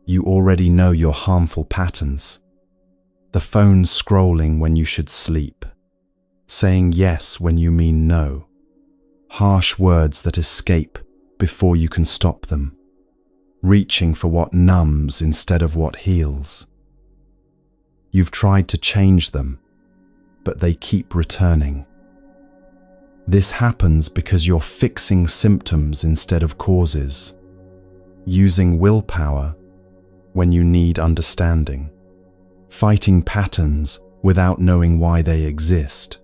You already know your harmful patterns. The phone scrolling when you should sleep. Saying yes when you mean no. Harsh words that escape before you can stop them. Reaching for what numbs instead of what heals. You've tried to change them, but they keep returning. This happens because you're fixing symptoms instead of causes, using willpower when you need understanding, fighting patterns without knowing why they exist.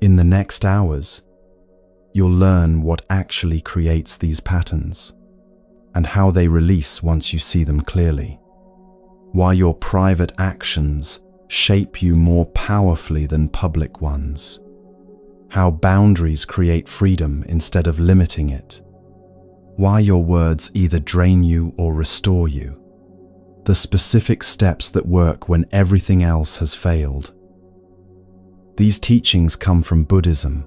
In the next hours, you'll learn what actually creates these patterns and how they release once you see them clearly. Why your private actions shape you more powerfully than public ones. How boundaries create freedom instead of limiting it. Why your words either drain you or restore you. The specific steps that work when everything else has failed. These teachings come from Buddhism,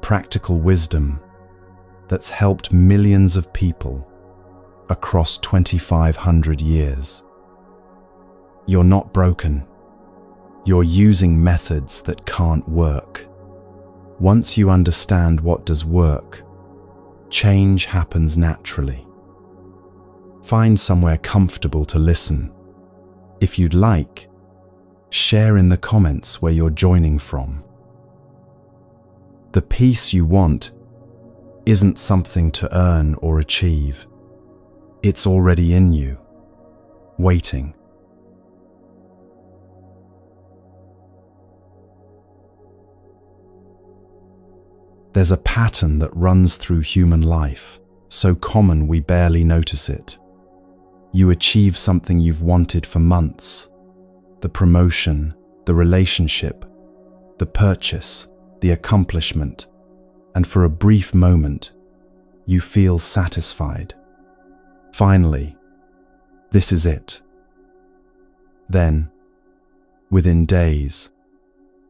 practical wisdom that's helped millions of people across 2,500 years. You're not broken. You're using methods that can't work. Once you understand what does work, change happens naturally. Find somewhere comfortable to listen. If you'd like, share in the comments where you're joining from. The peace you want isn't something to earn or achieve. It's already in you, waiting. There's a pattern that runs through human life, so common we barely notice it. You achieve something you've wanted for months. The promotion, the relationship, the purchase, the accomplishment, and for a brief moment, you feel satisfied. Finally, this is it. Then, within days,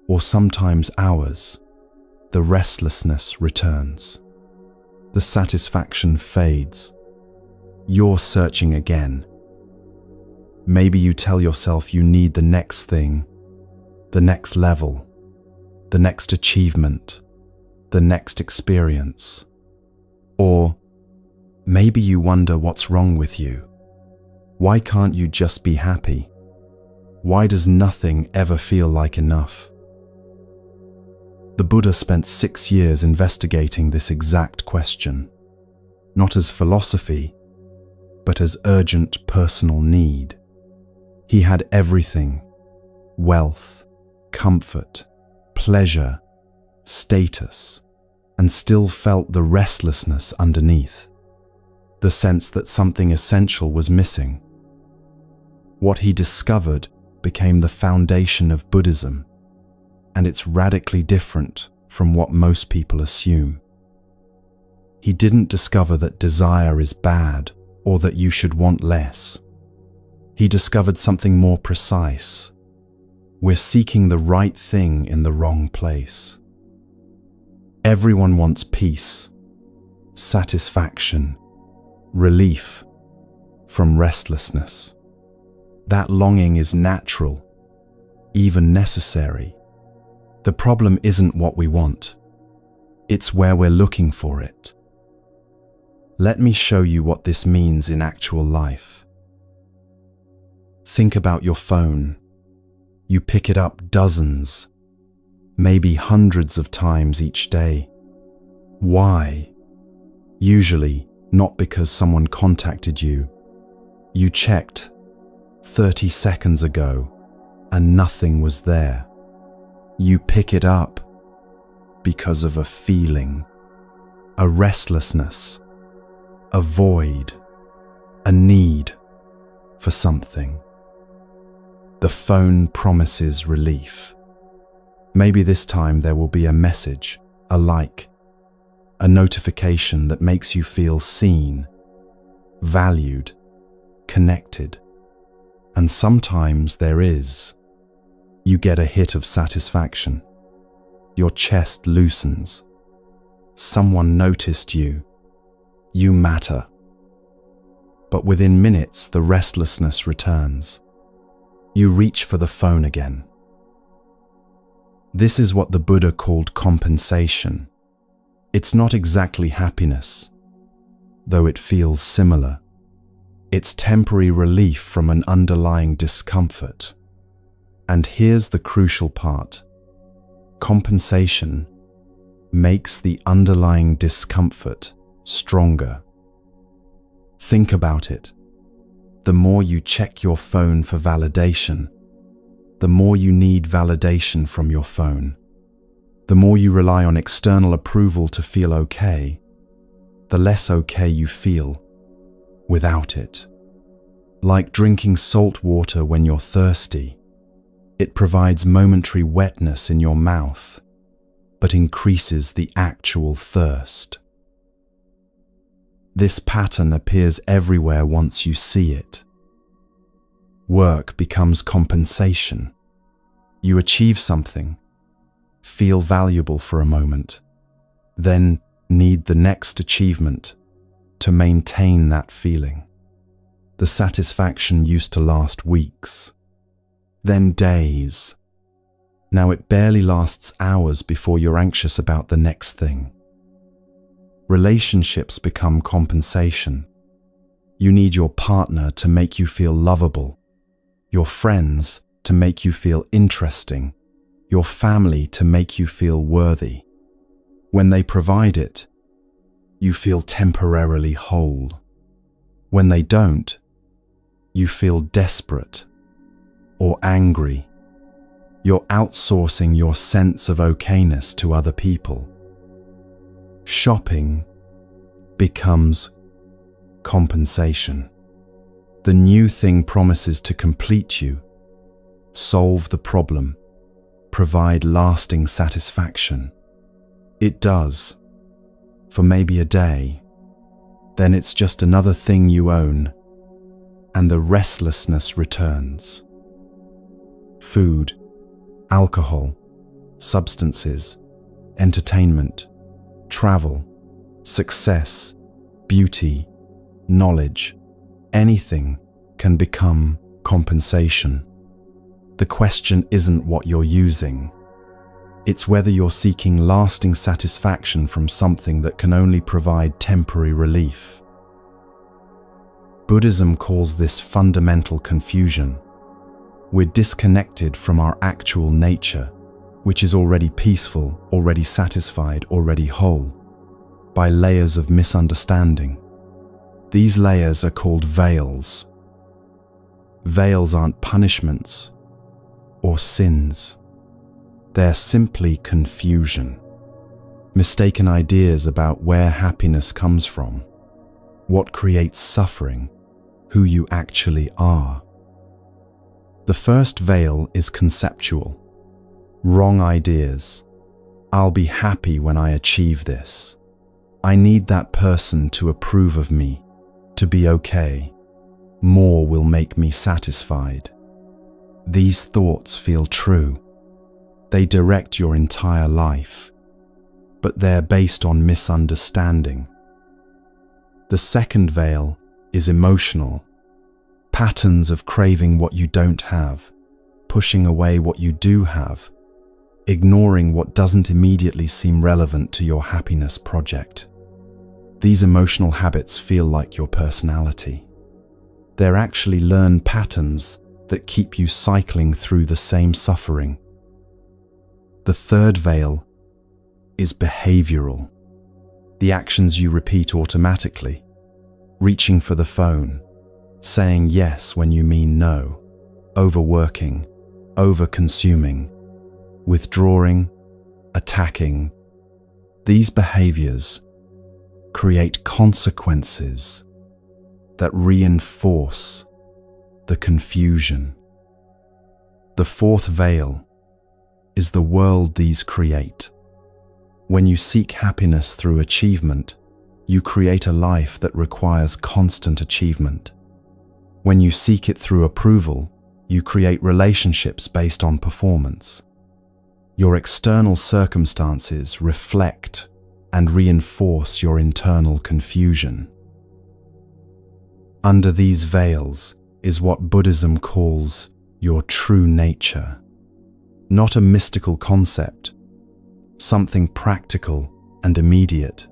or sometimes hours, the restlessness returns. The satisfaction fades. You're searching again. Maybe you tell yourself you need the next thing, the next level, the next achievement, the next experience. Or maybe you wonder what's wrong with you. Why can't you just be happy? Why does nothing ever feel like enough? The Buddha spent 6 years investigating this exact question, not as philosophy, but as urgent personal need. He had everything: wealth, comfort, pleasure, status, and still felt the restlessness underneath, the sense that something essential was missing. What he discovered became the foundation of Buddhism, and it's radically different from what most people assume. He didn't discover that desire is bad or that you should want less. He discovered something more precise. We're seeking the right thing in the wrong place. Everyone wants peace, satisfaction, relief from restlessness. That longing is natural, even necessary. The problem isn't what we want. It's where we're looking for it. Let me show you what this means in actual life. Think about your phone. You pick it up dozens, maybe hundreds of times each day. Why? Usually not because someone contacted you. You checked 30 seconds ago and nothing was there. You pick it up because of a feeling, a restlessness, a void, a need for something. The phone promises relief. Maybe this time there will be a message, a like, a notification that makes you feel seen, valued, connected. And sometimes there is. You get a hit of satisfaction. Your chest loosens. Someone noticed you. You matter. But within minutes, the restlessness returns. You reach for the phone again. This is what the Buddha called compensation. It's not exactly happiness, though it feels similar. It's temporary relief from an underlying discomfort. And here's the crucial part. Compensation makes the underlying discomfort stronger. Think about it. The more you check your phone for validation, the more you need validation from your phone. The more you rely on external approval to feel okay, the less okay you feel without it. Like drinking salt water when you're thirsty, it provides momentary wetness in your mouth, but increases the actual thirst. This pattern appears everywhere once you see it. Work becomes compensation. You achieve something, feel valuable for a moment, then need the next achievement to maintain that feeling. The satisfaction used to last weeks, then days. Now it barely lasts hours before you're anxious about the next thing. Relationships become compensation. You need your partner to make you feel lovable, your friends to make you feel interesting, your family to make you feel worthy. When they provide it, you feel temporarily whole. When they don't, you feel desperate or angry. You're outsourcing your sense of okayness to other people. Shopping becomes compensation. The new thing promises to complete you, solve the problem, provide lasting satisfaction. It does, for maybe a day. Then it's just another thing you own, and the restlessness returns. Food, alcohol, substances, entertainment, travel, success, beauty, knowledge, anything can become compensation. The question isn't what you're using. It's whether you're seeking lasting satisfaction from something that can only provide temporary relief. Buddhism calls this fundamental confusion. We're disconnected from our actual nature, which is already peaceful, already satisfied, already whole, by layers of misunderstanding. These layers are called veils. Veils aren't punishments or sins. They're simply confusion. Mistaken ideas about where happiness comes from, what creates suffering, who you actually are. The first veil is conceptual. Wrong ideas. I'll be happy when I achieve this. I need that person to approve of me, to be okay. More will make me satisfied. These thoughts feel true. They direct your entire life, but they're based on misunderstanding. The second veil is emotional. Patterns of craving what you don't have, pushing away what you do have, ignoring what doesn't immediately seem relevant to your happiness project. These emotional habits feel like your personality. They're actually learned patterns that keep you cycling through the same suffering. The third veil is behavioral. The actions you repeat automatically, reaching for the phone, saying yes when you mean no, overworking, over-consuming, withdrawing, attacking. These behaviors create consequences that reinforce the confusion. The fourth veil is the world these create. When you seek happiness through achievement, you create a life that requires constant achievement. When you seek it through approval, you create relationships based on performance. Your external circumstances reflect and reinforce your internal confusion. Under these veils is what Buddhism calls your true nature. Not a mystical concept, something practical and immediate.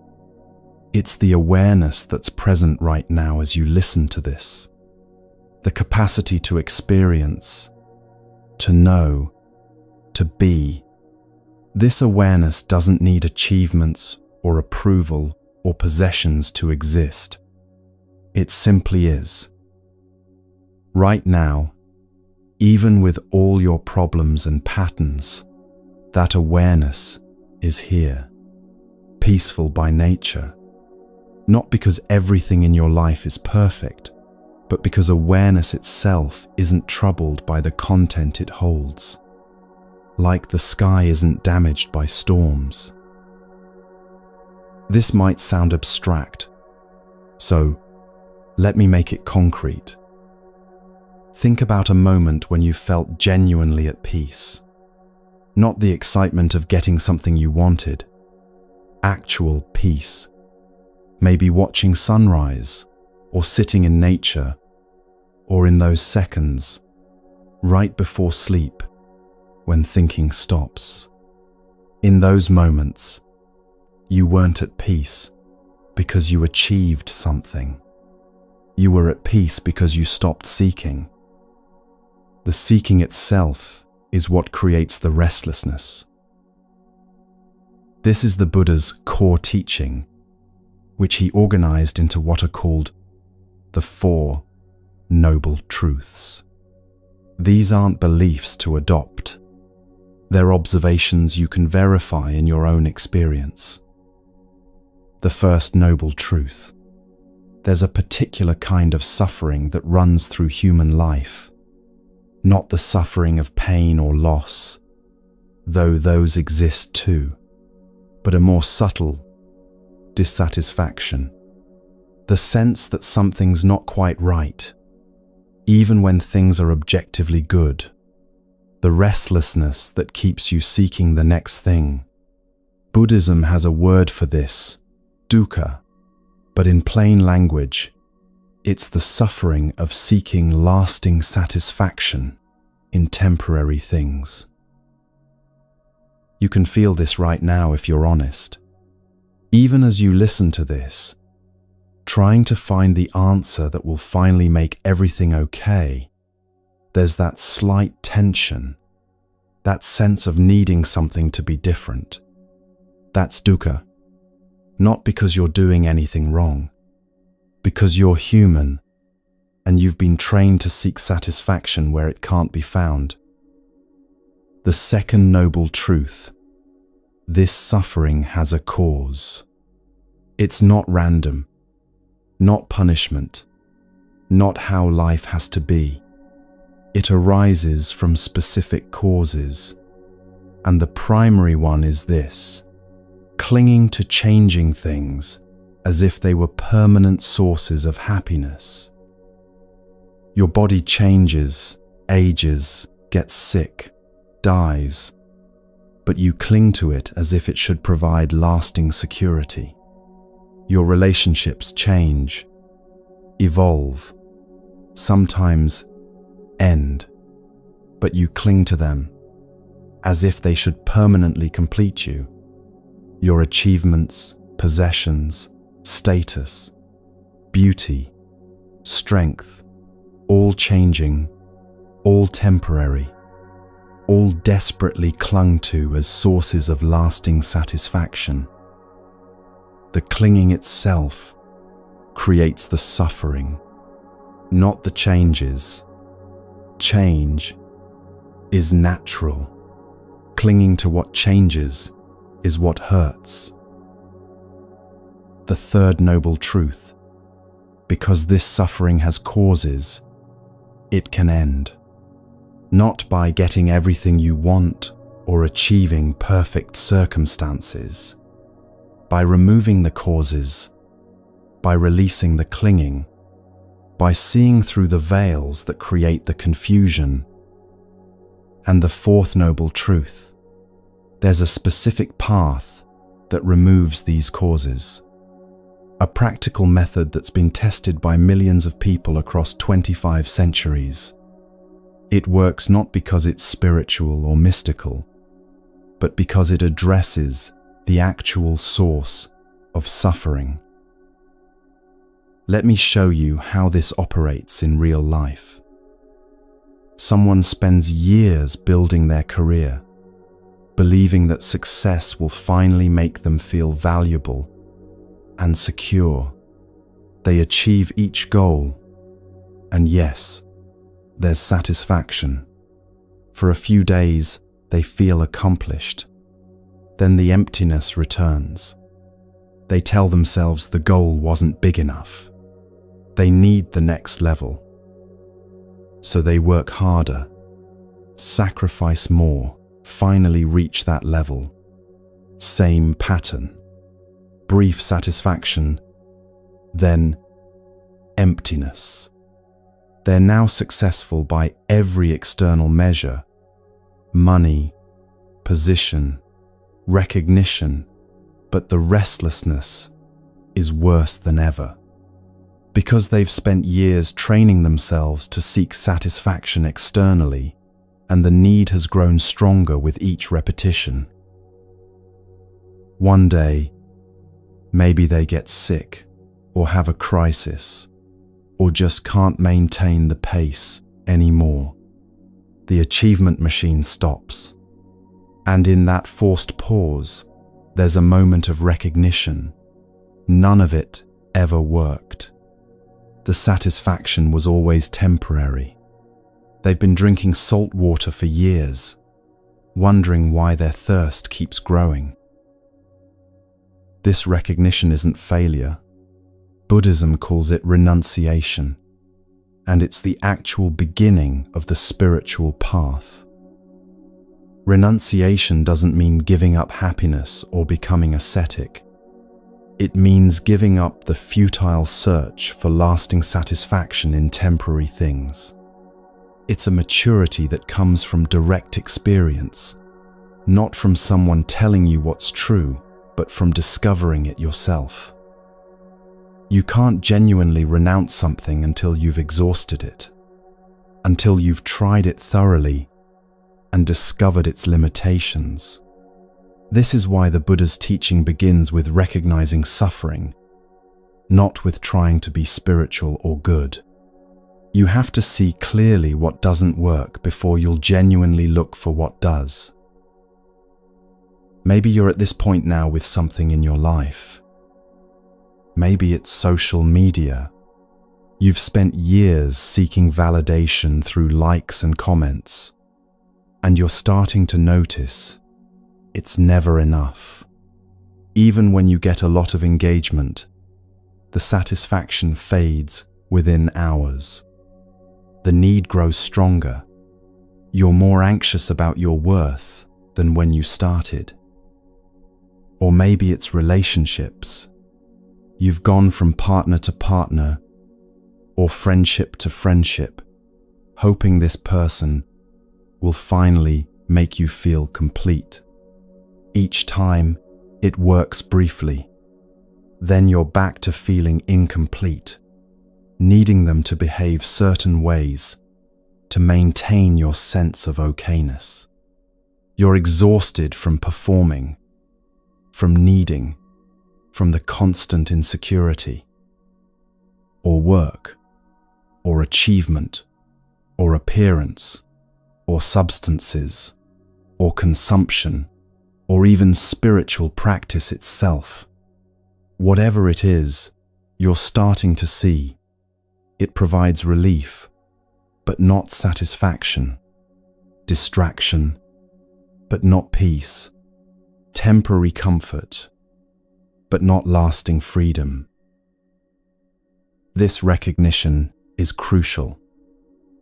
It's the awareness that's present right now as you listen to this. The capacity to experience, to know, to be. This awareness doesn't need achievements or approval or possessions to exist. It simply is. Right now, even with all your problems and patterns, that awareness is here, peaceful by nature. Not because everything in your life is perfect, but because awareness itself isn't troubled by the content it holds. Like the sky isn't damaged by storms. This might sound abstract, so let me make it concrete. Think about a moment when you felt genuinely at peace. Not the excitement of getting something you wanted. Actual peace. Maybe watching sunrise, or sitting in nature, or in those seconds, right before sleep, when thinking stops. In those moments, you weren't at peace because you achieved something. You were at peace because you stopped seeking. The seeking itself is what creates the restlessness. This is the Buddha's core teaching, which he organized into what are called the Four Noble Truths. These aren't beliefs to adopt. They're observations you can verify in your own experience. The first noble truth. There's a particular kind of suffering that runs through human life. Not the suffering of pain or loss, though those exist too, but a more subtle dissatisfaction. The sense that something's not quite right, even when things are objectively good. The restlessness that keeps you seeking the next thing. Buddhism has a word for this, dukkha, but in plain language, it's the suffering of seeking lasting satisfaction in temporary things. You can feel this right now if you're honest. Even as you listen to this, trying to find the answer that will finally make everything okay, there's that slight tension, that sense of needing something to be different. That's dukkha. Not because you're doing anything wrong, because you're human and you've been trained to seek satisfaction where it can't be found. The second noble truth. This suffering has a cause. It's not random, not punishment, not how life has to be. It arises from specific causes, and the primary one is this: clinging to changing things as if they were permanent sources of happiness. Your body changes, ages, gets sick, dies, but you cling to it as if it should provide lasting security. Your relationships change, evolve, sometimes end, but you cling to them as if they should permanently complete you. Your achievements, possessions, status, beauty, strength, all changing, all temporary, all desperately clung to as sources of lasting satisfaction. The clinging itself creates the suffering, not the changes. Change is natural. Clinging to what changes is what hurts. The third noble truth. Because this suffering has causes, it can end. Not by getting everything you want or achieving perfect circumstances. By removing the causes, by releasing the clinging, by seeing through the veils that create the confusion. And the fourth noble truth. There's a specific path that removes these causes. a practical method that's been tested by millions of people across 25 centuries. It works not because it's spiritual or mystical, but because it addresses the actual source of suffering. Let me show you how this operates in real life. Someone spends years building their career, believing that success will finally make them feel valuable and secure. They achieve each goal, and yes, there's satisfaction. For a few days, they feel accomplished. Then the emptiness returns. They tell themselves the goal wasn't big enough. They need the next level. So they work harder, sacrifice more, finally reach that level. Same pattern. Brief satisfaction, then emptiness. They're now successful by every external measure: money, position, recognition, but the restlessness is worse than ever. Because they've spent years training themselves to seek satisfaction externally, and the need has grown stronger with each repetition. One day, maybe they get sick, or have a crisis, or just can't maintain the pace anymore. The achievement machine stops. And in that forced pause, there's a moment of recognition. None of it ever worked. The satisfaction was always temporary. They've been drinking salt water for years, wondering why their thirst keeps growing. This recognition isn't failure. Buddhism calls it renunciation, and it's the actual beginning of the spiritual path. Renunciation doesn't mean giving up happiness or becoming ascetic. It means giving up the futile search for lasting satisfaction in temporary things. It's a maturity that comes from direct experience, not from someone telling you what's true, but from discovering it yourself. You can't genuinely renounce something until you've exhausted it, until you've tried it thoroughly and discovered its limitations. This is why the Buddha's teaching begins with recognizing suffering, not with trying to be spiritual or good. You have to see clearly what doesn't work before you'll genuinely look for what does. Maybe you're at this point now with something in your life. Maybe it's social media. You've spent years seeking validation through likes and comments, and you're starting to notice it's never enough. Even when you get a lot of engagement, the satisfaction fades within hours. The need grows stronger. You're more anxious about your worth than when you started. Or maybe it's relationships. You've gone from partner to partner, or friendship to friendship, hoping this person will finally make you feel complete. Each time, it works briefly. Then you're back to feeling incomplete, needing them to behave certain ways to maintain your sense of okayness. You're exhausted from performing, from needing, from the constant insecurity. Or work, or achievement, or appearance, or substances, or consumption, or even spiritual practice itself. Whatever it is, you're starting to see. It provides relief, but not satisfaction. Distraction, but not peace. Temporary comfort, but not lasting freedom. This recognition is crucial.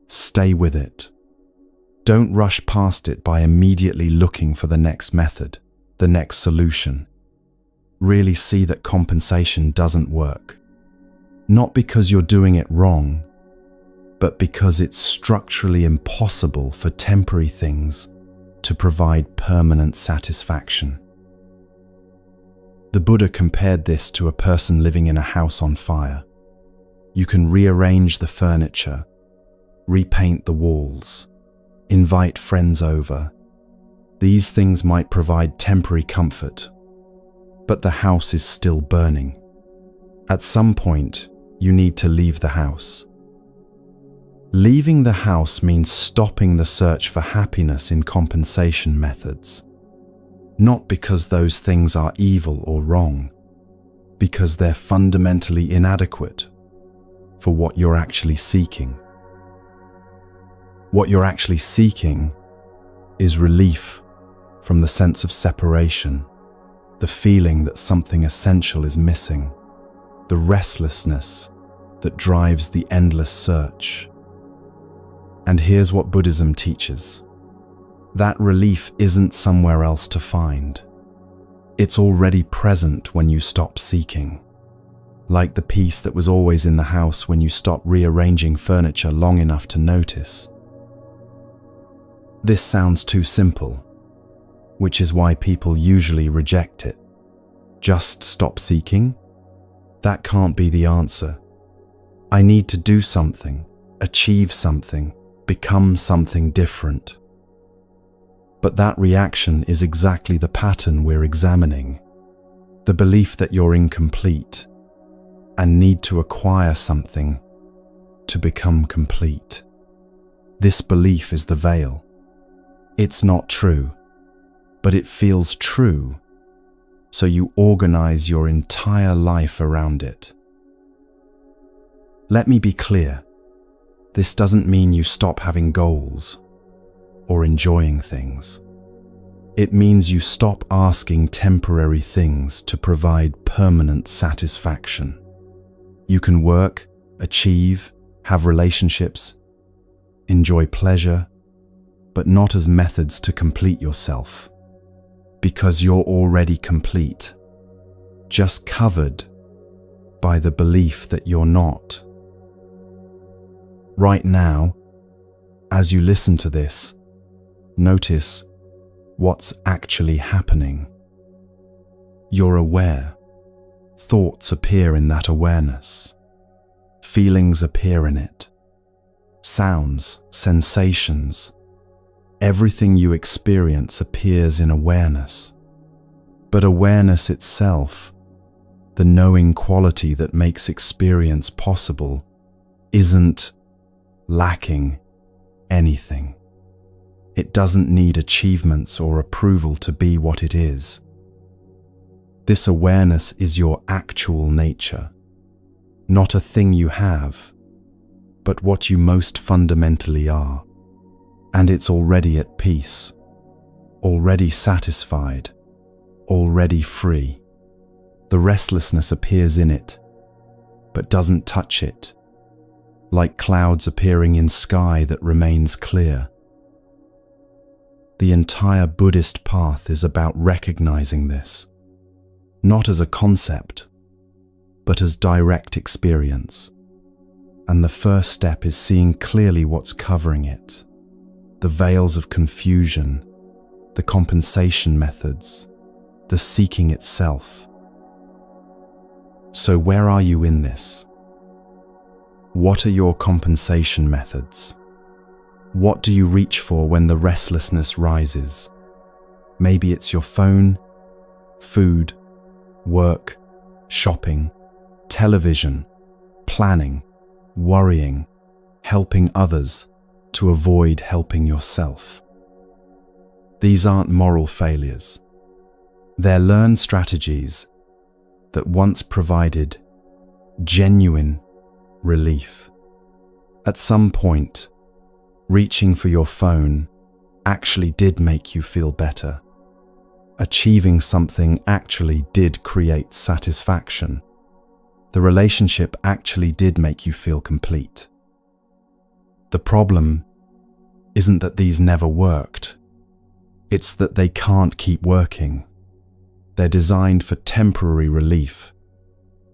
Stay with it. Don't rush past it by immediately looking for the next method, the next solution. Really see that compensation doesn't work. Not because you're doing it wrong, but because it's structurally impossible for temporary things to provide permanent satisfaction. The Buddha compared this to a person living in a house on fire. You can rearrange the furniture, repaint the walls, invite friends over. These things might provide temporary comfort, but the house is still burning. At some point, you need to leave the house. Leaving the house means stopping the search for happiness in compensation methods. Not because those things are evil or wrong, because they're fundamentally inadequate for what you're actually seeking. What you're actually seeking is relief from the sense of separation, the feeling that something essential is missing, the restlessness that drives the endless search. And here's what Buddhism teaches. That relief isn't somewhere else to find. It's already present when you stop seeking. Like the peace that was always in the house when you stop rearranging furniture long enough to notice. This sounds too simple, which is why people usually reject it. Just stop seeking? That can't be the answer. I need to do something, achieve something, become something different. But that reaction is exactly the pattern we're examining. The belief that you're incomplete and need to acquire something to become complete. This belief is the veil. It's not true, but it feels true, so you organize your entire life around it. Let me be clear. This doesn't mean you stop having goals or enjoying things. It means you stop asking temporary things to provide permanent satisfaction. You can work, achieve, have relationships, enjoy pleasure, but not as methods to complete yourself, because you're already complete, just covered by the belief that you're not. Right now, as you listen to this, notice what's actually happening. You're aware. Thoughts appear in that awareness. Feelings appear in it. Sounds, sensations, everything you experience appears in awareness. But awareness itself, the knowing quality that makes experience possible, isn't lacking anything. It doesn't need achievements or approval to be what it is. This awareness is your actual nature, not a thing you have, but what you most fundamentally are. And it's already at peace, already satisfied, already free. The restlessness appears in it, but doesn't touch it, like clouds appearing in sky that remains clear. The entire Buddhist path is about recognizing this, not as a concept, but as direct experience. And the first step is seeing clearly what's covering it, the veils of confusion, the compensation methods, the seeking itself. So where are you in this? What are your compensation methods? What do you reach for when the restlessness rises? Maybe it's your phone, food, work, shopping, television, planning, worrying, helping others to avoid helping yourself. These aren't moral failures. They're learned strategies that once provided genuine relief. At some point, reaching for your phone actually did make you feel better. Achieving something actually did create satisfaction. The relationship actually did make you feel complete. The problem isn't that these never worked. It's that they can't keep working. They're designed for temporary relief,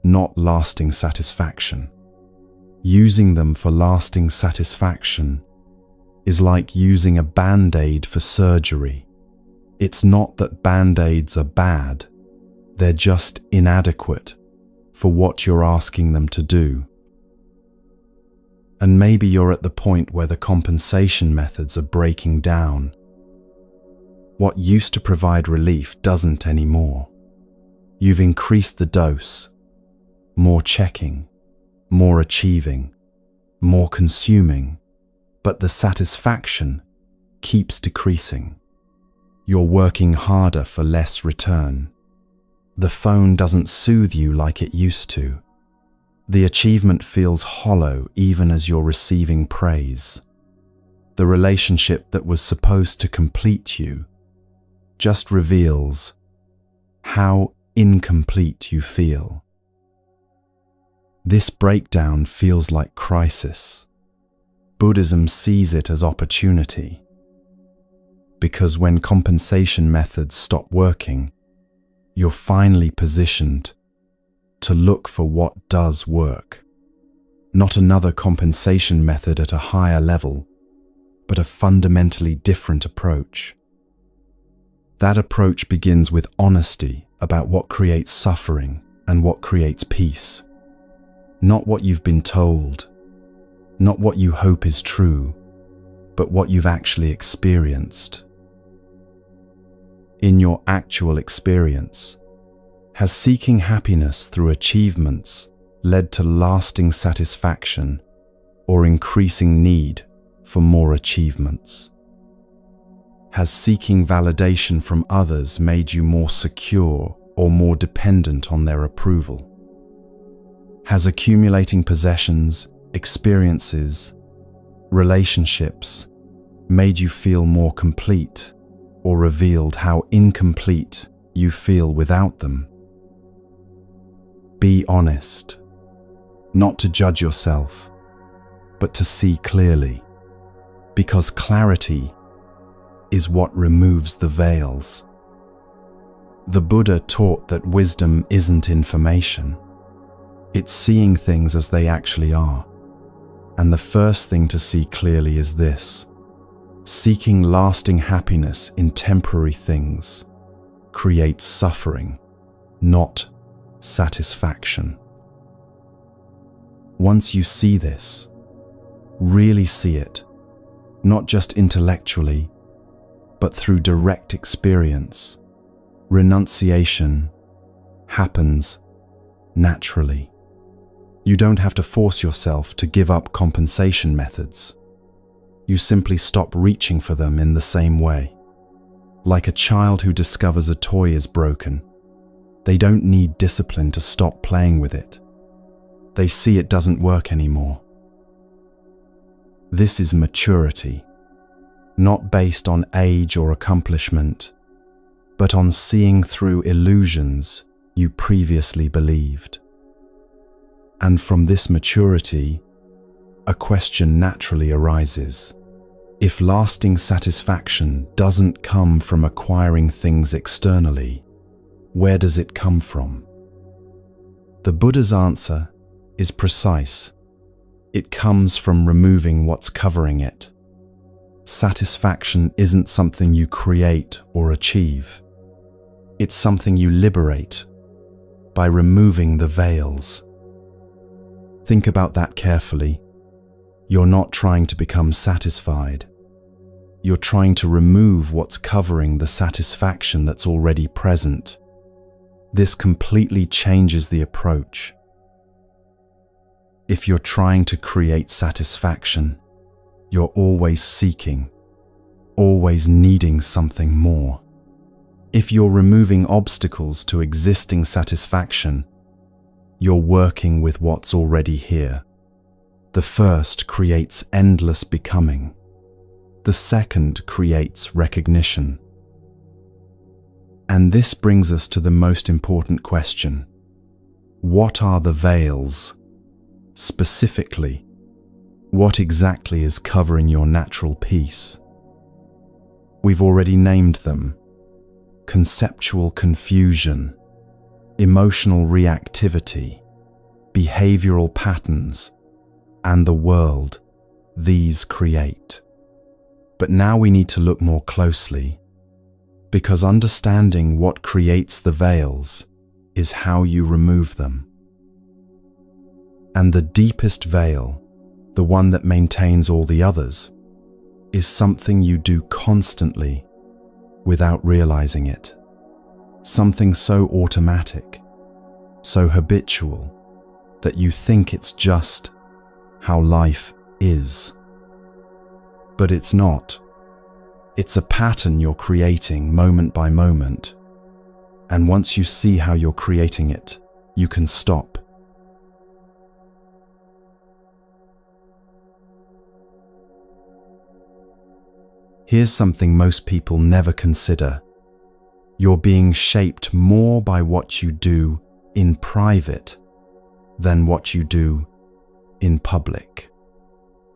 not lasting satisfaction. Using them for lasting satisfaction is like using a Band-Aid for surgery. It's not that Band-Aids are bad. They're just inadequate for what you're asking them to do. And maybe you're at the point where the compensation methods are breaking down. What used to provide relief doesn't anymore. You've increased the dose. More checking, more achieving, more consuming, but the satisfaction keeps decreasing. You're working harder for less return. The phone doesn't soothe you like it used to. The achievement feels hollow even as you're receiving praise. The relationship that was supposed to complete you just reveals how incomplete you feel. This breakdown feels like crisis. Buddhism sees it as opportunity. Because when compensation methods stop working, you're finally positioned to look for what does work. Not another compensation method at a higher level, but a fundamentally different approach. That approach begins with honesty about what creates suffering and what creates peace. Not what you've been told, not what you hope is true, but what you've actually experienced. In your actual experience, has seeking happiness through achievements led to lasting satisfaction or increasing need for more achievements? Has seeking validation from others made you more secure or more dependent on their approval? Has accumulating possessions, experiences, relationships made you feel more complete or revealed how incomplete you feel without them? Be honest, not to judge yourself, but to see clearly, because clarity is what removes the veils. The Buddha taught that wisdom isn't information. It's seeing things as they actually are. And the first thing to see clearly is this: seeking lasting happiness in temporary things creates suffering, not satisfaction. Once you see this, really see it, not just intellectually, but through direct experience, renunciation happens naturally. You don't have to force yourself to give up compensation methods. You simply stop reaching for them in the same way. Like a child who discovers a toy is broken, they don't need discipline to stop playing with it. They see it doesn't work anymore. This is maturity, not based on age or accomplishment, but on seeing through illusions you previously believed. And from this maturity, a question naturally arises. If lasting satisfaction doesn't come from acquiring things externally, where does it come from? The Buddha's answer is precise. It comes from removing what's covering it. Satisfaction isn't something you create or achieve. It's something you liberate by removing the veils. Think about that carefully. You're not trying to become satisfied. You're trying to remove what's covering the satisfaction that's already present. This completely changes the approach. If you're trying to create satisfaction, you're always seeking, always needing something more. If you're removing obstacles to existing satisfaction, you're working with what's already here. The first creates endless becoming. The second creates recognition. And this brings us to the most important question. What are the veils? Specifically, what exactly is covering your natural peace? We've already named them: conceptual confusion, emotional reactivity, behavioral patterns, and the world these create. But now we need to look more closely, because understanding what creates the veils is how you remove them. And the deepest veil, the one that maintains all the others, is something you do constantly without realizing it. Something so automatic, so habitual, that you think it's just how life is. But it's not. It's a pattern you're creating moment by moment. And once you see how you're creating it, you can stop. Here's something most people never consider. You're being shaped more by what you do in private than what you do in public.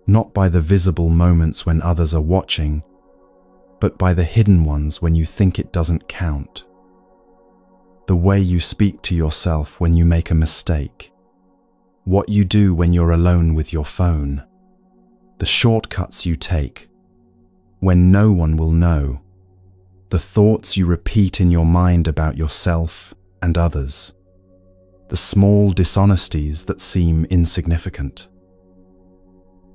Not by the visible moments when others are watching, but by the hidden ones when you think it doesn't count. The way you speak to yourself when you make a mistake. What you do when you're alone with your phone. The shortcuts you take when no one will know. The thoughts you repeat in your mind about yourself and others. The small dishonesties that seem insignificant.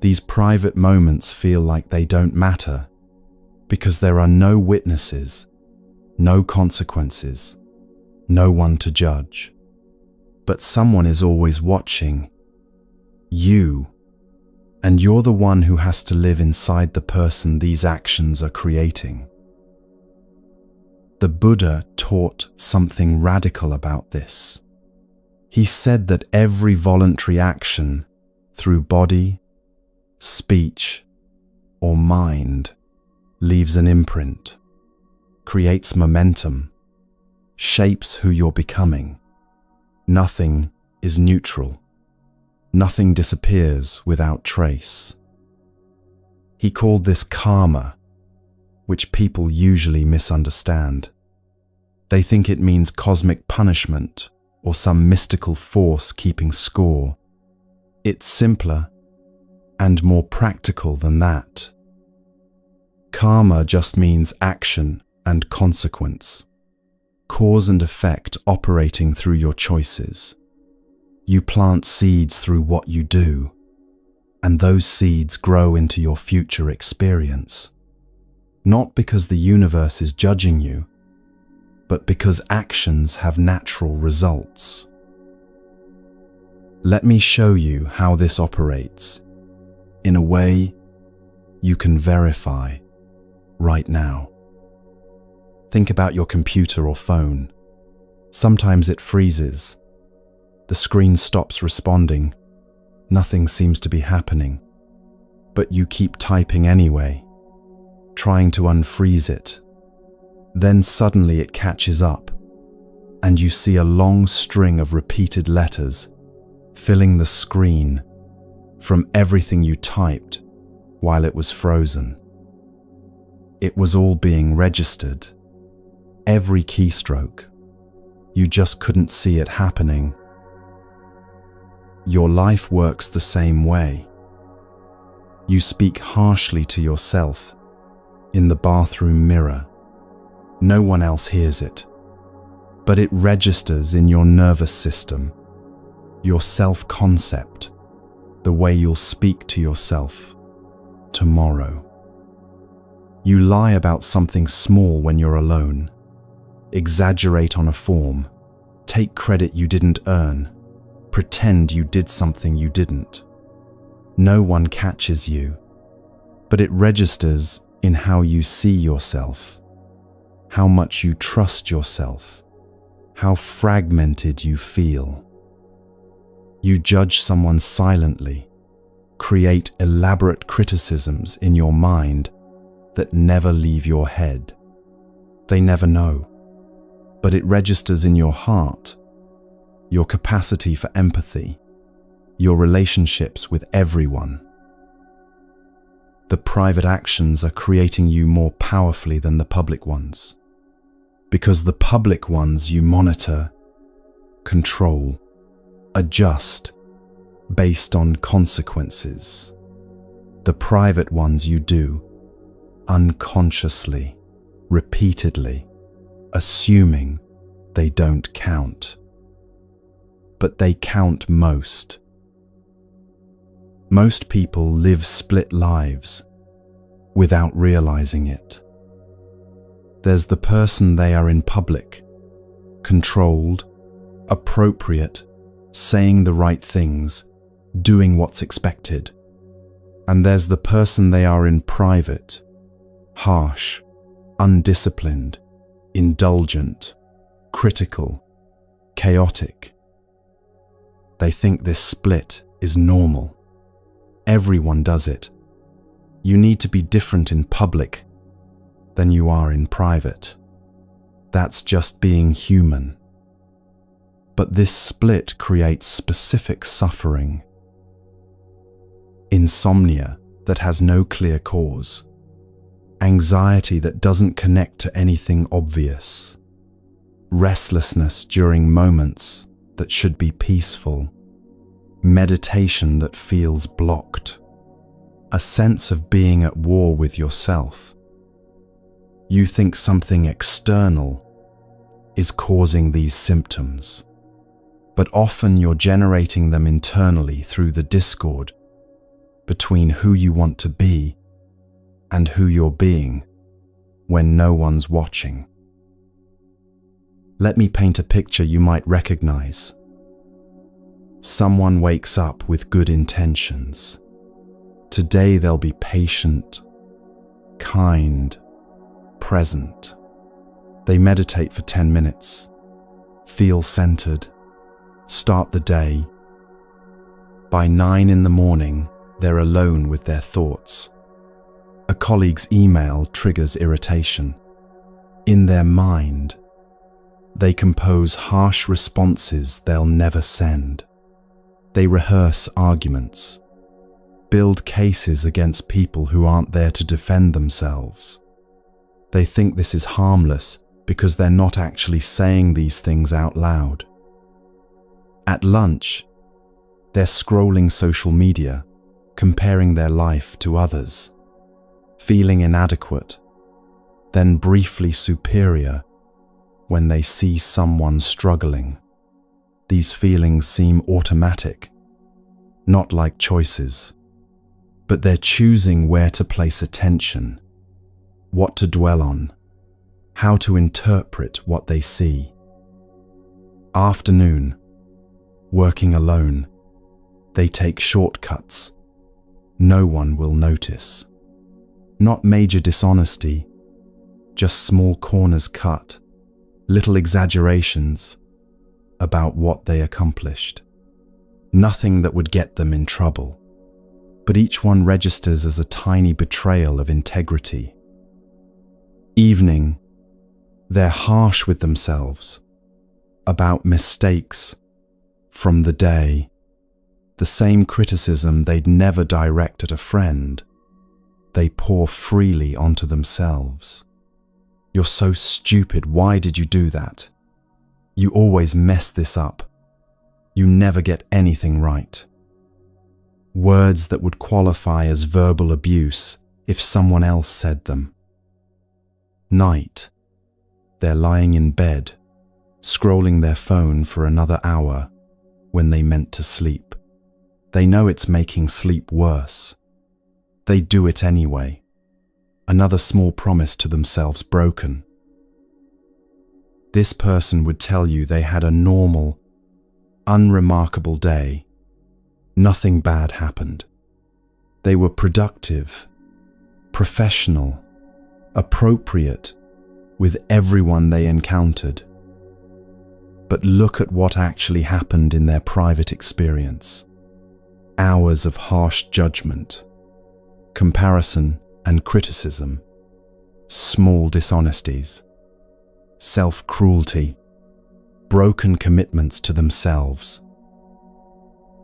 These private moments feel like they don't matter because there are no witnesses, no consequences, no one to judge. But someone is always watching. You. And you're the one who has to live inside the person these actions are creating. The Buddha taught something radical about this. He said that every voluntary action through body, speech, or mind leaves an imprint, creates momentum, shapes who you're becoming. Nothing is neutral. Nothing disappears without trace. He called this karma, which people usually misunderstand. They think it means cosmic punishment or some mystical force keeping score. It's simpler and more practical than that. Karma just means action and consequence, cause and effect operating through your choices. You plant seeds through what you do, and those seeds grow into your future experience. Not because the universe is judging you, but because actions have natural results. Let me show you how this operates in a way you can verify right now. Think about your computer or phone. Sometimes it freezes. The screen stops responding. Nothing seems to be happening. But you keep typing anyway, trying to unfreeze it. Then suddenly it catches up, and you see a long string of repeated letters filling the screen from everything you typed while it was frozen. It was all being registered. Every keystroke. You just couldn't see it happening. Your life works the same way. You speak harshly to yourself in the bathroom mirror. No one else hears it, but it registers in your nervous system, your self-concept, the way you'll speak to yourself tomorrow. You lie about something small when you're alone, exaggerate on a form, take credit you didn't earn, pretend you did something you didn't. No one catches you, but it registers in how you see yourself, how much you trust yourself, how fragmented you feel. You judge someone silently, create elaborate criticisms in your mind that never leave your head. They never know, but it registers in your heart, your capacity for empathy, your relationships with everyone. The private actions are creating you more powerfully than the public ones, because the public ones you monitor, control, adjust based on consequences. The private ones you do unconsciously, repeatedly, assuming they don't count. but they count most. Most people live split lives without realizing it. There's the person they are in public, controlled, appropriate, saying the right things, doing what's expected. And there's the person they are in private, harsh, undisciplined, indulgent, critical, chaotic. They think this split is normal. Everyone does it. You need to be different in public than you are in private. That's just being human. But this split creates specific suffering. Insomnia that has no clear cause. Anxiety that doesn't connect to anything obvious. Restlessness during moments that should be peaceful. Meditation that feels blocked. A sense of being at war with yourself. You think something external is causing these symptoms, but often you're generating them internally through the discord between who you want to be and who you're being when no one's watching. Let me paint a picture you might recognize. Someone wakes up with good intentions. Today they'll be patient, kind, present. They meditate for 10 minutes, feel centered, start the day. By 9 in the morning, they're alone with their thoughts. A colleague's email triggers irritation. In their mind, they compose harsh responses they'll never send. They rehearse arguments, build cases against people who aren't there to defend themselves. They think this is harmless because they're not actually saying these things out loud. At lunch, they're scrolling social media, comparing their life to others, feeling inadequate, then briefly superior when they see someone struggling. These feelings seem automatic, not like choices, but they're choosing where to place attention, what to dwell on, how to interpret what they see. Afternoon, working alone, they take shortcuts. No one will notice. Not major dishonesty, just small corners cut, little exaggerations about what they accomplished. Nothing that would get them in trouble, but each one registers as a tiny betrayal of integrity. Evening, they're harsh with themselves about mistakes from the day, the same criticism they'd never direct at a friend. They pour freely onto themselves. You're so stupid, why did you do that? You always mess this up. You never get anything right. Words that would qualify as verbal abuse if someone else said them. Night, they're lying in bed, scrolling their phone for another hour when they meant to sleep. They know it's making sleep worse. They do it anyway. Another small promise to themselves broken. This person would tell you they had a normal, unremarkable day. Nothing bad happened. They were productive, professional, appropriate with everyone they encountered. But look at what actually happened in their private experience. Hours of harsh judgment, comparison and criticism, small dishonesties, self-cruelty, broken commitments to themselves.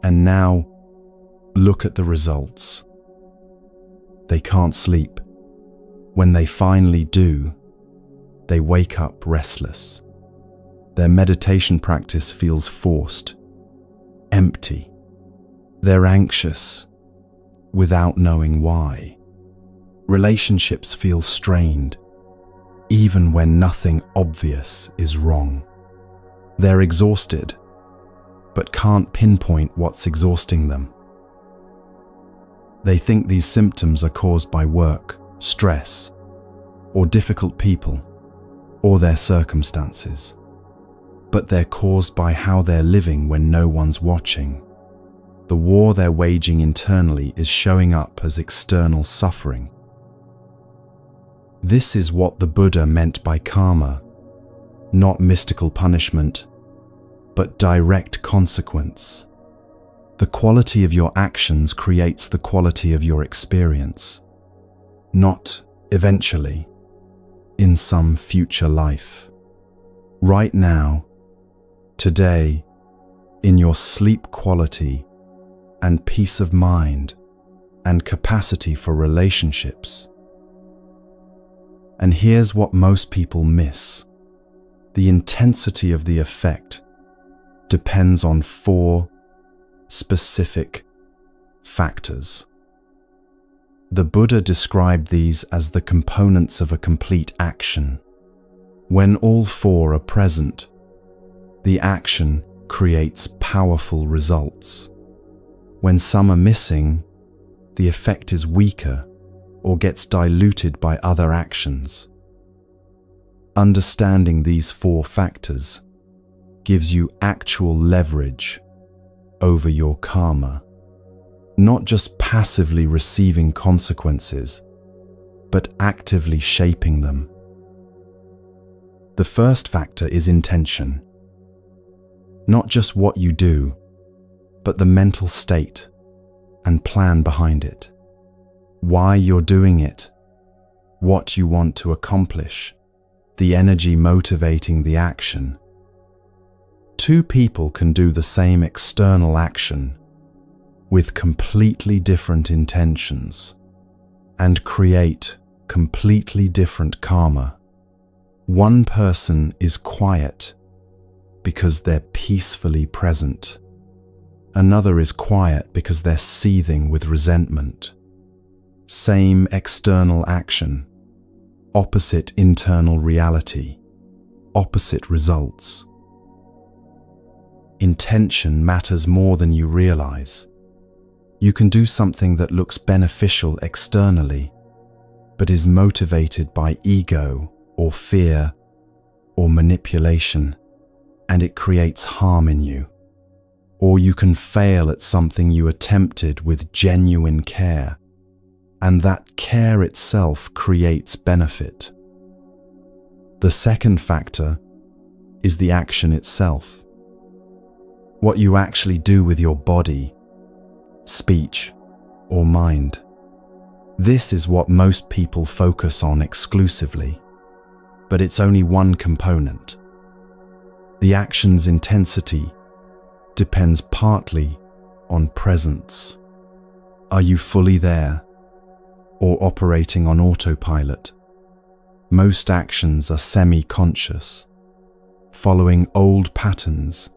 And now, look at the results. They can't sleep. When they finally do, they wake up restless. Their meditation practice feels forced, empty. They're anxious without knowing why. Relationships feel strained, even when nothing obvious is wrong. They're exhausted, but can't pinpoint what's exhausting them. They think these symptoms are caused by work, stress, or difficult people, or their circumstances. But they're caused by how they're living when no one's watching. The war they're waging internally is showing up as external suffering. This is what the Buddha meant by karma, not mystical punishment, but direct consequence. The quality of your actions creates the quality of your experience, not eventually, in some future life. Right now, today, in your sleep quality and peace of mind and capacity for relationships. And here's what most people miss. The intensity of the effect depends on 4 specific factors. The Buddha described these as the components of a complete action. When all 4 are present, the action creates powerful results. When some are missing, the effect is weaker or gets diluted by other actions. Understanding these 4 factors gives you actual leverage over your karma, not just passively receiving consequences, but actively shaping them. The first factor is intention. Not just what you do, but the mental state and plan behind it. Why you're doing it, what you want to accomplish, the energy motivating the action. 2 people can do the same external action with completely different intentions and create completely different karma. One person is quiet because they're peacefully present. Another is quiet because they're seething with resentment. Same external action, opposite internal reality, opposite results. Intention matters more than you realize. You can do something that looks beneficial externally, but is motivated by ego or fear or manipulation, and it creates harm in you. Or you can fail at something you attempted with genuine care, and that care itself creates benefit. The second factor is the action itself. What you actually do with your body, speech, or mind. This is what most people focus on exclusively, but it's only one component. The action's intensity depends partly on presence. Are you fully there or operating on autopilot? Most actions are semi-conscious, following old patterns,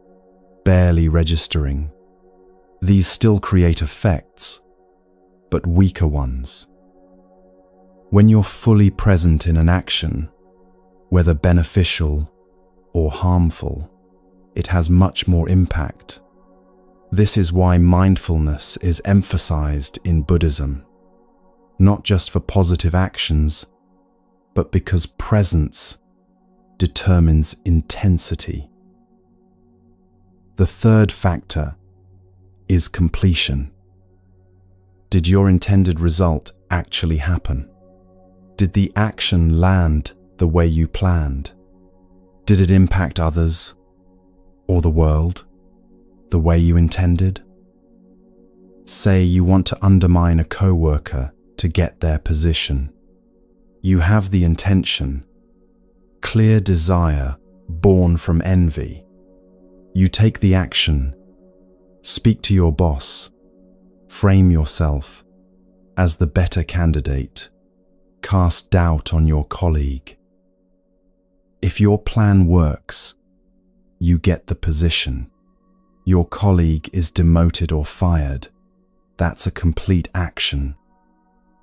barely registering. These still create effects, but weaker ones. When you're fully present in an action, whether beneficial or harmful, it has much more impact. This is why mindfulness is emphasized in Buddhism, not just for positive actions, but because presence determines intensity. The third factor is completion. Did your intended result actually happen? Did the action land the way you planned? Did it impact others or the world the way you intended? Say you want to undermine a coworker to get their position. You have the intention, clear desire born from envy. You take the action, speak to your boss, frame yourself as the better candidate, cast doubt on your colleague. If your plan works, you get the position. Your colleague is demoted or fired. That's a complete action.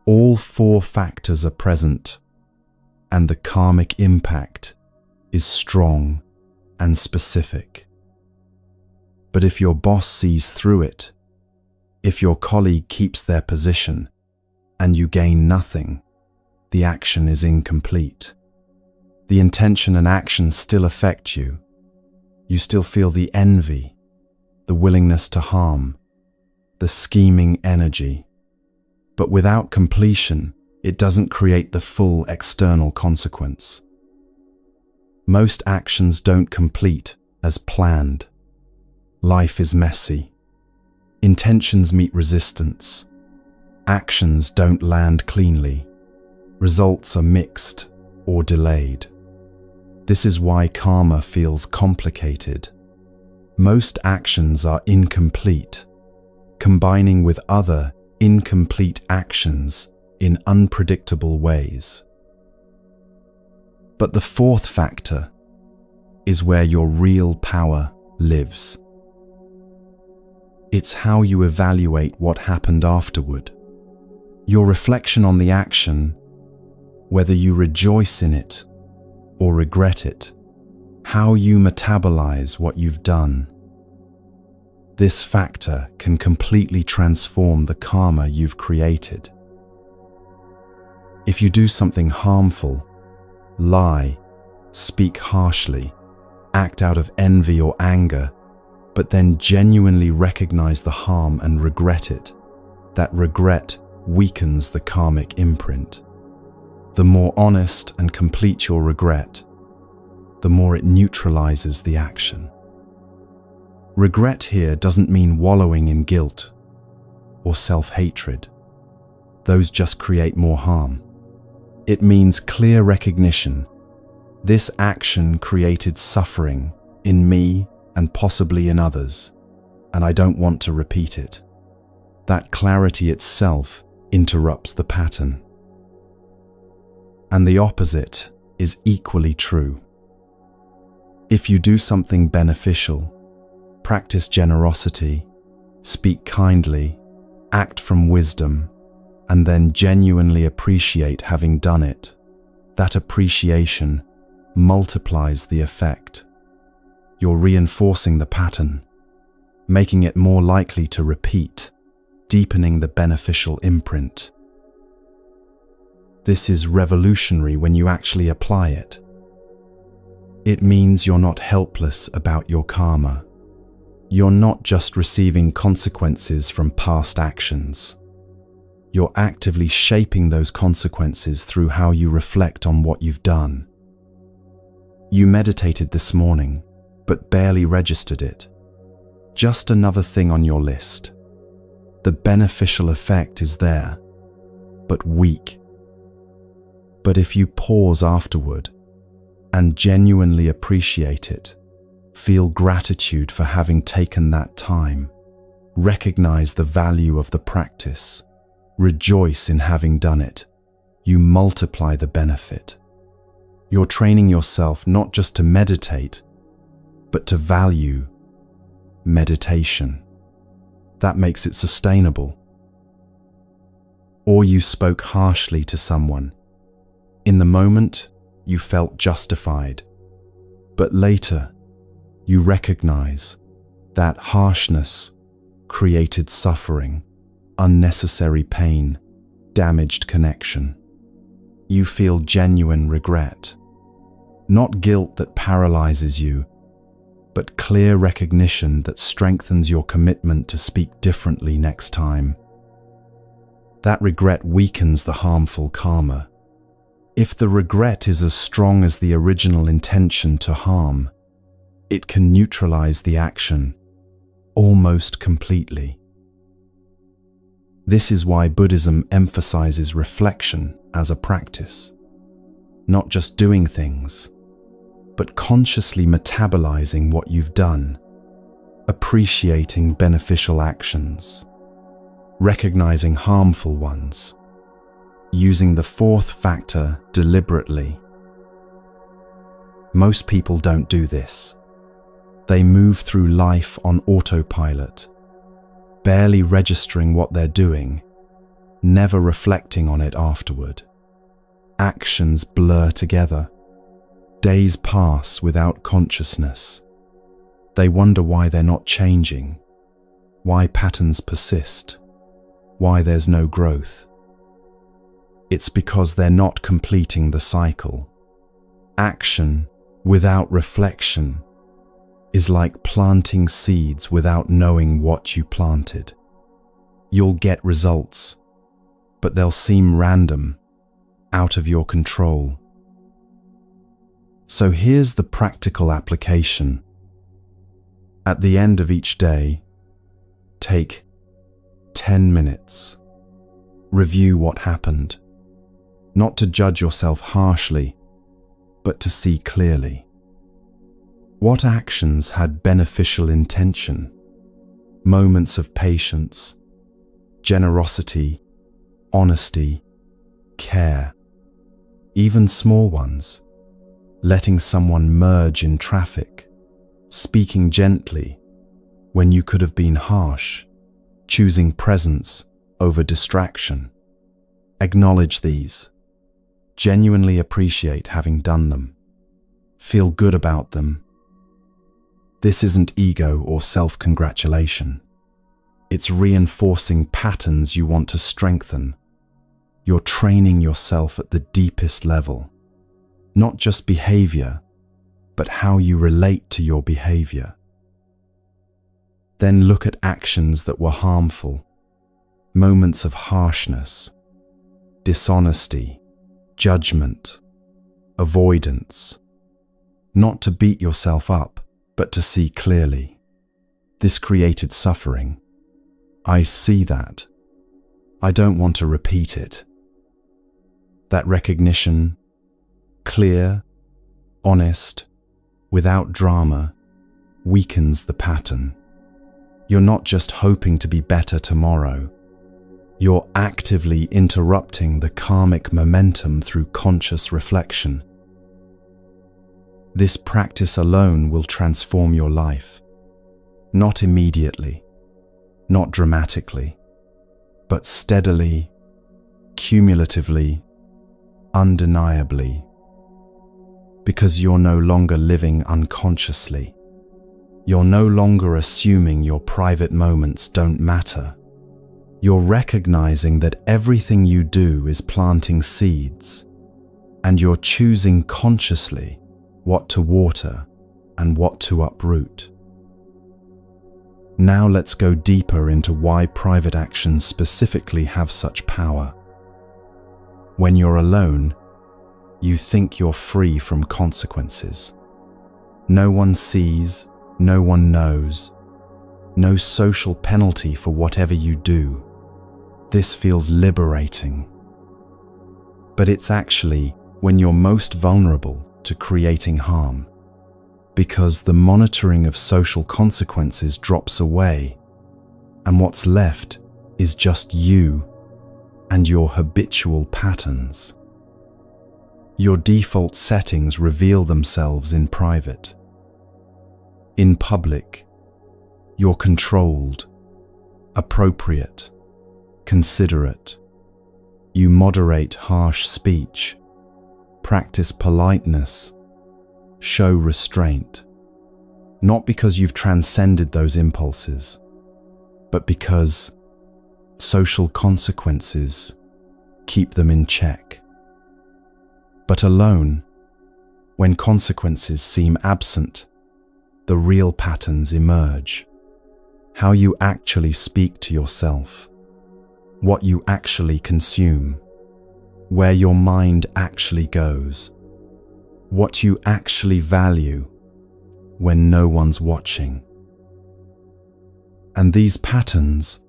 All 4 factors are present, and the karmic impact is strong and specific. But if your boss sees through it, if your colleague keeps their position, and you gain nothing, the action is incomplete. The intention and action still affect you. You still feel the envy, the willingness to harm, the scheming energy. But without completion, it doesn't create the full external consequence. Most actions don't complete as planned. Life is messy. Intentions meet resistance. Actions don't land cleanly. Results are mixed or delayed. This is why karma feels complicated. Most actions are incomplete, combining with other incomplete actions in unpredictable ways. But the fourth factor is where your real power lives. It's how you evaluate what happened afterward. Your reflection on the action, whether you rejoice in it or regret it, how you metabolize what you've done. This factor can completely transform the karma you've created. If you do something harmful, lie, speak harshly, act out of envy or anger, but then genuinely recognize the harm and regret it, that regret weakens the karmic imprint. The more honest and complete your regret, the more it neutralizes the action. Regret here doesn't mean wallowing in guilt or self-hatred. Those just create more harm. It means clear recognition. This action created suffering in me and possibly in others, and I don't want to repeat it. That clarity itself interrupts the pattern. And the opposite is equally true. If you do something beneficial, practice generosity, speak kindly, act from wisdom, and then genuinely appreciate having done it, that appreciation multiplies the effect. You're reinforcing the pattern, making it more likely to repeat, deepening the beneficial imprint. This is revolutionary when you actually apply it. It means you're not helpless about your karma. You're not just receiving consequences from past actions. You're actively shaping those consequences through how you reflect on what you've done. You meditated this morning, but barely registered it. Just another thing on your list. The beneficial effect is there, but weak. But if you pause afterward and genuinely appreciate it, feel gratitude for having taken that time, recognize the value of the practice, rejoice in having done it, you multiply the benefit. You're training yourself not just to meditate, but to value meditation. That makes it sustainable. Or you spoke harshly to someone. In the moment, you felt justified, but later, you recognize that harshness created suffering, unnecessary pain, damaged connection. You feel genuine regret, not guilt that paralyzes you, but clear recognition that strengthens your commitment to speak differently next time. That regret weakens the harmful karma. If the regret is as strong as the original intention to harm, it can neutralize the action almost completely. This is why Buddhism emphasizes reflection as a practice, not just doing things, but consciously metabolizing what you've done, appreciating beneficial actions, recognizing harmful ones, using the fourth factor deliberately. Most people don't do this. They move through life on autopilot, barely registering what they're doing, never reflecting on it afterward. Actions blur together. Days pass without consciousness. They wonder why they're not changing, why patterns persist, why there's no growth. It's because they're not completing the cycle. Action without reflection is like planting seeds without knowing what you planted. You'll get results, but they'll seem random, out of your control. So here's the practical application. At the end of each day, take 10 minutes. Review what happened, not to judge yourself harshly, but to see clearly. What actions had beneficial intention? Moments of patience, generosity, honesty, care. Even small ones. Letting someone merge in traffic, speaking gently when you could have been harsh, choosing presence over distraction. Acknowledge these. Genuinely appreciate having done them. Feel good about them. This isn't ego or self-congratulation. It's reinforcing patterns you want to strengthen. You're training yourself at the deepest level. Not just behavior, but how you relate to your behavior. Then look at actions that were harmful, moments of harshness, dishonesty, judgment, avoidance. Not to beat yourself up, but to see clearly. This created suffering. I see that. I don't want to repeat it. That recognition, clear, honest, without drama, weakens the pattern. You're not just hoping to be better tomorrow. You're actively interrupting the karmic momentum through conscious reflection. This practice alone will transform your life. Not immediately, not dramatically, but steadily, cumulatively, undeniably. Because you're no longer living unconsciously. You're no longer assuming your private moments don't matter. You're recognizing that everything you do is planting seeds, and you're choosing consciously what to water and what to uproot. Now let's go deeper into why private actions specifically have such power. When you're alone, you think you're free from consequences. No one sees, no one knows, no social penalty for whatever you do. This feels liberating. But it's actually when you're most vulnerable to creating harm, because the monitoring of social consequences drops away, and what's left is just you and your habitual patterns. Your default settings reveal themselves in private. In public, you're controlled, appropriate, considerate. You moderate harsh speech, practice politeness, show restraint. Not because you've transcended those impulses, but because social consequences keep them in check. But alone, when consequences seem absent, the real patterns emerge. How you actually speak to yourself, what you actually consume, where your mind actually goes, what you actually value when no one's watching. And these patterns,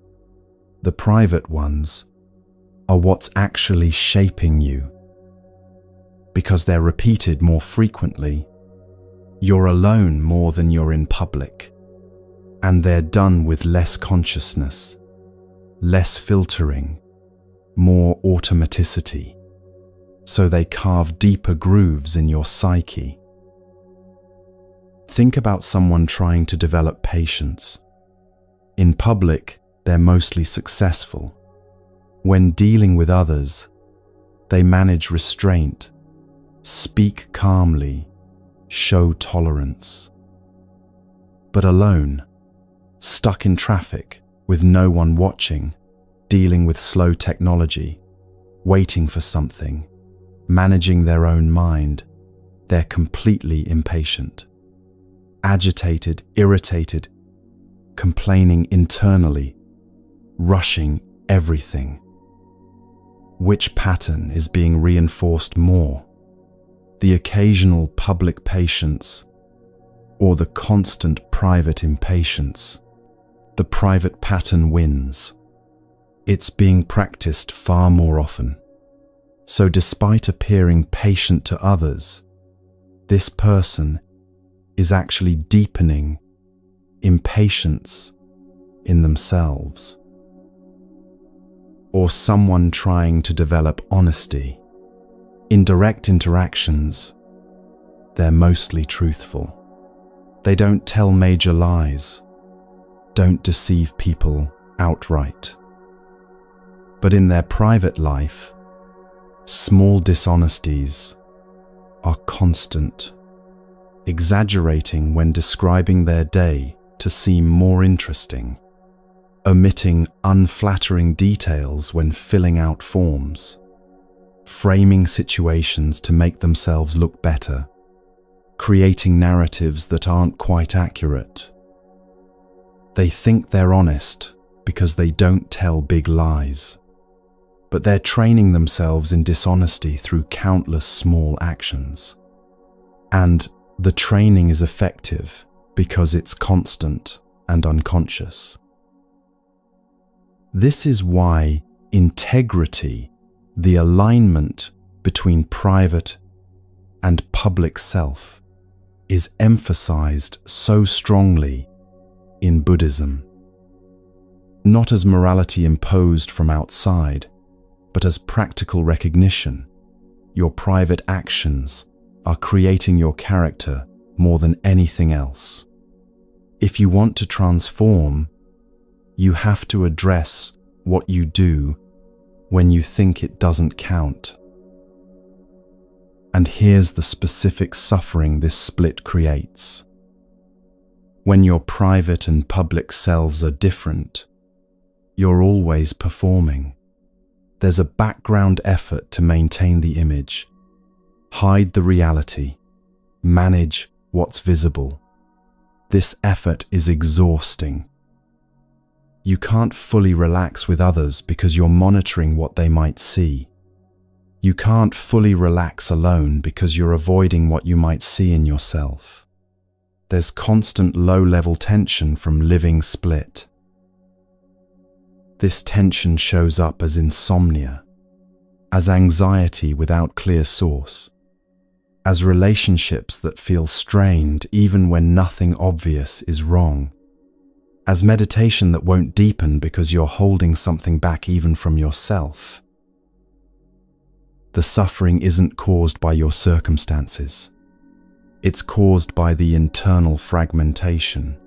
the private ones, are what's actually shaping you. Because they're repeated more frequently, you're alone more than you're in public, and they're done with less consciousness, less filtering, more automaticity, so they carve deeper grooves in your psyche. Think about someone trying to develop patience. In public, they're mostly successful. When dealing with others, they manage restraint, speak calmly, show tolerance. but alone, stuck in traffic with no one watching, dealing with slow technology, waiting for something, managing their own mind, they're completely impatient. Agitated, irritated, complaining internally, rushing everything. Which pattern is being reinforced more? The occasional public patience or the constant private impatience? The private pattern wins. It's being practiced far more often. So despite appearing patient to others, this person is actually deepening impatience in themselves. Or someone trying to develop honesty. In direct interactions, they're mostly truthful. They don't tell major lies, don't deceive people outright. But in their private life, small dishonesties are constant, exaggerating when describing their day to seem more interesting, omitting unflattering details when filling out forms, framing situations to make themselves look better, creating narratives that aren't quite accurate. They think they're honest because they don't tell big lies, but they're training themselves in dishonesty through countless small actions. And the training is effective because it's constant and unconscious. This is why integrity, the alignment between private and public self, is emphasized so strongly in Buddhism. Not as morality imposed from outside, but as practical recognition. Your private actions are creating your character more than anything else. If you want to transform, you have to address what you do when you think it doesn't count. And here's the specific suffering this split creates. When your private and public selves are different, you're always performing. There's a background effort to maintain the image, hide the reality, manage what's visible. This effort is exhausting. You can't fully relax with others because you're monitoring what they might see. You can't fully relax alone because you're avoiding what you might see in yourself. There's constant low-level tension from living split. This tension shows up as insomnia, as anxiety without clear source, as relationships that feel strained even when nothing obvious is wrong, as meditation that won't deepen because you're holding something back even from yourself. The suffering isn't caused by your circumstances. It's caused by the internal fragmentation.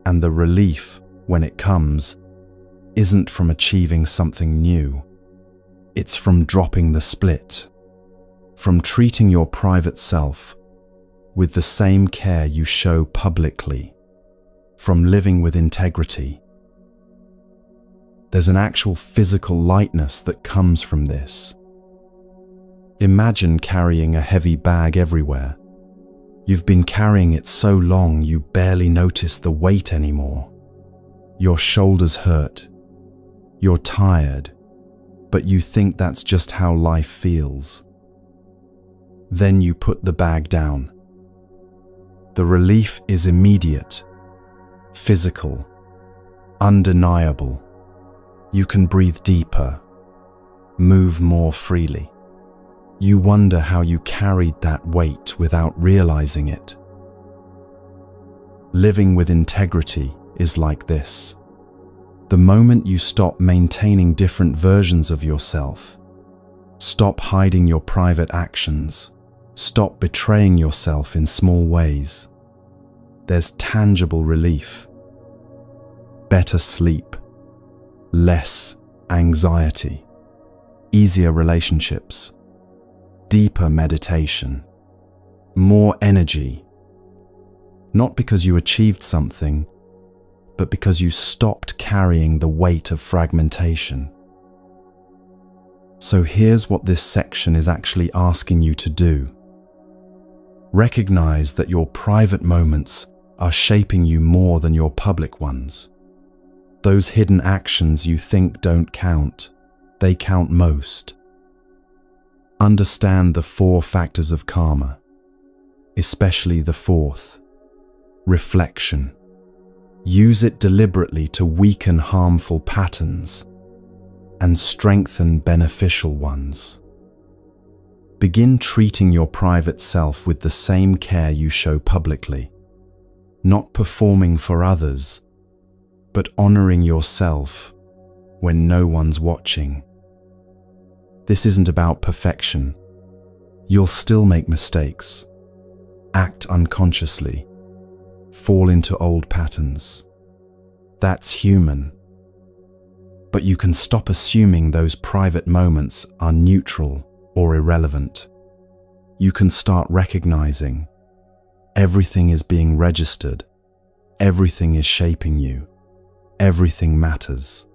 And the relief, when it comes, isn't from achieving something new. It's from dropping the split, from treating your private self with the same care you show publicly, from living with integrity. There's an actual physical lightness that comes from this. Imagine carrying a heavy bag everywhere. You've been carrying it so long you barely notice the weight anymore. Your shoulders hurt. You're tired, but you think that's just how life feels. Then you put the bag down. The relief is immediate, physical, undeniable. You can breathe deeper, move more freely. You wonder how you carried that weight without realizing it. Living with integrity is like this. The moment you stop maintaining different versions of yourself, stop hiding your private actions, stop betraying yourself in small ways, there's tangible relief. Better sleep, less anxiety, easier relationships, deeper meditation, more energy, Not because you achieved something, but because you stopped carrying the weight of fragmentation. So here's what this section is actually asking you to do. Recognize that your private moments are shaping you more than your public ones. Those hidden actions you think don't count, they count most. Understand the 4 factors of karma, especially the 4th, reflection. Use it deliberately to weaken harmful patterns and strengthen beneficial ones. Begin treating your private self with the same care you show publicly, not performing for others, but honoring yourself when no one's watching. This isn't about perfection. You'll still make mistakes, act unconsciously, fall into old patterns. That's human. But you can stop assuming those private moments are neutral or irrelevant. You can start recognizing everything is being registered, everything is shaping you, everything matters.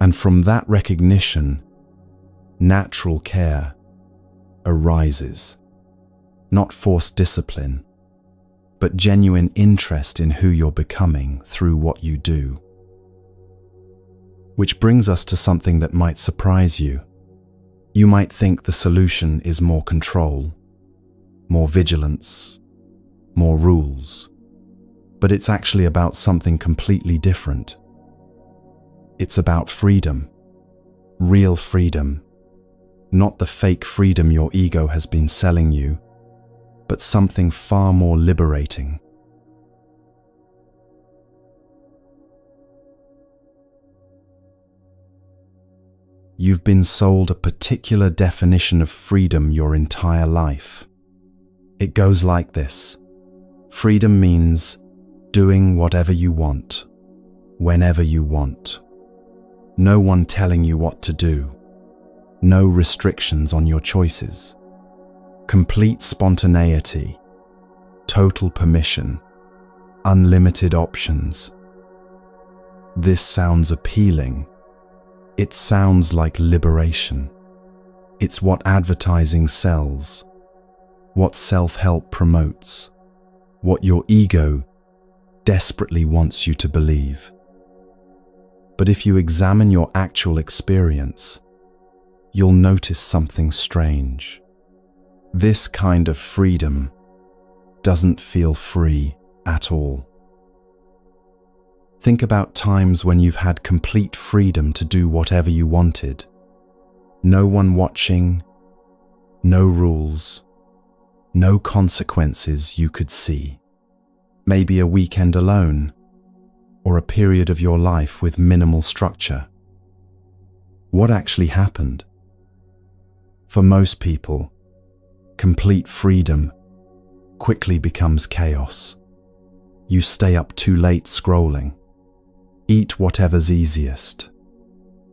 And from that recognition, natural care arises. Not forced discipline, but genuine interest in who you're becoming through what you do. Which brings us to something that might surprise you. You might think the solution is more control, more vigilance, more rules, but it's actually about something completely different. It's about freedom, real freedom, not the fake freedom your ego has been selling you, but something far more liberating. You've been sold a particular definition of freedom your entire life. It goes like this. Freedom means doing whatever you want, whenever you want. No one telling you what to do. No restrictions on your choices. Complete spontaneity, total permission, unlimited options. This sounds appealing. It sounds like liberation. It's what advertising sells, what self-help promotes, what your ego desperately wants you to believe. But if you examine your actual experience, you'll notice something strange. This kind of freedom doesn't feel free at all. Think about times when you've had complete freedom to do whatever you wanted. No one watching, no rules, no consequences you could see. Maybe a weekend alone, or a period of your life with minimal structure. What actually happened? For most people, complete freedom quickly becomes chaos. You stay up too late scrolling. Eat whatever's easiest.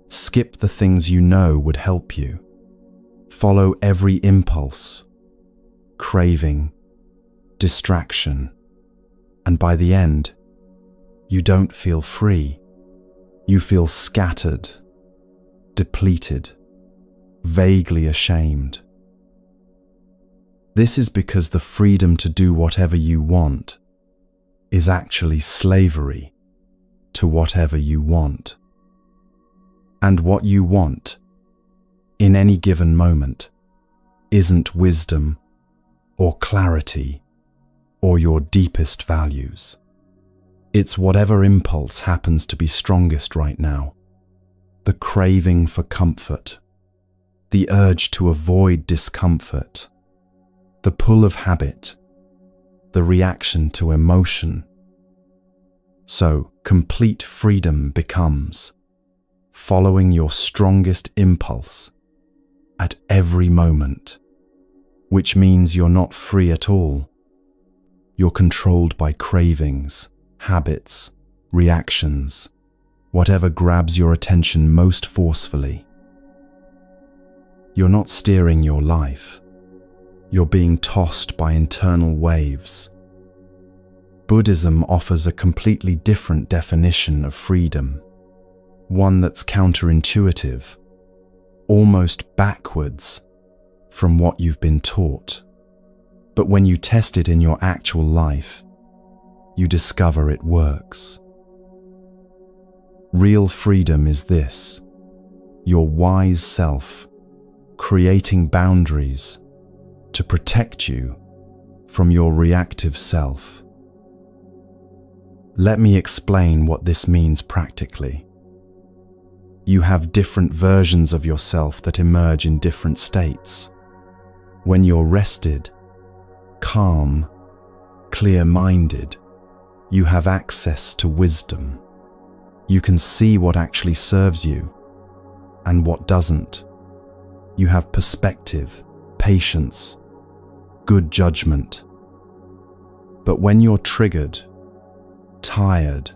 Skip the things you know would help you. Follow every impulse, craving, distraction, and by the end, you don't feel free. You feel scattered, depleted, vaguely ashamed. This is because the freedom to do whatever you want is actually slavery to whatever you want. And what you want, in any given moment, isn't wisdom or clarity or your deepest values. It's whatever impulse happens to be strongest right now. The craving for comfort, the urge to avoid discomfort, the pull of habit, the reaction to emotion. So, complete freedom becomes following your strongest impulse at every moment, which means you're not free at all. You're controlled by cravings, habits, reactions, whatever grabs your attention most forcefully. You're not steering your life. You're being tossed by internal waves, Buddhism offers a completely different definition of freedom, one that's counterintuitive, almost backwards from what you've been taught. But when you test it in your actual life, you discover it works. Real freedom is this: your wise self creating boundaries to protect you from your reactive self. Let me explain what this means practically. You have different versions of yourself that emerge in different states. When you're rested, calm, clear-minded, you have access to wisdom. You can see what actually serves you and what doesn't. You have perspective, patience, good judgment. But when you're triggered, tired,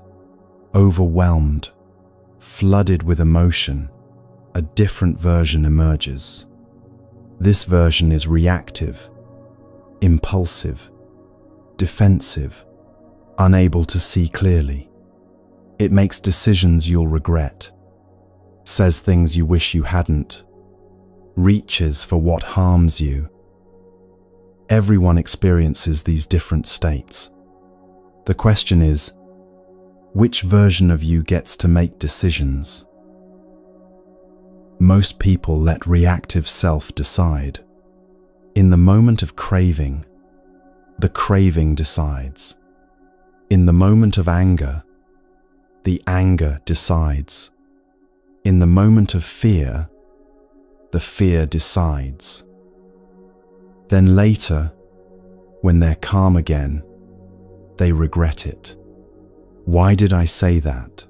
overwhelmed, flooded with emotion, a different version emerges. This version is reactive, impulsive, defensive, unable to see clearly. It makes decisions you'll regret, says things you wish you hadn't, reaches for what harms you. Everyone experiences these different states. The question is, which version of you gets to make decisions? Most people let reactive self decide. In the moment of craving, the craving decides. In the moment of anger, the anger decides. In the moment of fear, the fear decides. Then later, when they're calm again, they regret it. Why did I say that?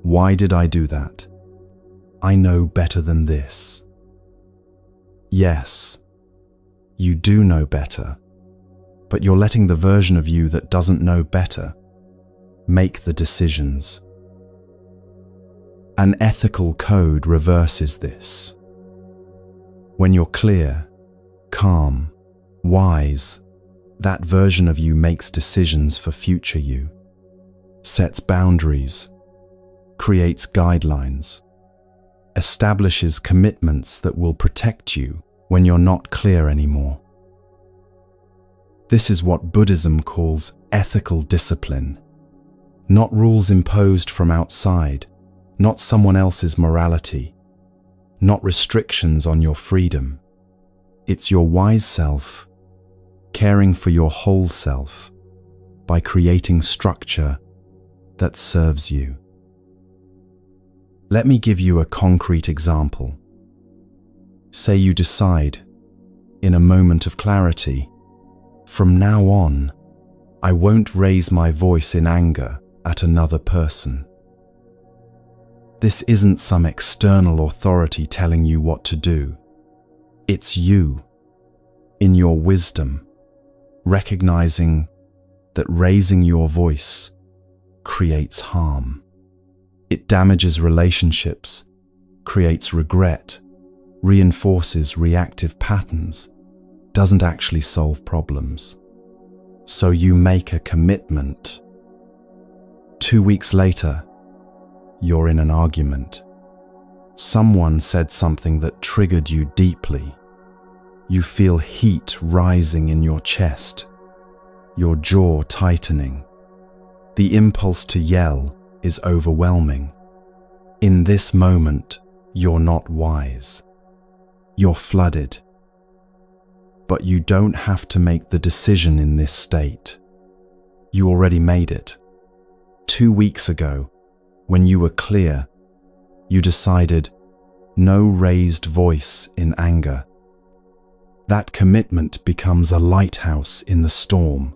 Why did I do that? I know better than this. Yes, you do know better, but you're letting the version of you that doesn't know better make the decisions. An ethical code reverses this. When you're clear, calm, wise, that version of you makes decisions for future you, sets boundaries, creates guidelines, establishes commitments that will protect you when you're not clear anymore. This is what Buddhism calls ethical discipline. Not rules imposed from outside, not someone else's morality, not restrictions on your freedom. It's your wise self, caring for your whole self by creating structure that serves you. Let me give you a concrete example. Say you decide, in a moment of clarity, from now on, I won't raise my voice in anger at another person. This isn't some external authority telling you what to do. It's you, in your wisdom, recognizing that raising your voice creates harm. It damages relationships, creates regret, reinforces reactive patterns, doesn't actually solve problems. So you make a commitment. 2 weeks later, you're in an argument. Someone said something that triggered you deeply. You feel heat rising in your chest, your jaw tightening. The impulse to yell is overwhelming. In this moment, you're not wise. You're flooded. But you don't have to make the decision in this state. You already made it. 2 weeks ago, when you were clear, you decided no raised voice in anger. That commitment becomes a lighthouse in the storm.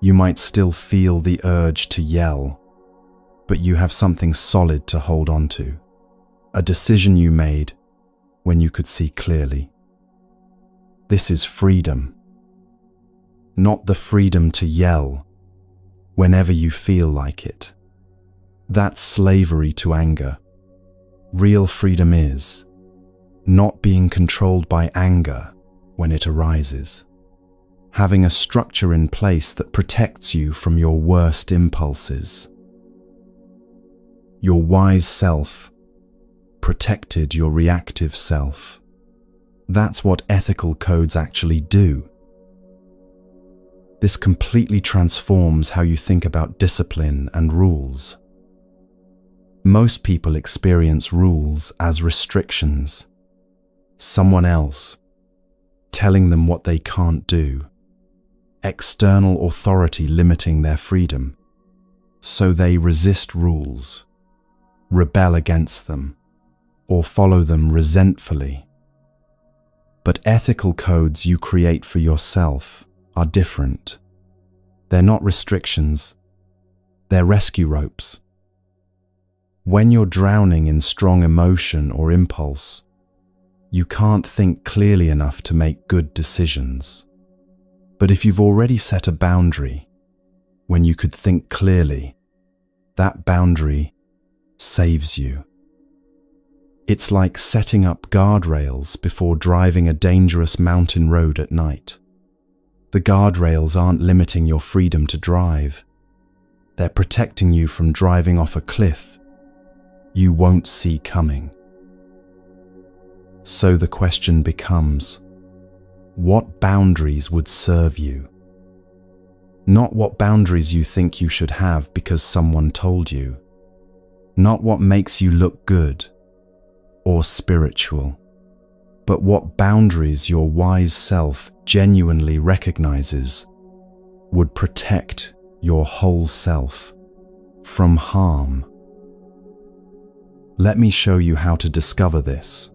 You might still feel the urge to yell, but you have something solid to hold on to. A decision you made when you could see clearly. This is freedom. Not the freedom to yell whenever you feel like it. That's slavery to anger. Real freedom is not being controlled by anger when it arises. having a structure in place that protects you from your worst impulses. Your wise self protected your reactive self. That's what ethical codes actually do. This completely transforms how you think about discipline and rules. Most people experience rules as restrictions. Someone else telling them what they can't do. External authority limiting their freedom. So they resist rules, rebel against them, or follow them resentfully. But ethical codes you create for yourself are different. They're not restrictions, they're rescue ropes. When you're drowning in strong emotion or impulse, you can't think clearly enough to make good decisions. But if you've already set a boundary, when you could think clearly, that boundary saves you. It's like setting up guardrails before driving a dangerous mountain road at night. The guardrails aren't limiting your freedom to drive. They're protecting you from driving off a cliff you won't see coming. So the question becomes, what boundaries would serve you? Not what boundaries you think you should have because someone told you. Not what makes you look good or spiritual, but what boundaries your wise self genuinely recognizes would protect your whole self from harm. Let me show you how to discover this.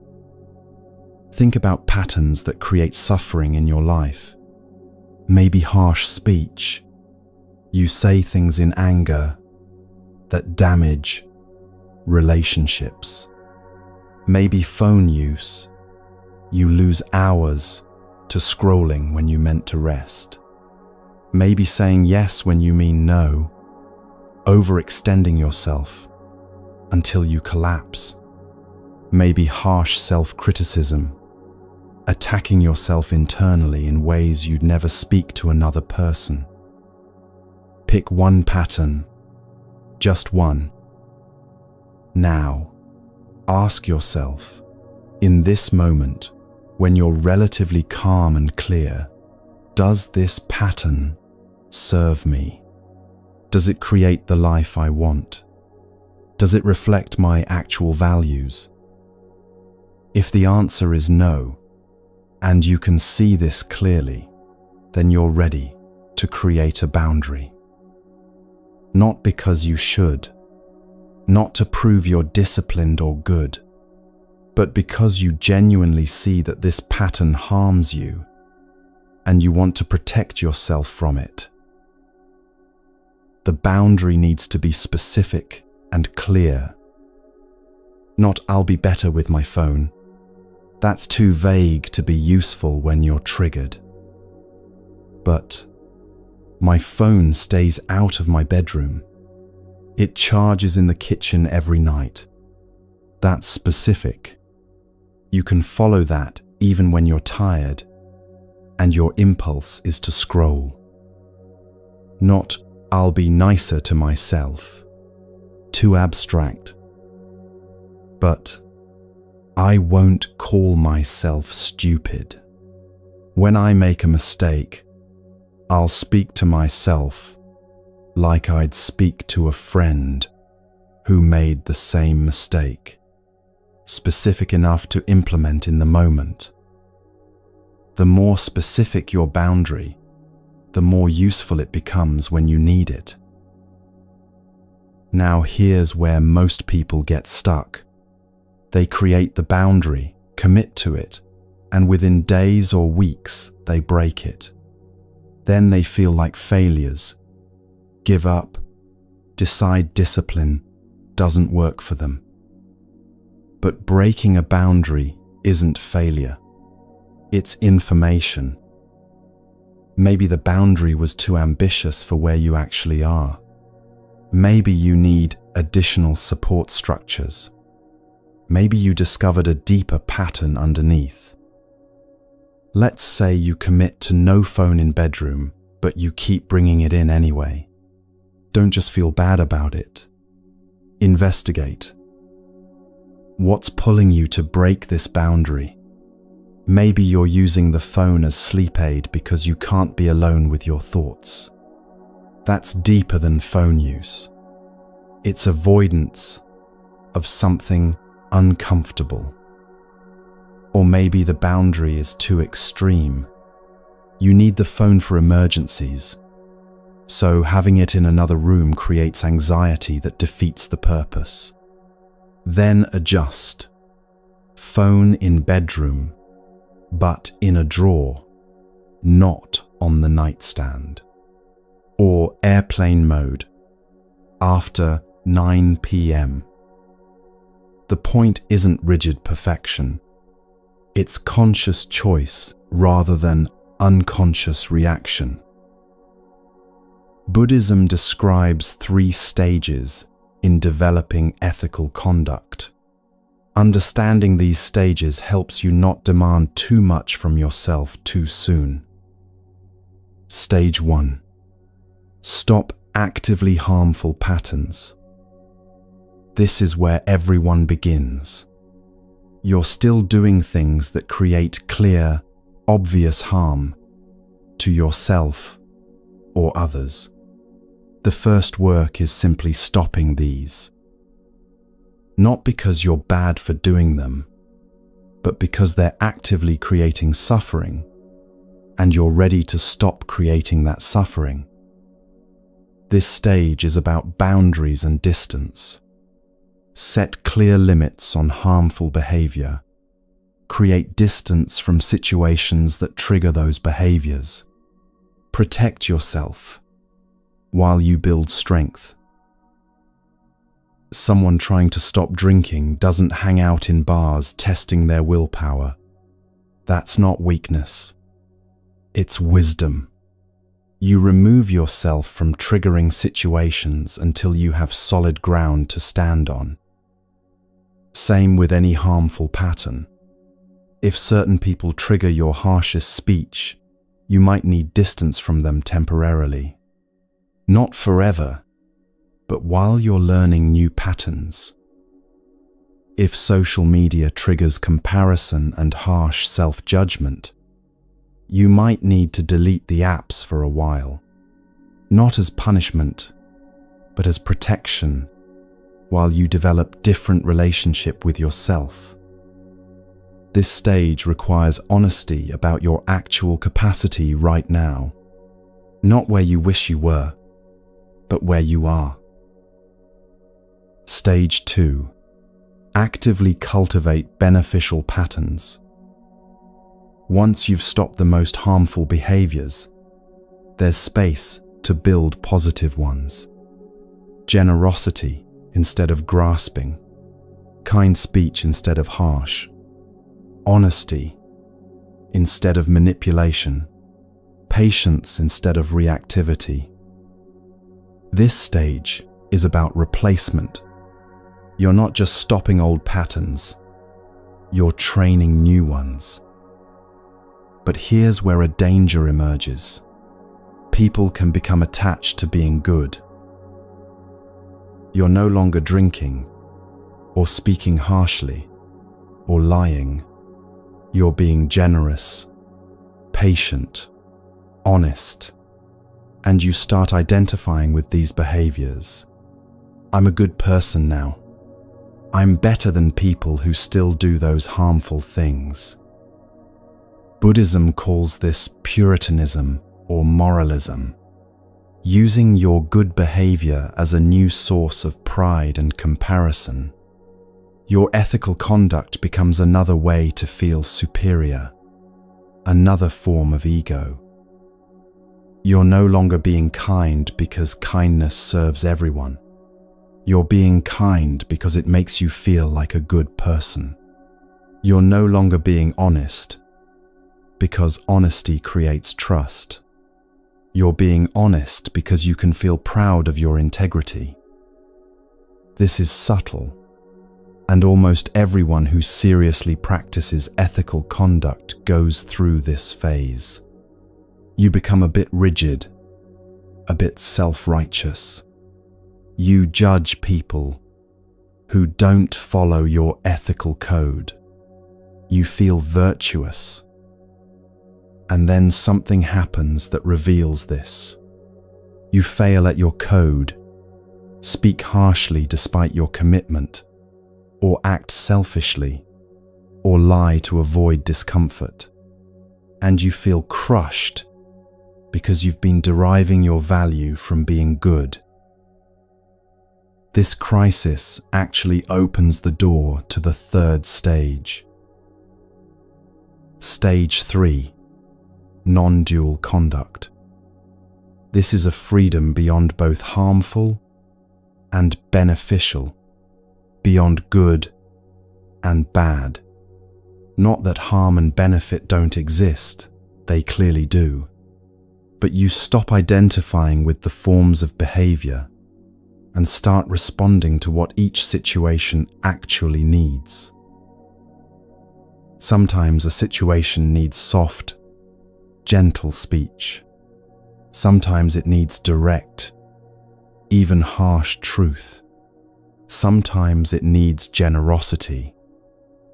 Think about patterns that create suffering in your life. Maybe harsh speech. You say things in anger that damage relationships. Maybe phone use. You lose hours to scrolling when you meant to rest. Maybe saying yes when you mean no. Overextending yourself until you collapse. Maybe harsh self-criticism. Attacking yourself internally in ways you'd never speak to another person. Pick one pattern, just one. Now, ask yourself, in this moment, when you're relatively calm and clear, does this pattern serve me? Does it create the life I want? Does it reflect my actual values? If the answer is no, and you can see this clearly, then you're ready to create a boundary. Not because you should, not to prove you're disciplined or good, but because you genuinely see that this pattern harms you and you want to protect yourself from it. The boundary needs to be specific and clear. Not, I'll be better with my phone. That's too vague to be useful when you're triggered. But my phone stays out of my bedroom. It charges in the kitchen every night. That's specific. You can follow that even when you're tired, and your impulse is to scroll. Not, I'll be nicer to myself. Too abstract. But I won't call myself stupid. When I make a mistake, I'll speak to myself like I'd speak to a friend who made the same mistake, specific enough to implement in the moment. The more specific your boundary, the more useful it becomes when you need it. Now here's where most people get stuck. They create the boundary, commit to it, and within days or weeks, they break it. Then they feel like failures, give up, decide discipline doesn't work for them. But breaking a boundary isn't failure. It's information. Maybe the boundary was too ambitious for where you actually are. Maybe you need additional support structures. Maybe you discovered a deeper pattern underneath. Let's say you commit to no phone in bedroom, but you keep bringing it in anyway. Don't just feel bad about it. Investigate. What's pulling you to break this boundary? Maybe you're using the phone as sleep aid because you can't be alone with your thoughts. That's deeper than phone use. It's avoidance of something uncomfortable. Or maybe the boundary is too extreme. You need the phone for emergencies, so having it in another room creates anxiety that defeats the purpose. Then adjust. Phone in bedroom, but in a drawer, not on the nightstand. Or airplane mode, after 9 p.m. The point isn't rigid perfection. It's conscious choice rather than unconscious reaction. Buddhism describes 3 stages in developing ethical conduct. Understanding these stages helps you not demand too much from yourself too soon. Stage 1. Stop actively harmful patterns. This is where everyone begins. You're still doing things that create clear, obvious harm to yourself or others. The first work is simply stopping these. Not because you're bad for doing them, but because they're actively creating suffering, and you're ready to stop creating that suffering. This stage is about boundaries and distance. Set clear limits on harmful behavior. Create distance from situations that trigger those behaviors. Protect yourself while you build strength. Someone trying to stop drinking doesn't hang out in bars testing their willpower. That's not weakness. It's wisdom. You remove yourself from triggering situations until you have solid ground to stand on. Same with any harmful pattern. If certain people trigger your harshest speech, you might need distance from them temporarily. Not forever, but while you're learning new patterns. If social media triggers comparison and harsh self-judgment, you might need to delete the apps for a while. Not as punishment, but as protection, while you develop different relationship with yourself. This stage requires honesty about your actual capacity right now. Not where you wish you were, but where you are. Stage 2. Actively cultivate beneficial patterns. Once you've stopped the most harmful behaviors, there's space to build positive ones. Generosity instead of grasping. Kind speech instead of harsh. Honesty instead of manipulation. Patience instead of reactivity. This stage is about replacement. You're not just stopping old patterns, you're training new ones. But here's where a danger emerges. People can become attached to being good. You're no longer drinking, or speaking harshly, or lying. You're being generous, patient, honest, and you start identifying with these behaviors. I'm a good person now. I'm better than people who still do those harmful things. Buddhism calls this Puritanism or moralism, using your good behavior as a new source of pride and comparison. Your ethical conduct becomes another way to feel superior, another form of ego. You're no longer being kind because kindness serves everyone. You're being kind because it makes you feel like a good person. You're no longer being honest because honesty creates trust. You're being honest because you can feel proud of your integrity. This is subtle, And almost everyone who seriously practices ethical conduct goes through this phase. You become a bit rigid, a bit self-righteous. You judge people who don't follow your ethical code. You feel virtuous. And then something happens that reveals this. You fail at your code, speak harshly despite your commitment, or act selfishly, or lie to avoid discomfort. And you feel crushed because you've been deriving your value from being good. This crisis actually opens the door to the third stage. Stage 3, non-dual conduct. This is a freedom beyond both harmful and beneficial, beyond good and bad. Not that harm and benefit don't exist, they clearly do. But you stop identifying with the forms of behavior and start responding to what each situation actually needs. Sometimes a situation needs soft, gentle speech. Sometimes it needs direct, even harsh truth. Sometimes it needs generosity.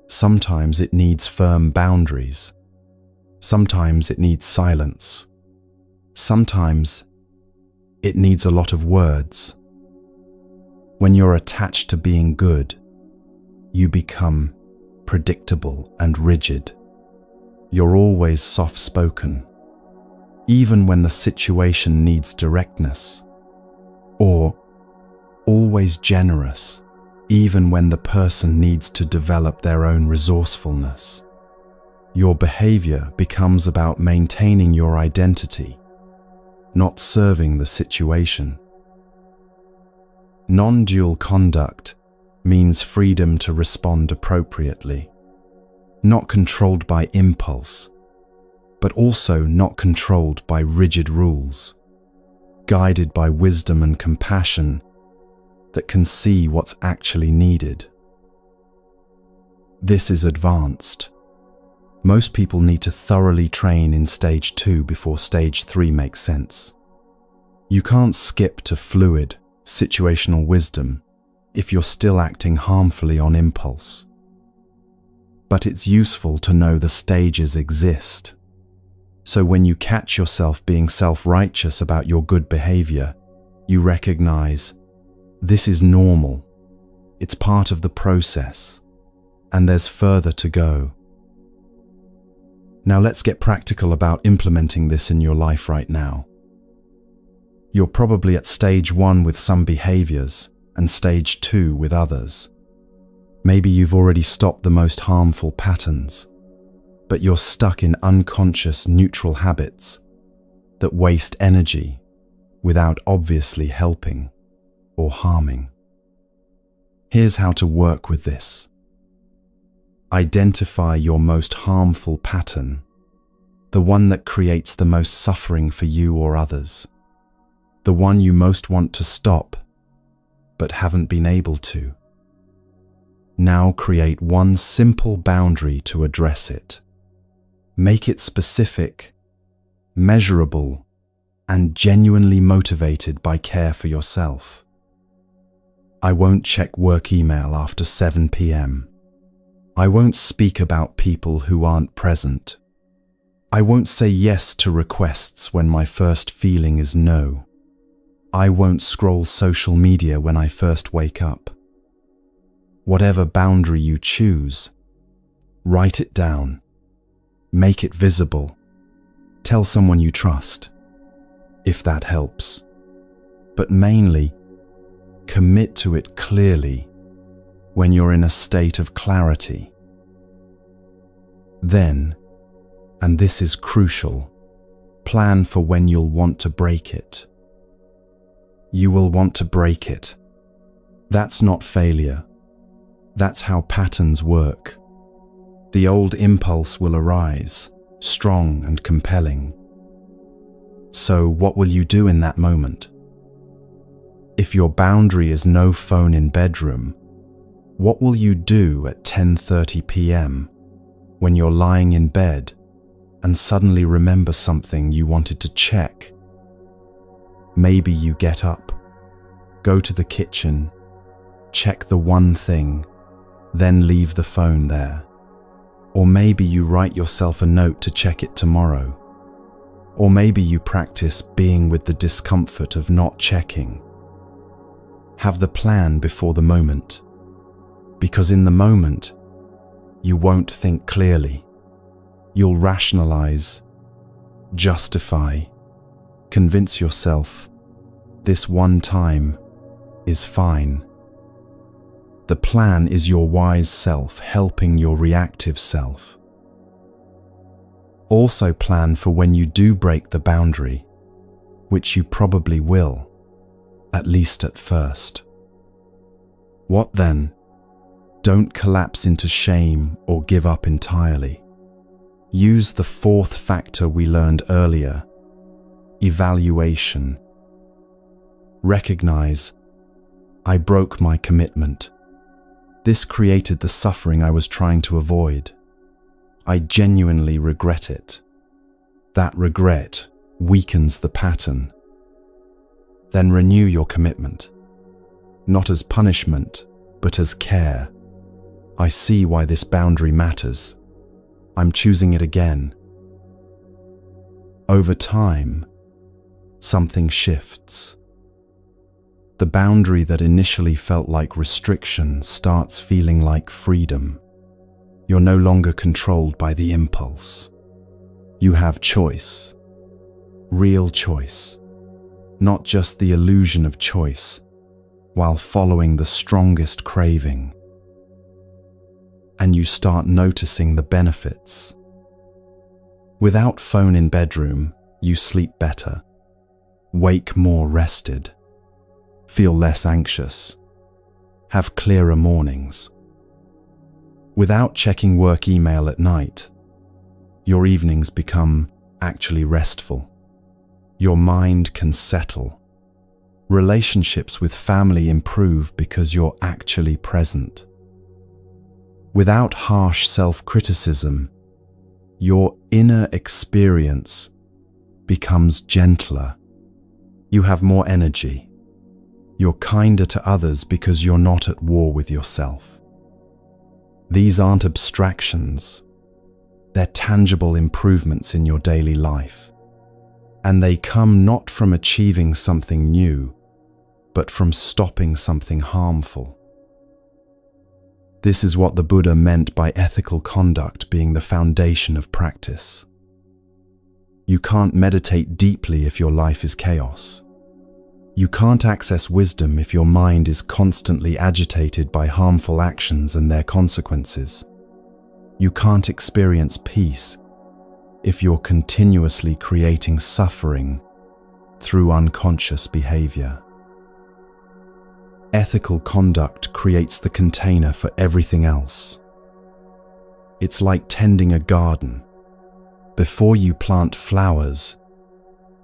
Sometimes it needs firm boundaries. Sometimes it needs silence. Sometimes it needs a lot of words. When you're attached to being good, you become predictable and rigid. You're always soft-spoken, even when the situation needs directness, or always generous, even when the person needs to develop their own resourcefulness. Your behavior becomes about maintaining your identity, not serving the situation. Non-dual conduct means freedom to respond appropriately, not controlled by impulse, but also not controlled by rigid rules, guided by wisdom and compassion that can see what's actually needed. This is advanced. Most people need to thoroughly train in stage 2 before stage 3 makes sense. You can't skip to fluid, situational wisdom if you're still acting harmfully on impulse. But it's useful to know the stages exist. So when you catch yourself being self-righteous about your good behavior, you recognize this is normal. It's part of the process, and there's further to go. Now let's get practical about implementing this in your life right now. You're probably at stage 1 with some behaviors and stage 2 with others. Maybe you've already stopped the most harmful patterns, but you're stuck in unconscious neutral habits that waste energy without obviously helping or harming. Here's how to work with this. Identify your most harmful pattern, the one that creates the most suffering for you or others, the one you most want to stop, but haven't been able to. Now create one simple boundary to address it. Make it specific, measurable, and genuinely motivated by care for yourself. I won't check work email after 7 p.m. I won't speak about people who aren't present. I won't say yes to requests when my first feeling is no. I won't scroll social media when I first wake up. Whatever boundary you choose, write it down. Make it visible. Tell someone you trust, if that helps. But mainly, commit to it clearly when you're in a state of clarity. Then, and this is crucial, plan for when you'll want to break it. You will want to break it. That's not failure. That's how patterns work. The old impulse will arise, strong and compelling. So what will you do in that moment? If your boundary is no phone in bedroom, What will you do at 10:30 p.m. when you're lying in bed and suddenly remember something you wanted to check? Maybe you get up, go to the kitchen, check the one thing, then leave the phone there. Or maybe you write yourself a note to check it tomorrow. Or maybe you practice being with the discomfort of not checking. Have the plan before the moment, because in the moment, you won't think clearly. You'll rationalize, justify, convince yourself this one time is fine. The plan is your wise self helping your reactive self. Also plan for when you do break the boundary, which you probably will, at least at first. What then? Don't collapse into shame or give up entirely. Use the fourth factor we learned earlier, evaluation. Recognize, I broke my commitment. This created the suffering I was trying to avoid. I genuinely regret it. That regret weakens the pattern. Then renew your commitment, not as punishment, but as care. I see why this boundary matters. I'm choosing it again. Over time, something shifts. The boundary that initially felt like restriction starts feeling like freedom. You're no longer controlled by the impulse. You have choice, real choice, not just the illusion of choice, while following the strongest craving. And you start noticing the benefits. Without phone in bedroom, you sleep better, wake more rested, feel less anxious, have clearer mornings. Without checking work email at night, your evenings become actually restful. Your mind can settle. Relationships with family improve because you're actually present. Without harsh self-criticism, your inner experience becomes gentler. You have more energy. You're kinder to others because you're not at war with yourself. These aren't abstractions. They're tangible improvements in your daily life. And they come not from achieving something new, but from stopping something harmful. This is what the Buddha meant by ethical conduct being the foundation of practice. You can't meditate deeply if your life is chaos. You can't access wisdom if your mind is constantly agitated by harmful actions and their consequences. You can't experience peace if you're continuously creating suffering through unconscious behavior. Ethical conduct creates the container for everything else. It's like tending a garden. Before you plant flowers,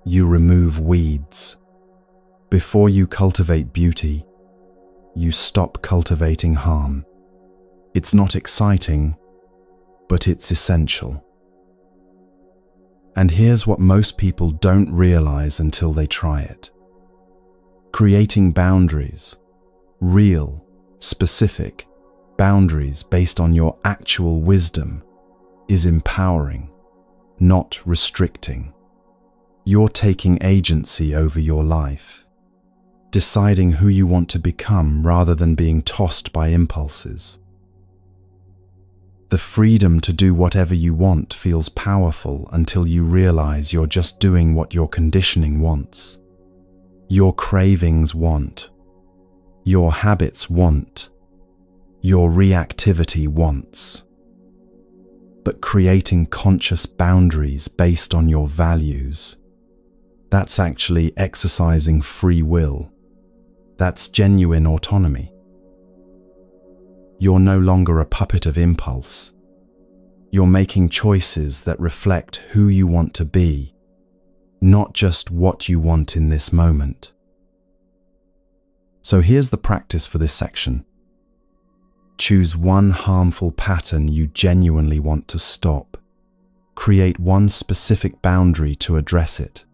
you remove weeds. Before you cultivate beauty, you stop cultivating harm. It's not exciting, but it's essential. And here's what most people don't realize until they try it. Creating boundaries, real, specific boundaries based on your actual wisdom, is empowering, not restricting. You're taking agency over your life, deciding who you want to become rather than being tossed by impulses. The freedom to do whatever you want feels powerful until you realize you're just doing what your conditioning wants. Your cravings want. Your habits want. Your reactivity wants. But creating conscious boundaries based on your values, that's actually exercising free will. That's genuine autonomy. You're no longer a puppet of impulse. You're making choices that reflect who you want to be, not just what you want in this moment. So here's the practice for this section. Choose one harmful pattern you genuinely want to stop. Create one specific boundary to address it.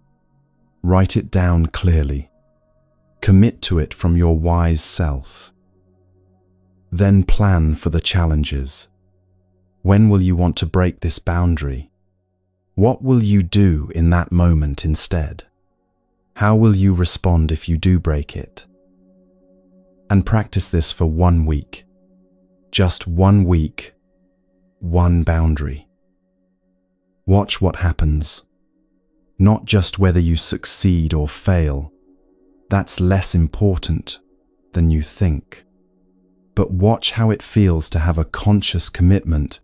Write it down clearly. Commit to it from your wise self. Then plan for the challenges. When will you want to break this boundary? What will you do in that moment instead? How will you respond if you do break it? And practice this for 1 week. Just 1 week, one boundary. Watch what happens. Not just whether you succeed or fail. That's less important than you think. But watch how it feels to have a conscious commitment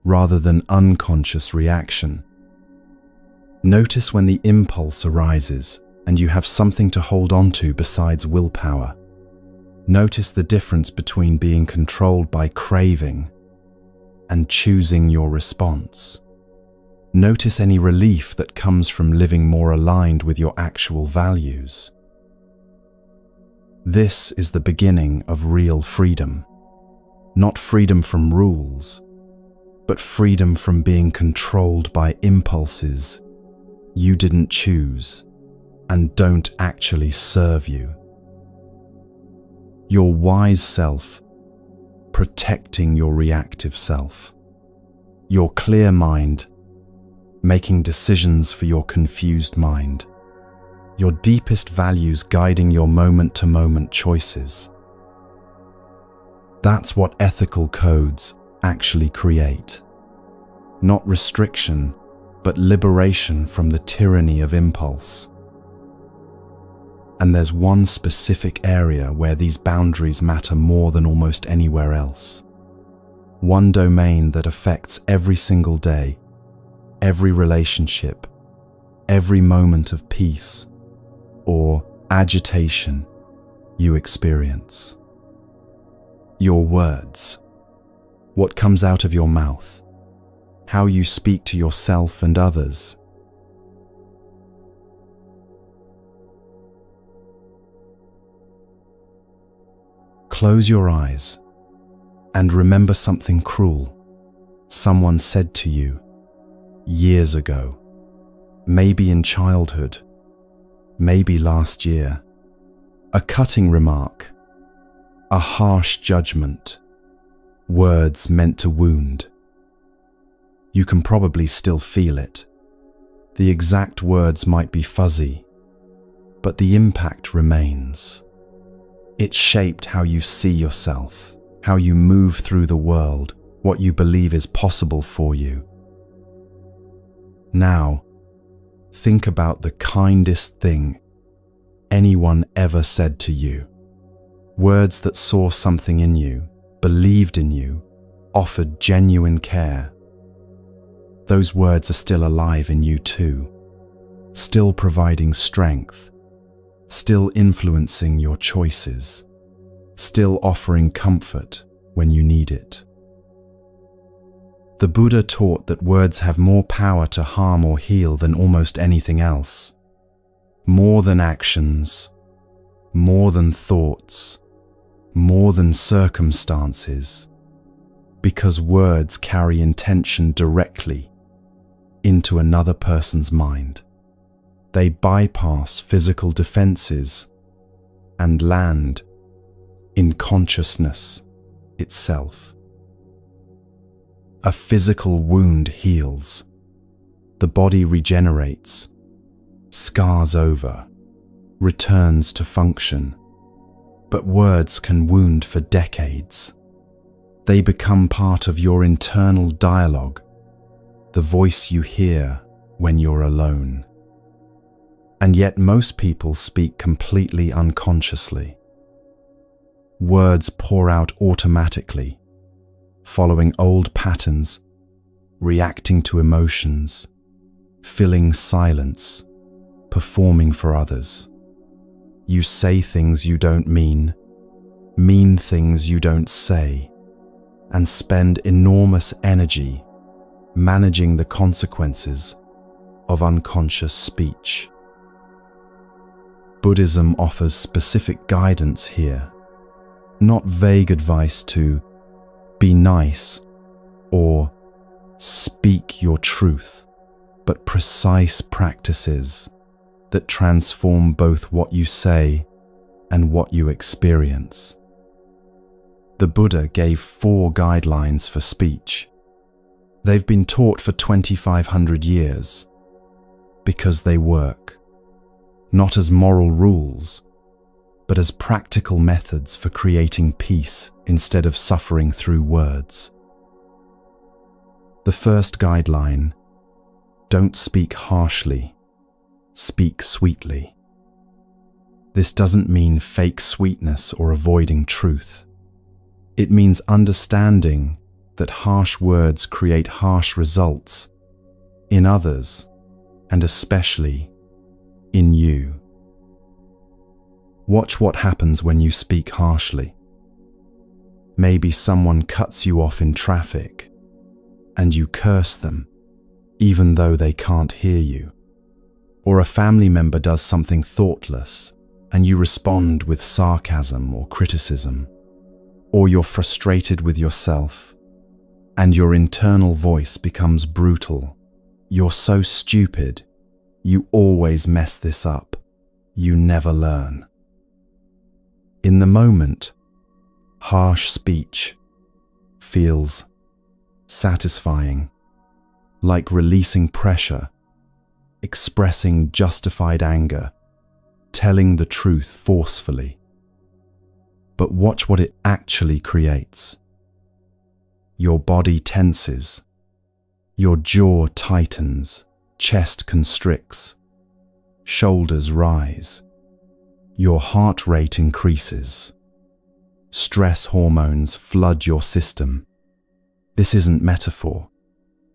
rather than unconscious reaction. Notice when the impulse arises and you have something to hold on to besides willpower. Notice the difference between being controlled by craving and choosing your response. Notice any relief that comes from living more aligned with your actual values. This is the beginning of real freedom. Not freedom from rules, but freedom from being controlled by impulses you didn't choose and don't actually serve you. Your wise self, protecting your reactive self. Your clear mind, making decisions for your confused mind. Your deepest values guiding your moment-to-moment choices. That's what ethical codes actually create. Not restriction, but liberation from the tyranny of impulse. And there's one specific area where these boundaries matter more than almost anywhere else. One domain that affects every single day, every relationship, every moment of peace or agitation you experience. Your words. What comes out of your mouth. How you speak to yourself and others. Close your eyes and remember something cruel someone said to you years ago, maybe in childhood, maybe last year. A cutting remark, a harsh judgment, words meant to wound. You can probably still feel it. The exact words might be fuzzy, but the impact remains. It shaped how you see yourself, how you move through the world, what you believe is possible for you. Now, think about the kindest thing anyone ever said to you. Words that saw something in you, believed in you, offered genuine care. Those words are still alive in you too, still providing strength, still influencing your choices, still offering comfort when you need it. The Buddha taught that words have more power to harm or heal than almost anything else. More than actions, more than thoughts, more than circumstances, because words carry intention directly into another person's mind. They bypass physical defenses and land in consciousness itself. A physical wound heals, the body regenerates, scars over, returns to function. But words can wound for decades. They become part of your internal dialogue, the voice you hear when you're alone. And yet most people speak completely unconsciously. Words pour out automatically, following old patterns, reacting to emotions, filling silence, performing for others. You say things you don't mean things you don't say, and spend enormous energy managing the consequences of unconscious speech. Buddhism offers specific guidance here, not vague advice to be nice or speak your truth, but precise practices that transform both what you say and what you experience. The Buddha gave 4 guidelines for speech. They've been taught for 2,500 years because they work, not as moral rules, but as practical methods for creating peace instead of suffering through words. The first guideline: don't speak harshly, speak sweetly. This doesn't mean fake sweetness or avoiding truth. It means understanding that harsh words create harsh results in others, and especially in you. Watch what happens when you speak harshly. Maybe someone cuts you off in traffic, and you curse them, even though they can't hear you. Or a family member does something thoughtless, and you respond with sarcasm or criticism. Or you're frustrated with yourself, and your internal voice becomes brutal. You're so stupid. You always mess this up. You never learn. In the moment, harsh speech feels satisfying, like releasing pressure, expressing justified anger, telling the truth forcefully. But watch what it actually creates. Your body tenses, your jaw tightens, chest constricts, shoulders rise, your heart rate increases, stress hormones flood your system. This isn't metaphor,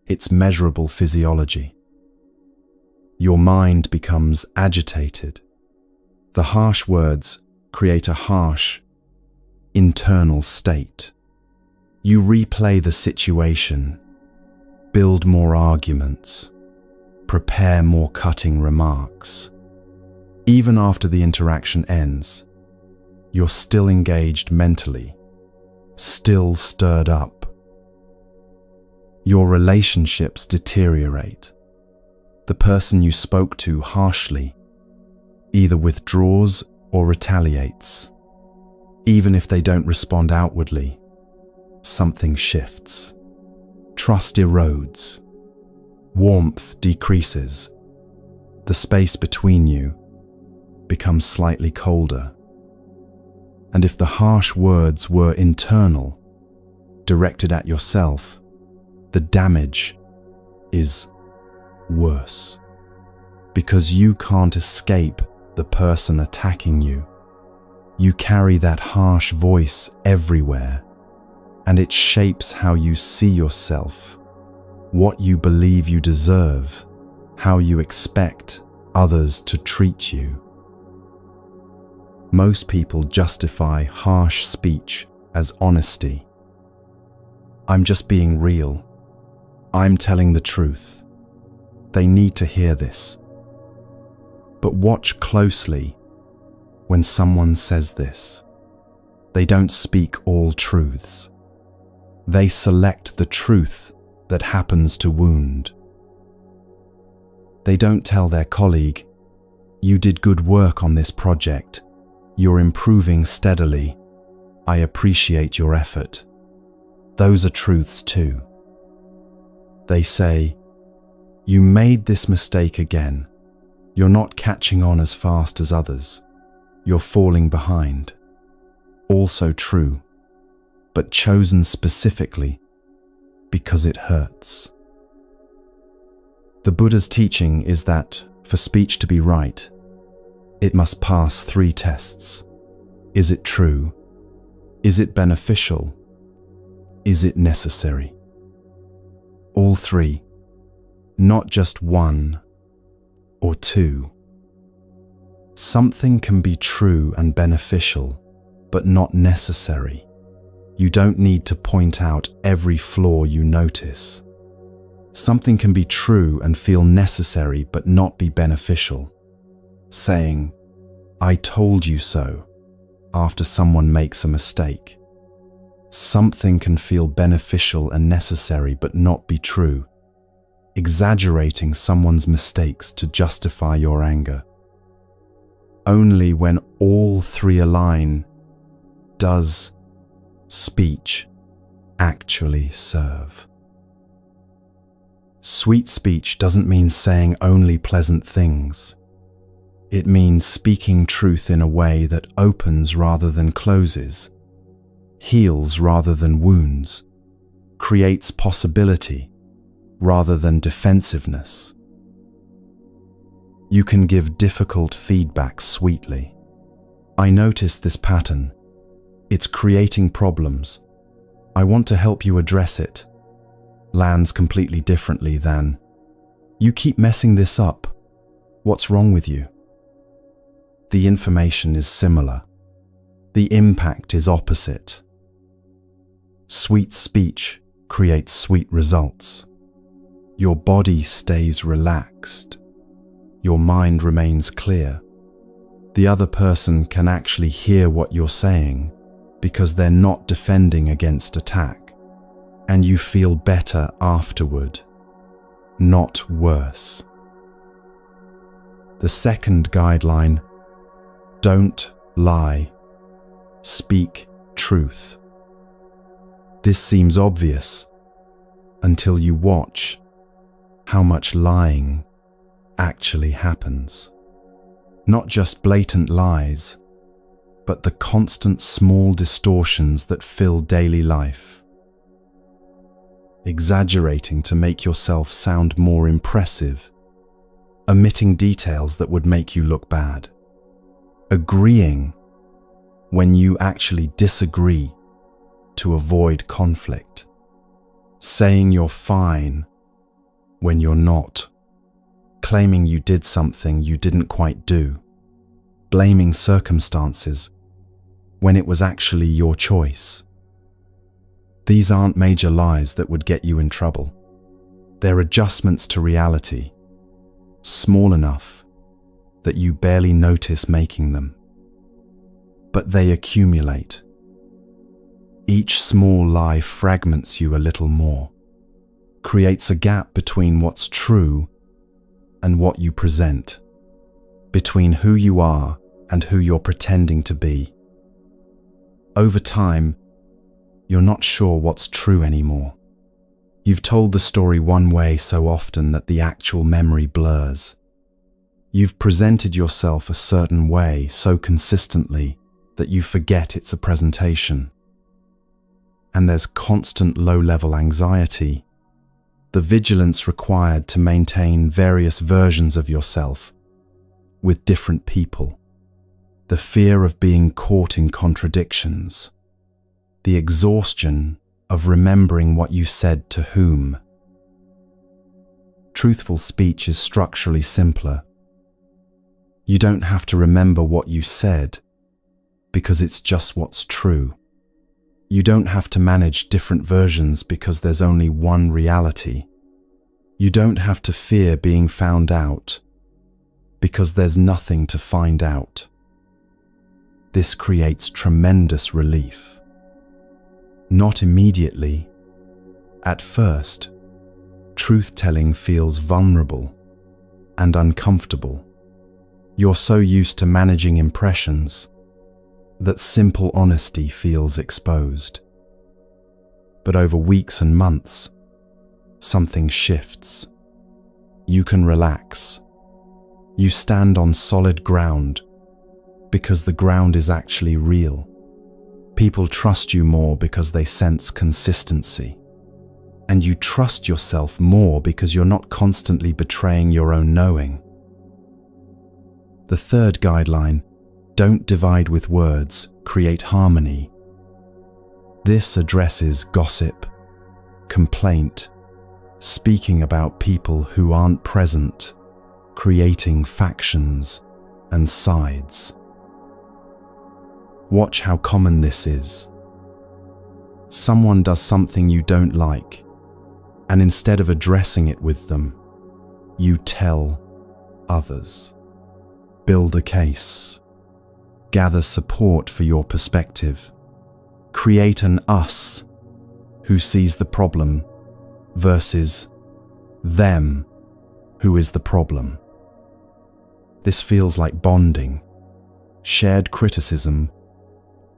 it's measurable physiology. Your mind becomes agitated. The harsh words create a harsh, internal state. You replay the situation, build more arguments, prepare more cutting remarks. Even after the interaction ends, you're still engaged mentally, still stirred up. Your relationships deteriorate. The person you spoke to harshly either withdraws or retaliates. Even if they don't respond outwardly, something shifts. Trust erodes. Warmth decreases. The space between you becomes slightly colder. And if the harsh words were internal, directed at yourself, the damage is worse. Because you can't escape the person attacking you. You carry that harsh voice everywhere, and it shapes how you see yourself, what you believe you deserve, how you expect others to treat you. Most people justify harsh speech as honesty. I'm just being real. I'm telling the truth. They need to hear this. But watch closely when someone says this. They don't speak all truths. They select the truth that happens to wound. They don't tell their colleague, "You did good work on this project. You're improving steadily. I appreciate your effort." Those are truths too. They say, "You made this mistake again. You're not catching on as fast as others. You're falling behind." Also true, but chosen specifically because it hurts. The Buddha's teaching is that for speech to be right, it must pass 3 tests. Is it true? Is it beneficial? Is it necessary? All 3, not just 1 or 2. Something can be true and beneficial, but not necessary. You don't need to point out every flaw you notice. Something can be true and feel necessary but not be beneficial. Saying, "I told you so," after someone makes a mistake. Something can feel beneficial and necessary but not be true. Exaggerating someone's mistakes to justify your anger. Only when all three align does speech actually serve. Sweet speech doesn't mean saying only pleasant things. It means speaking truth in a way that opens rather than closes, heals rather than wounds, creates possibility rather than defensiveness. You can give difficult feedback sweetly. I notice this pattern. It's creating problems. I want to help you address it. Lands completely differently than, you keep messing this up. What's wrong with you? The information is similar. The impact is opposite. Sweet speech creates sweet results. Your body stays relaxed. Your mind remains clear. The other person can actually hear what you're saying because they're not defending against attack, and you feel better afterward, not worse. The second guideline: don't lie, speak truth. This seems obvious until you watch how much lying actually happens. Not just blatant lies, but the constant small distortions that fill daily life. Exaggerating to make yourself sound more impressive, omitting details that would make you look bad, agreeing when you actually disagree to avoid conflict, saying you're fine when you're not, claiming you did something you didn't quite do, blaming circumstances when it was actually your choice. These aren't major lies that would get you in trouble. They're adjustments to reality, small enough that you barely notice making them. But they accumulate. Each small lie fragments you a little more, creates a gap between what's true and what you present, between who you are and who you're pretending to be. Over time, you're not sure what's true anymore. You've told the story one way so often that the actual memory blurs. You've presented yourself a certain way so consistently that you forget it's a presentation. And there's constant low-level anxiety, the vigilance required to maintain various versions of yourself with different people, the fear of being caught in contradictions, the exhaustion of remembering what you said to whom. Truthful speech is structurally simpler. You don't have to remember what you said because it's just what's true. You don't have to manage different versions because there's only one reality. You don't have to fear being found out because there's nothing to find out. This creates tremendous relief. Not immediately. At first, truth-telling feels vulnerable and uncomfortable. You're so used to managing impressions that simple honesty feels exposed. But over weeks and months, something shifts. You can relax. You stand on solid ground because the ground is actually real. People trust you more because they sense consistency. And you trust yourself more because you're not constantly betraying your own knowing. The third guideline: don't divide with words, create harmony. This addresses gossip, complaint, speaking about people who aren't present, creating factions and sides. Watch how common this is. Someone does something you don't like, and instead of addressing it with them, you tell others. Build a case. Gather support for your perspective. create an us who sees the problem versus them who is the problem. This feels like bonding. Shared criticism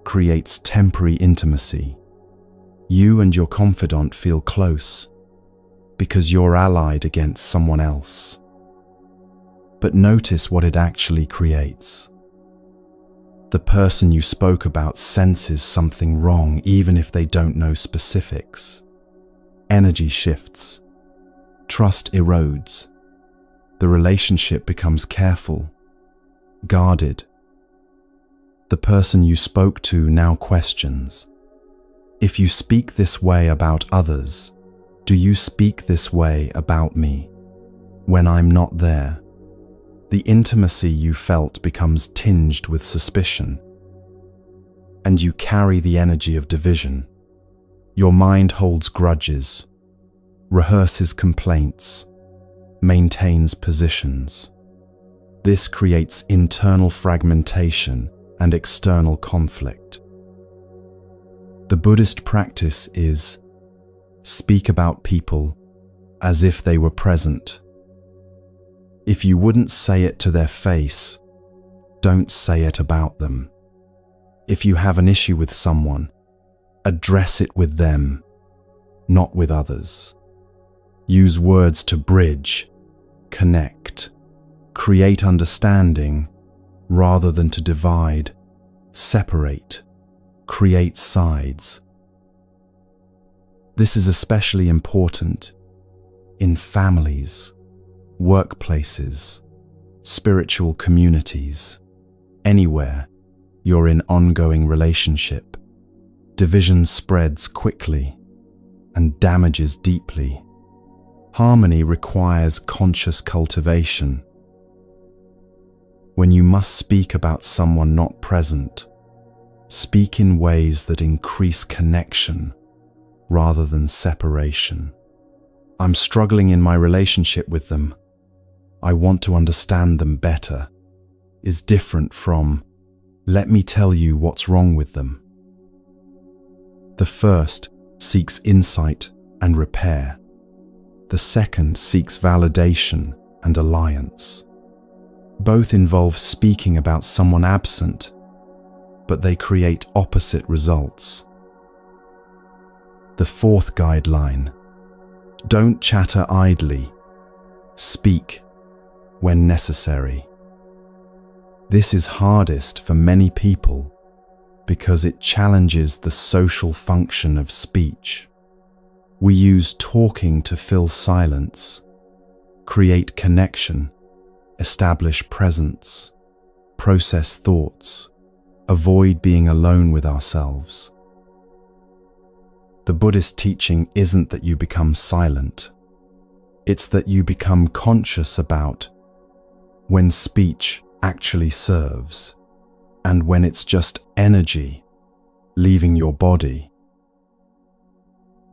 creates temporary intimacy. You and your confidant feel close because you're allied against someone else. But notice what it actually creates. The person you spoke about senses something wrong even if they don't know specifics. Energy shifts. Trust erodes. The relationship becomes careful, guarded. The person you spoke to now questions, if you speak this way about others, do you speak this way about me when I'm not there? The intimacy you felt becomes tinged with suspicion, and you carry the energy of division. Your mind holds grudges, rehearses complaints, maintains positions. This creates internal fragmentation and external conflict. The Buddhist practice is speak about people as if they were present. If you wouldn't say it to their face, don't say it about them. If you have an issue with someone, address it with them, not with others. Use words to bridge, connect, create understanding rather than to divide, separate, create sides. This is especially important in families, workplaces, spiritual communities, anywhere you're in ongoing relationship. Division spreads quickly and damages deeply. Harmony requires conscious cultivation. When you must speak about someone not present, speak in ways that increase connection rather than separation. I'm struggling in my relationship with them. I want to understand them better, is different from, let me tell you what's wrong with them. The first seeks insight and repair. The second seeks validation and alliance. Both involve speaking about someone absent, but they create opposite results. The fourth guideline: don't chatter idly, speak when necessary. This is hardest for many people because it challenges the social function of speech. We use talking to fill silence, create connection, establish presence, process thoughts, avoid being alone with ourselves. The Buddhist teaching isn't that you become silent. It's that you become conscious about when speech actually serves and when it's just energy leaving your body.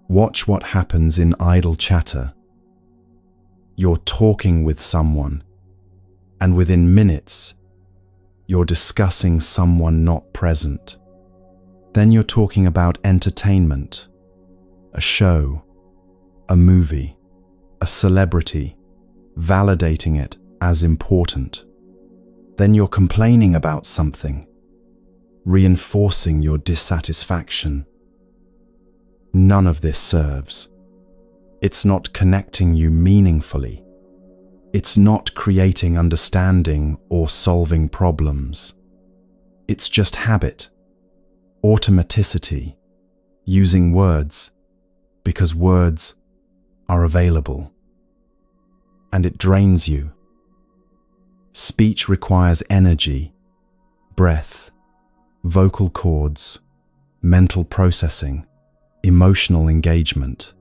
Watch what happens in idle chatter. You're talking with someone, and within minutes, you're discussing someone not present. Then you're talking about entertainment, a show, a movie, a celebrity, validating it as important. Then you're complaining about something, reinforcing your dissatisfaction. None of this serves. It's not connecting you meaningfully. It's not creating understanding or solving problems. It's just habit, automaticity, using words because words are available. And it drains you. Speech requires energy, breath, vocal cords, mental processing, emotional engagement.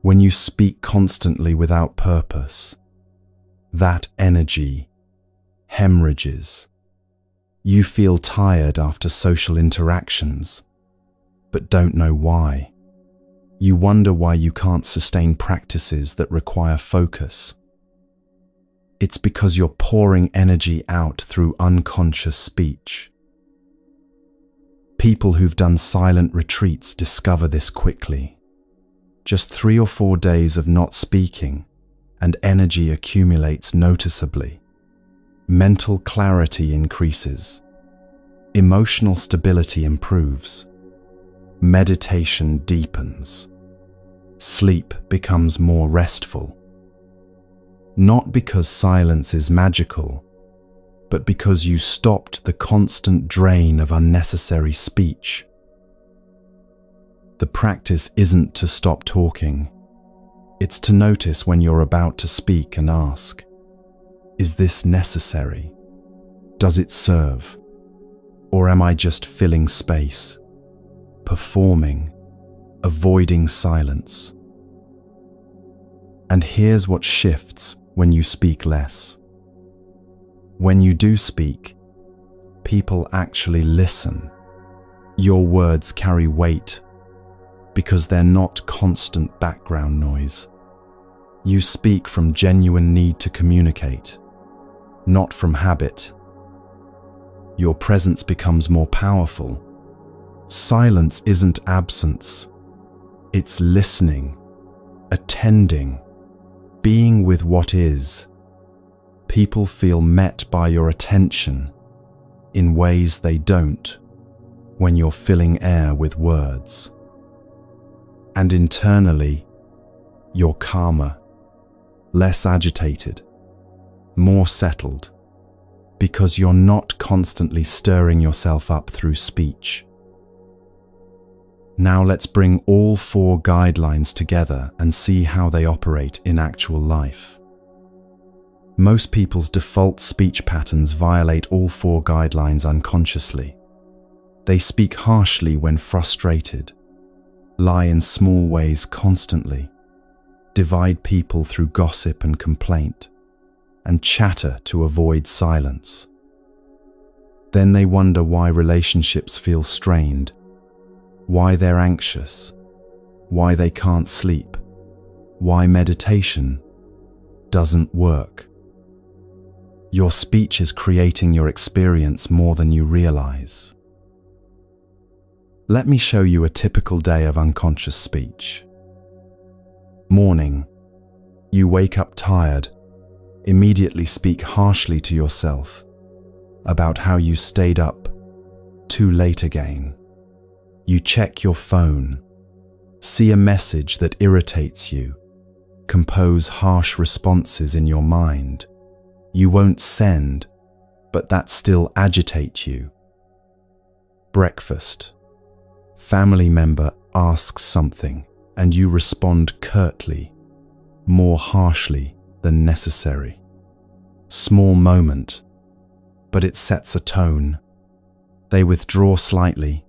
When you speak constantly without purpose, that energy hemorrhages. You feel tired after social interactions, but don't know why. You wonder why you can't sustain practices that require focus. It's because you're pouring energy out through unconscious speech. People who've done silent retreats discover this quickly. Just 3 or 4 days of not speaking, and energy accumulates noticeably. Mental clarity increases. Emotional stability improves. Meditation deepens. Sleep becomes more restful. Not because silence is magical, but because you stopped the constant drain of unnecessary speech. The practice isn't to stop talking. It's to notice when you're about to speak and ask, is this necessary? Does it serve? Or am I just filling space, performing, avoiding silence? And here's what shifts when you speak less. When you do speak, people actually listen. Your words carry weight because they're not constant background noise. You speak from genuine need to communicate, not from habit. Your presence becomes more powerful. Silence isn't absence. It's listening, attending, being with what is. People feel met by your attention in ways they don't when you're filling air with words. And internally, you're calmer, less agitated, more settled, because you're not constantly stirring yourself up through speech. Now let's bring all 4 guidelines together and see how they operate in actual life. Most people's default speech patterns violate all 4 guidelines unconsciously. They speak harshly when frustrated, lie in small ways constantly, divide people through gossip and complaint, and chatter to avoid silence. Then they wonder why relationships feel strained, why they're anxious, why they can't sleep, why meditation doesn't work. Your speech is creating your experience more than you realize. Let me show you a typical day of unconscious speech. Morning. You wake up tired, immediately speak harshly to yourself about how you stayed up too late again. You check your phone, see a message that irritates you, compose harsh responses in your mind. You won't send, but that still agitates you. Breakfast. Family member asks something and you respond curtly, more harshly than necessary. Small moment, but it sets a tone. They withdraw slightly.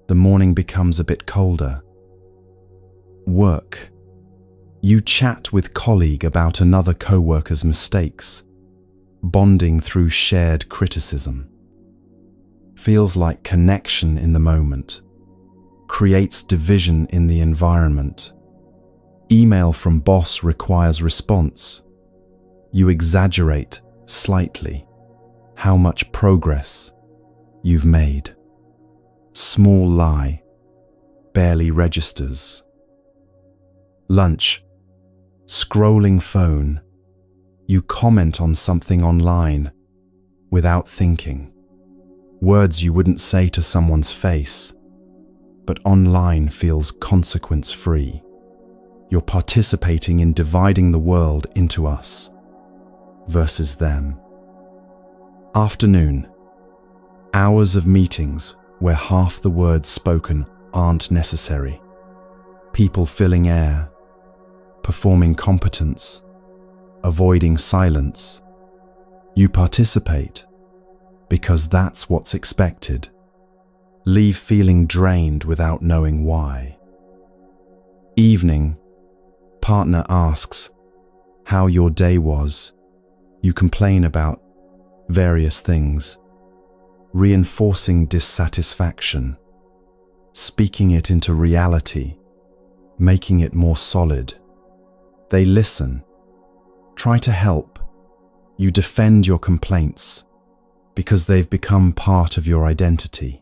The morning becomes a bit colder. Work. You chat with colleague about another co-worker's mistakes, bonding through shared criticism. Feels like connection in the moment. Creates division in the environment. Email from boss requires response. You exaggerate slightly how much progress you've made. Small lie, barely registers. Lunch. Scrolling phone. You comment on something online without thinking. Words you wouldn't say to someone's face, but online feels consequence-free. You're participating in dividing the world into us versus them. Afternoon. Hours of meetings where half the words spoken aren't necessary. People filling air, performing competence, avoiding silence. You participate because that's what's expected. Leave feeling drained without knowing why. Evening. Partner asks how your day was. You complain about various things, reinforcing dissatisfaction, speaking it into reality, making it more solid. They listen, try to help. You defend your complaints because they've become part of your identity.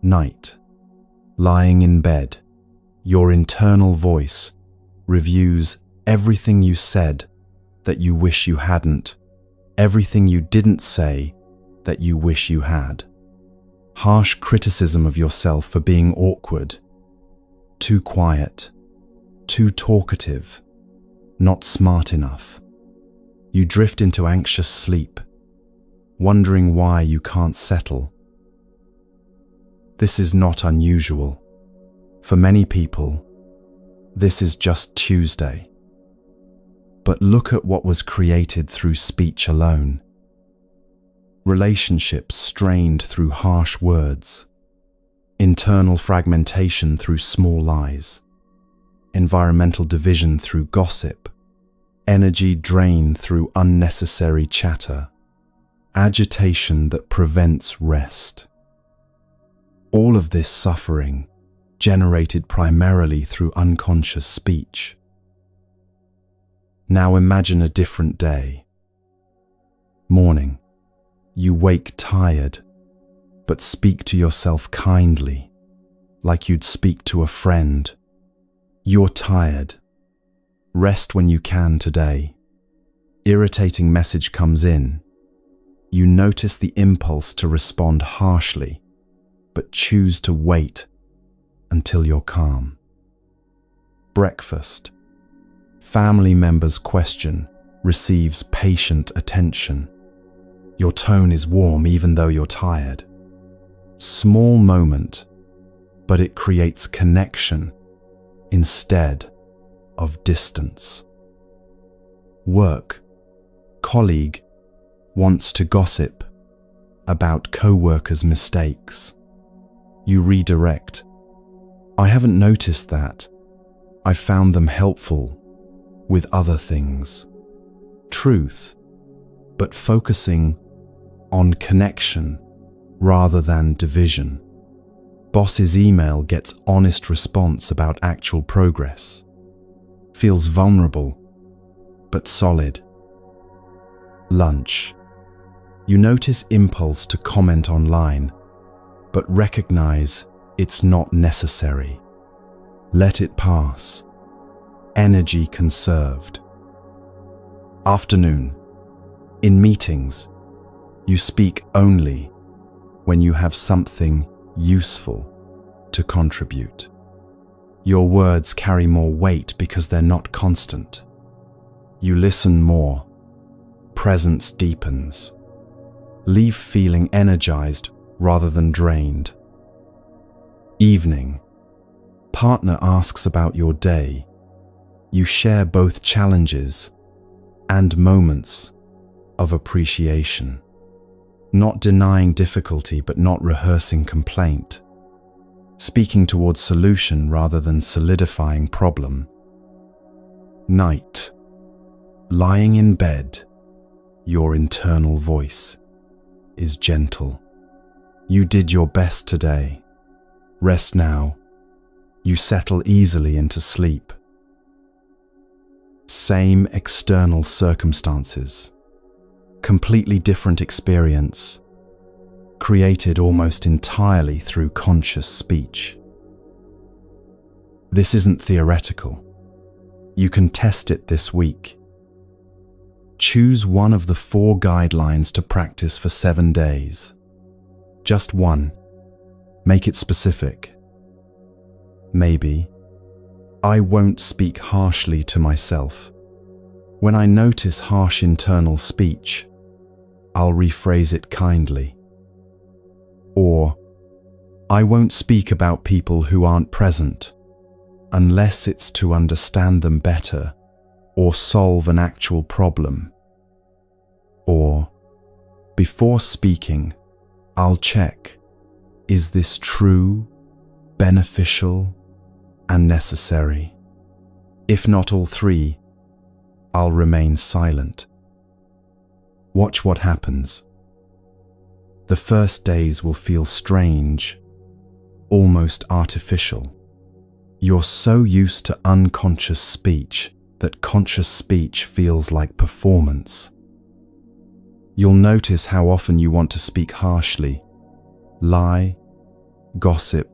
Night. Lying in bed, your internal voice reviews everything you said that you wish you hadn't, everything you didn't say that you wish you had. Harsh criticism of yourself for being awkward, too quiet, too talkative, not smart enough. You drift into anxious sleep, wondering why you can't settle. This is not unusual. For many people, this is just Tuesday. But look at what was created through speech alone. Relationships strained through harsh words, internal fragmentation through small lies, environmental division through gossip, energy drained through unnecessary chatter, agitation that prevents rest. All of this suffering generated primarily through unconscious speech. Now imagine a different day. Morning. You wake tired, but speak to yourself kindly, like you'd speak to a friend. You're tired. Rest when you can today. Irritating message comes in. You notice the impulse to respond harshly, but choose to wait until you're calm. Breakfast. Family member's question receives patient attention. Your tone is warm even though you're tired. Small moment, but it creates connection instead of distance. Work. Colleague wants to gossip about co-workers' mistakes. You redirect. I haven't noticed that. I found them helpful with other things. Truth, but focusing on connection rather than division. Boss's email gets honest response about actual progress. Feels vulnerable, but solid. Lunch. You notice impulse to comment online, but recognize it's not necessary. Let it pass. Energy conserved. Afternoon. In meetings, you speak only when you have something useful to contribute. Your words carry more weight because they're not constant. You listen more. Presence deepens. Leave feeling energized rather than drained. Evening. Partner asks about your day. You share both challenges and moments of appreciation. Not denying difficulty but not rehearsing complaint. Speaking towards solution rather than solidifying problem. Night. Lying in bed, your internal voice is gentle. You did your best today. Rest now. You settle easily into sleep. Same external circumstances. Completely different experience. Created almost entirely through conscious speech. This isn't theoretical. You can test it this week. Choose one of the 4 guidelines to practice for 7 days. Just one. Make it specific. Maybe, I won't speak harshly to myself. When I notice harsh internal speech, I'll rephrase it kindly. Or, I won't speak about people who aren't present, unless it's to understand them better or solve an actual problem. Or, before speaking, I'll check, is this true, beneficial, and necessary? If not all 3, I'll remain silent. Watch what happens. The first days will feel strange, almost artificial. You're so used to unconscious speech that conscious speech feels like performance. You'll notice how often you want to speak harshly, lie, gossip,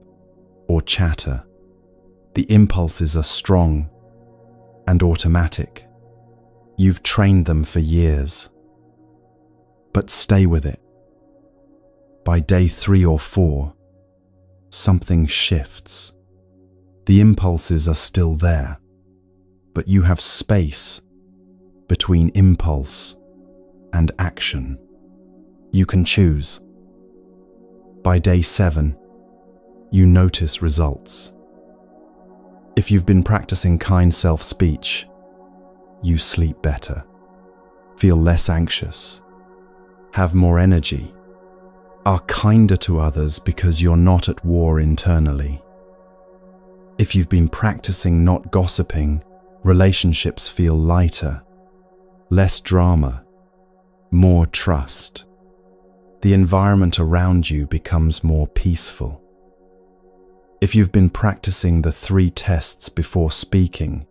or chatter. The impulses are strong and automatic. You've trained them for years. But stay with it. By day 3 or 4, something shifts. The impulses are still there, but you have space between impulse and action. You can choose. By day 7, you notice results. If you've been practicing kind self-speech, you sleep better, feel less anxious, have more energy, are kinder to others because you're not at war internally. If you've been practicing not gossiping, relationships feel lighter, less drama, more trust. The environment around you becomes more peaceful. If you've been practicing the 3 tests before speaking,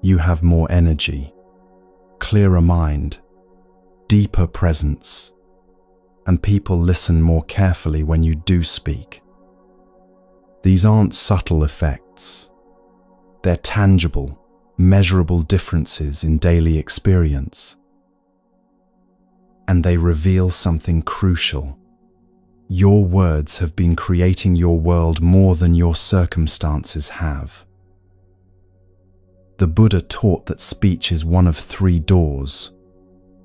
you have more energy, clearer mind, deeper presence, and people listen more carefully when you do speak. These aren't subtle effects. They're tangible, measurable differences in daily experience. And they reveal something crucial. Your words have been creating your world more than your circumstances have. The Buddha taught that speech is one of 3 doors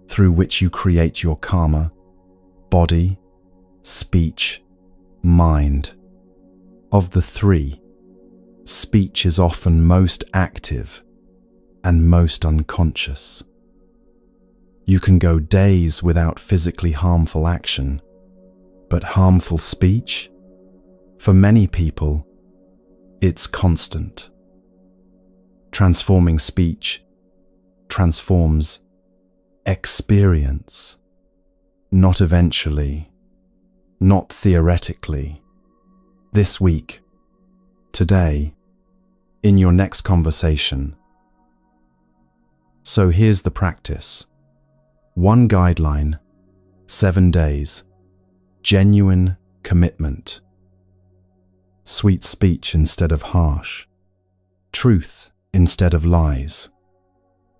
through which you create your karma: body, speech, mind. Of the 3, speech is often most active and most unconscious. You can go days without physically harmful action, but harmful speech? For many people, it's constant. Transforming speech transforms experience, not eventually, not theoretically. This week, today, in your next conversation. So here's the practice. 1 guideline, 7 days, genuine commitment. Sweet speech instead of harsh. Truth instead of lies.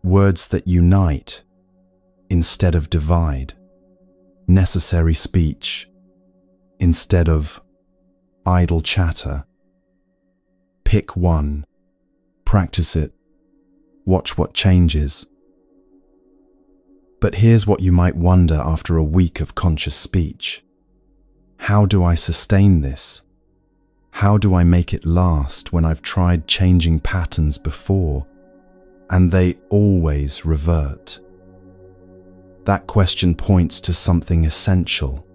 Words that unite instead of divide. Necessary speech instead of idle chatter. Pick 1. Practice it. Watch what changes. But here's what you might wonder after a week of conscious speech. How do I sustain this? How do I make it last when I've tried changing patterns before and they always revert? That question points to something essential,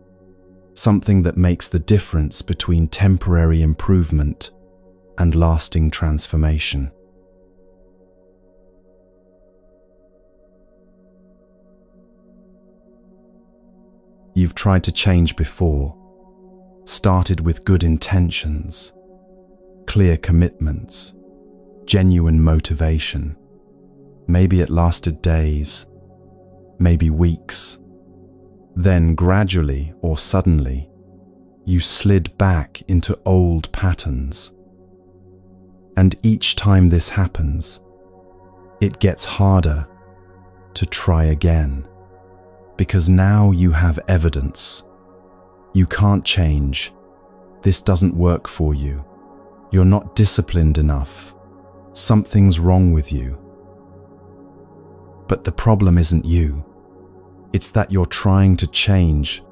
something that makes the difference between temporary improvement and lasting transformation. You've tried to change before, started with good intentions, clear commitments, genuine motivation. Maybe it lasted days, maybe weeks. Then gradually or suddenly, you slid back into old patterns. And each time this happens, it gets harder to try again. Because now you have evidence. You can't change. This doesn't work for you. You're not disciplined enough. Something's wrong with you. But the problem isn't you. It's that you're trying to change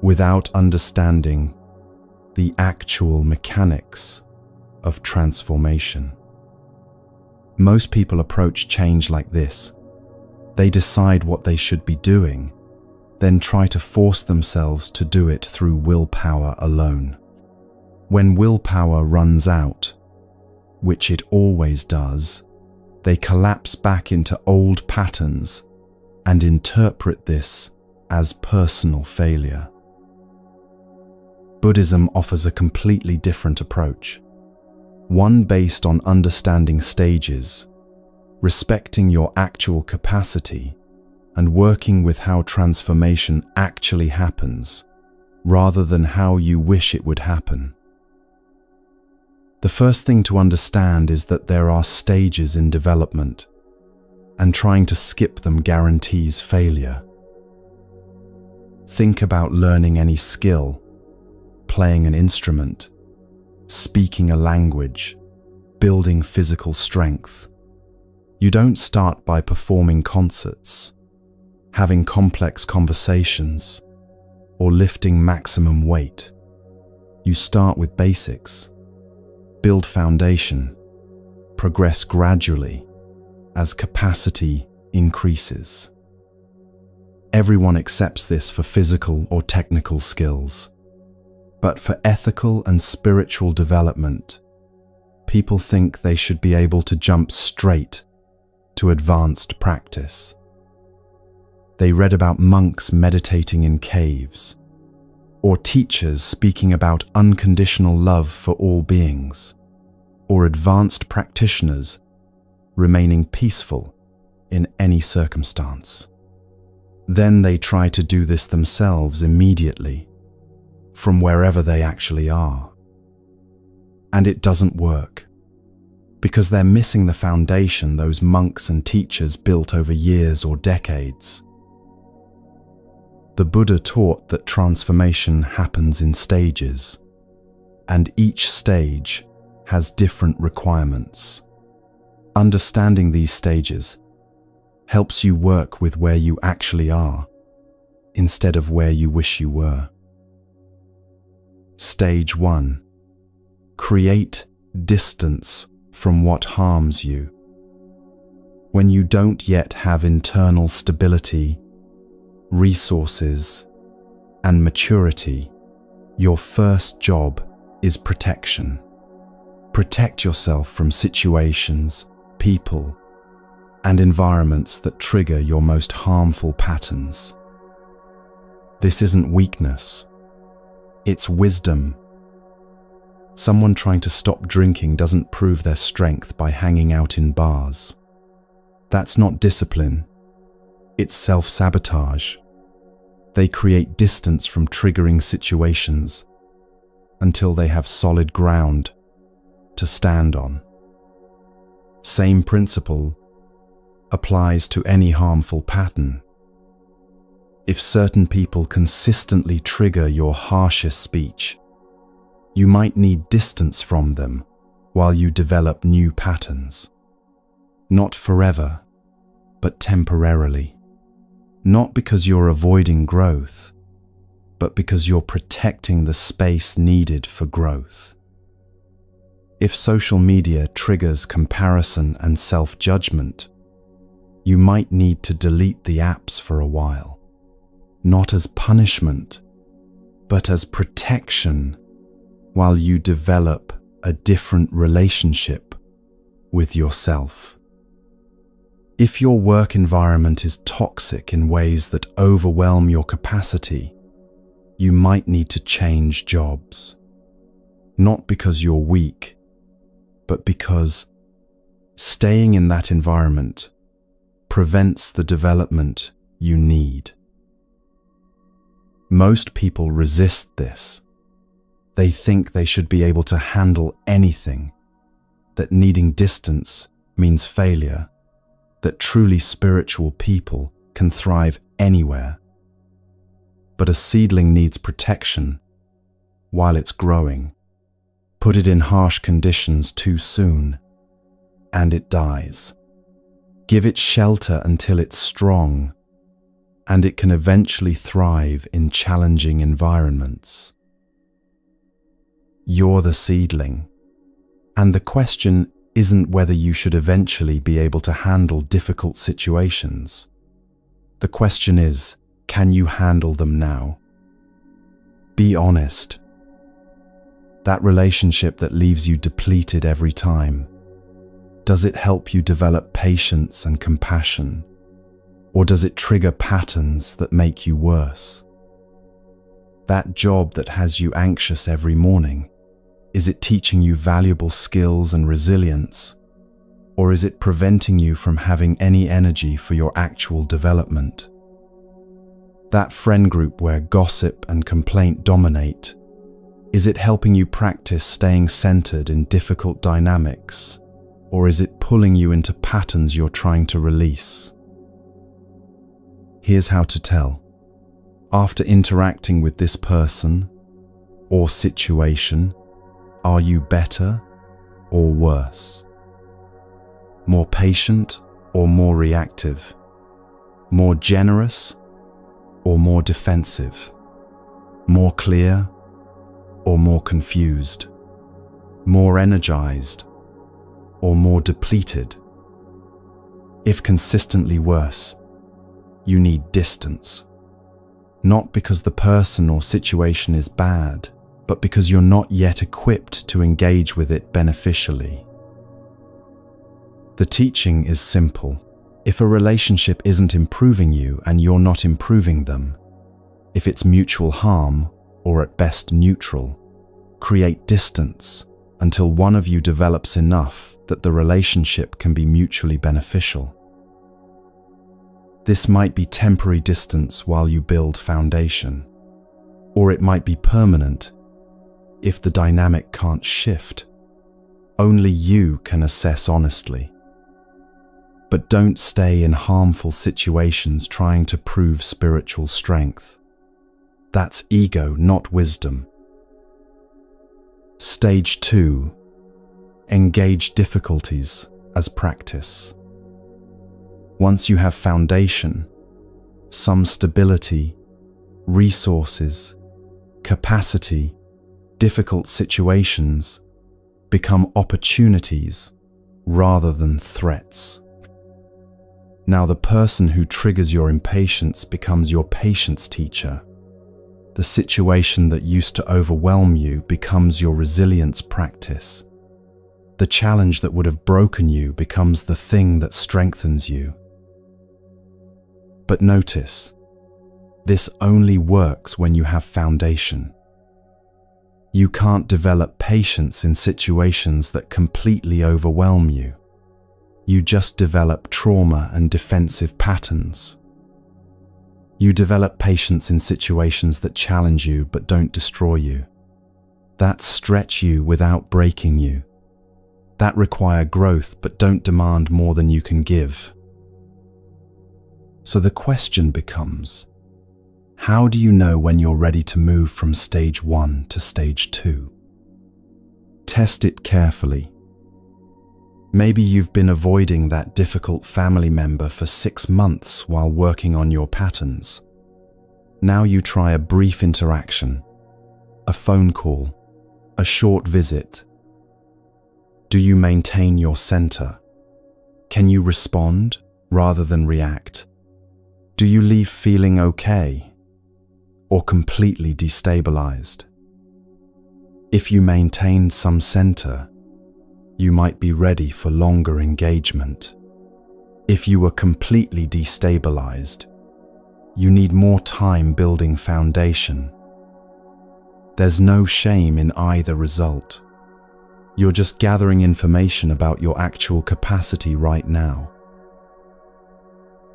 without understanding the actual mechanics of transformation. Most people approach change like this. They decide what they should be doing, then try to force themselves to do it through willpower alone. When willpower runs out, which it always does, they collapse back into old patterns and interpret this as personal failure. Buddhism offers a completely different approach, one based on understanding stages, respecting your actual capacity, and working with how transformation actually happens, rather than how you wish it would happen. The first thing to understand is that there are stages in development, and trying to skip them guarantees failure. Think about learning any skill, playing an instrument, speaking a language, building physical strength. You don't start by performing concerts, having complex conversations, or lifting maximum weight. You start with basics, build foundation, progress gradually as capacity increases. Everyone accepts this for physical or technical skills. But for ethical and spiritual development, people think they should be able to jump straight to advanced practice. They read about monks meditating in caves, or teachers speaking about unconditional love for all beings, or advanced practitioners remaining peaceful in any circumstance. Then they try to do this themselves immediately, from wherever they actually are. And it doesn't work, because they're missing the foundation those monks and teachers built over years or decades. The Buddha taught that transformation happens in stages, and each stage has different requirements. Understanding these stages helps you work with where you actually are, instead of where you wish you were. Stage 1. Create distance from what harms you. When you don't yet have internal stability, resources, and maturity, your first job is protection. Protect yourself from situations, people, and environments that trigger your most harmful patterns. This isn't weakness, it's wisdom. Someone trying to stop drinking doesn't prove their strength by hanging out in bars. That's not discipline, it's self-sabotage. They create distance from triggering situations until they have solid ground to stand on. Same principle applies to any harmful pattern. If certain people consistently trigger your harshest speech, you might need distance from them while you develop new patterns. Not forever, but temporarily. Not because you're avoiding growth, but because you're protecting the space needed for growth. If social media triggers comparison and self-judgment, you might need to delete the apps for a while, not as punishment, but as protection while you develop a different relationship with yourself. If your work environment is toxic in ways that overwhelm your capacity, you might need to change jobs. Not because you're weak, but because staying in that environment prevents the development you need. Most people resist this. They think they should be able to handle anything, that needing distance means failure, that truly spiritual people can thrive anywhere. But a seedling needs protection while it's growing. Put it in harsh conditions too soon, and it dies. Give it shelter until it's strong, and it can eventually thrive in challenging environments. You're the seedling, and the question isn't whether you should eventually be able to handle difficult situations. The question is, can you handle them now? Be honest. That relationship that leaves you depleted every time, does it help you develop patience and compassion, or does it trigger patterns that make you worse? That job that has you anxious every morning, is it teaching you valuable skills and resilience, or is it preventing you from having any energy for your actual development? That friend group where gossip and complaint dominate, is it helping you practice staying centered in difficult dynamics, or is it pulling you into patterns you're trying to release? Here's how to tell. After interacting with this person or situation, are you better or worse? More patient or more reactive? More generous or more defensive? More clear or more confused? More energized or more depleted? If consistently worse, you need distance. Not because the person or situation is bad, but because you're not yet equipped to engage with it beneficially. The teaching is simple. If a relationship isn't improving you and you're not improving them, if it's mutual harm or at best neutral, create distance until one of you develops enough that the relationship can be mutually beneficial. This might be temporary distance while you build foundation, or it might be permanent if the dynamic can't shift. Only you can assess honestly. But don't stay in harmful situations trying to prove spiritual strength. That's ego, not wisdom. Stage 2. Engage difficulties as practice. Once you have foundation, some stability, resources, capacity, difficult situations become opportunities rather than threats. Now the person who triggers your impatience becomes your patience teacher. The situation that used to overwhelm you becomes your resilience practice. The challenge that would have broken you becomes the thing that strengthens you. But notice, this only works when you have foundation. You can't develop patience in situations that completely overwhelm you. You just develop trauma and defensive patterns. You develop patience in situations that challenge you but don't destroy you. That stretch you without breaking you. That require growth but don't demand more than you can give. So the question becomes, how do you know when you're ready to move from stage 1 to stage 2? Test it carefully. Maybe you've been avoiding that difficult family member for 6 months while working on your patterns. Now you try a brief interaction, a phone call, a short visit. Do you maintain your center? Can you respond rather than react? Do you leave feeling okay or completely destabilized? If you maintain some center, you might be ready for longer engagement. If you were completely destabilized, you need more time building foundation. There's no shame in either result. You're just gathering information about your actual capacity right now.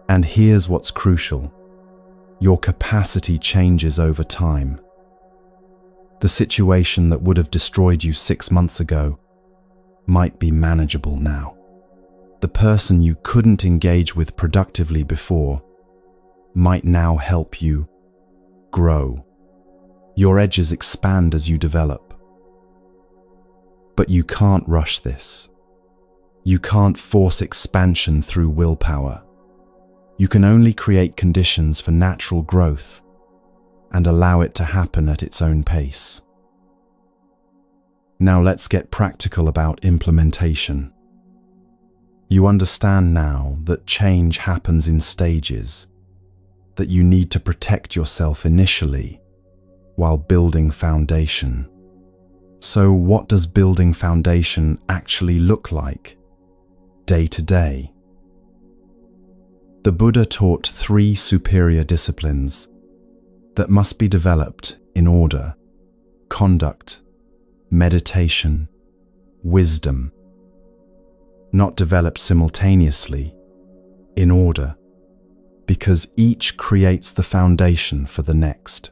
And here's what's crucial. Your capacity changes over time. The situation that would have destroyed you 6 months ago might be manageable now. The person you couldn't engage with productively before might now help you grow. Your edges expand as you develop. But you can't rush this. You can't force expansion through willpower. You can only create conditions for natural growth and allow it to happen at its own pace. Now let's get practical about implementation. You understand now that change happens in stages, that you need to protect yourself initially while building foundation. So what does building foundation actually look like, day to day? The Buddha taught 3 superior disciplines that must be developed in order: conduct, meditation, wisdom. Not developed simultaneously, in order. because each creates the foundation for the next.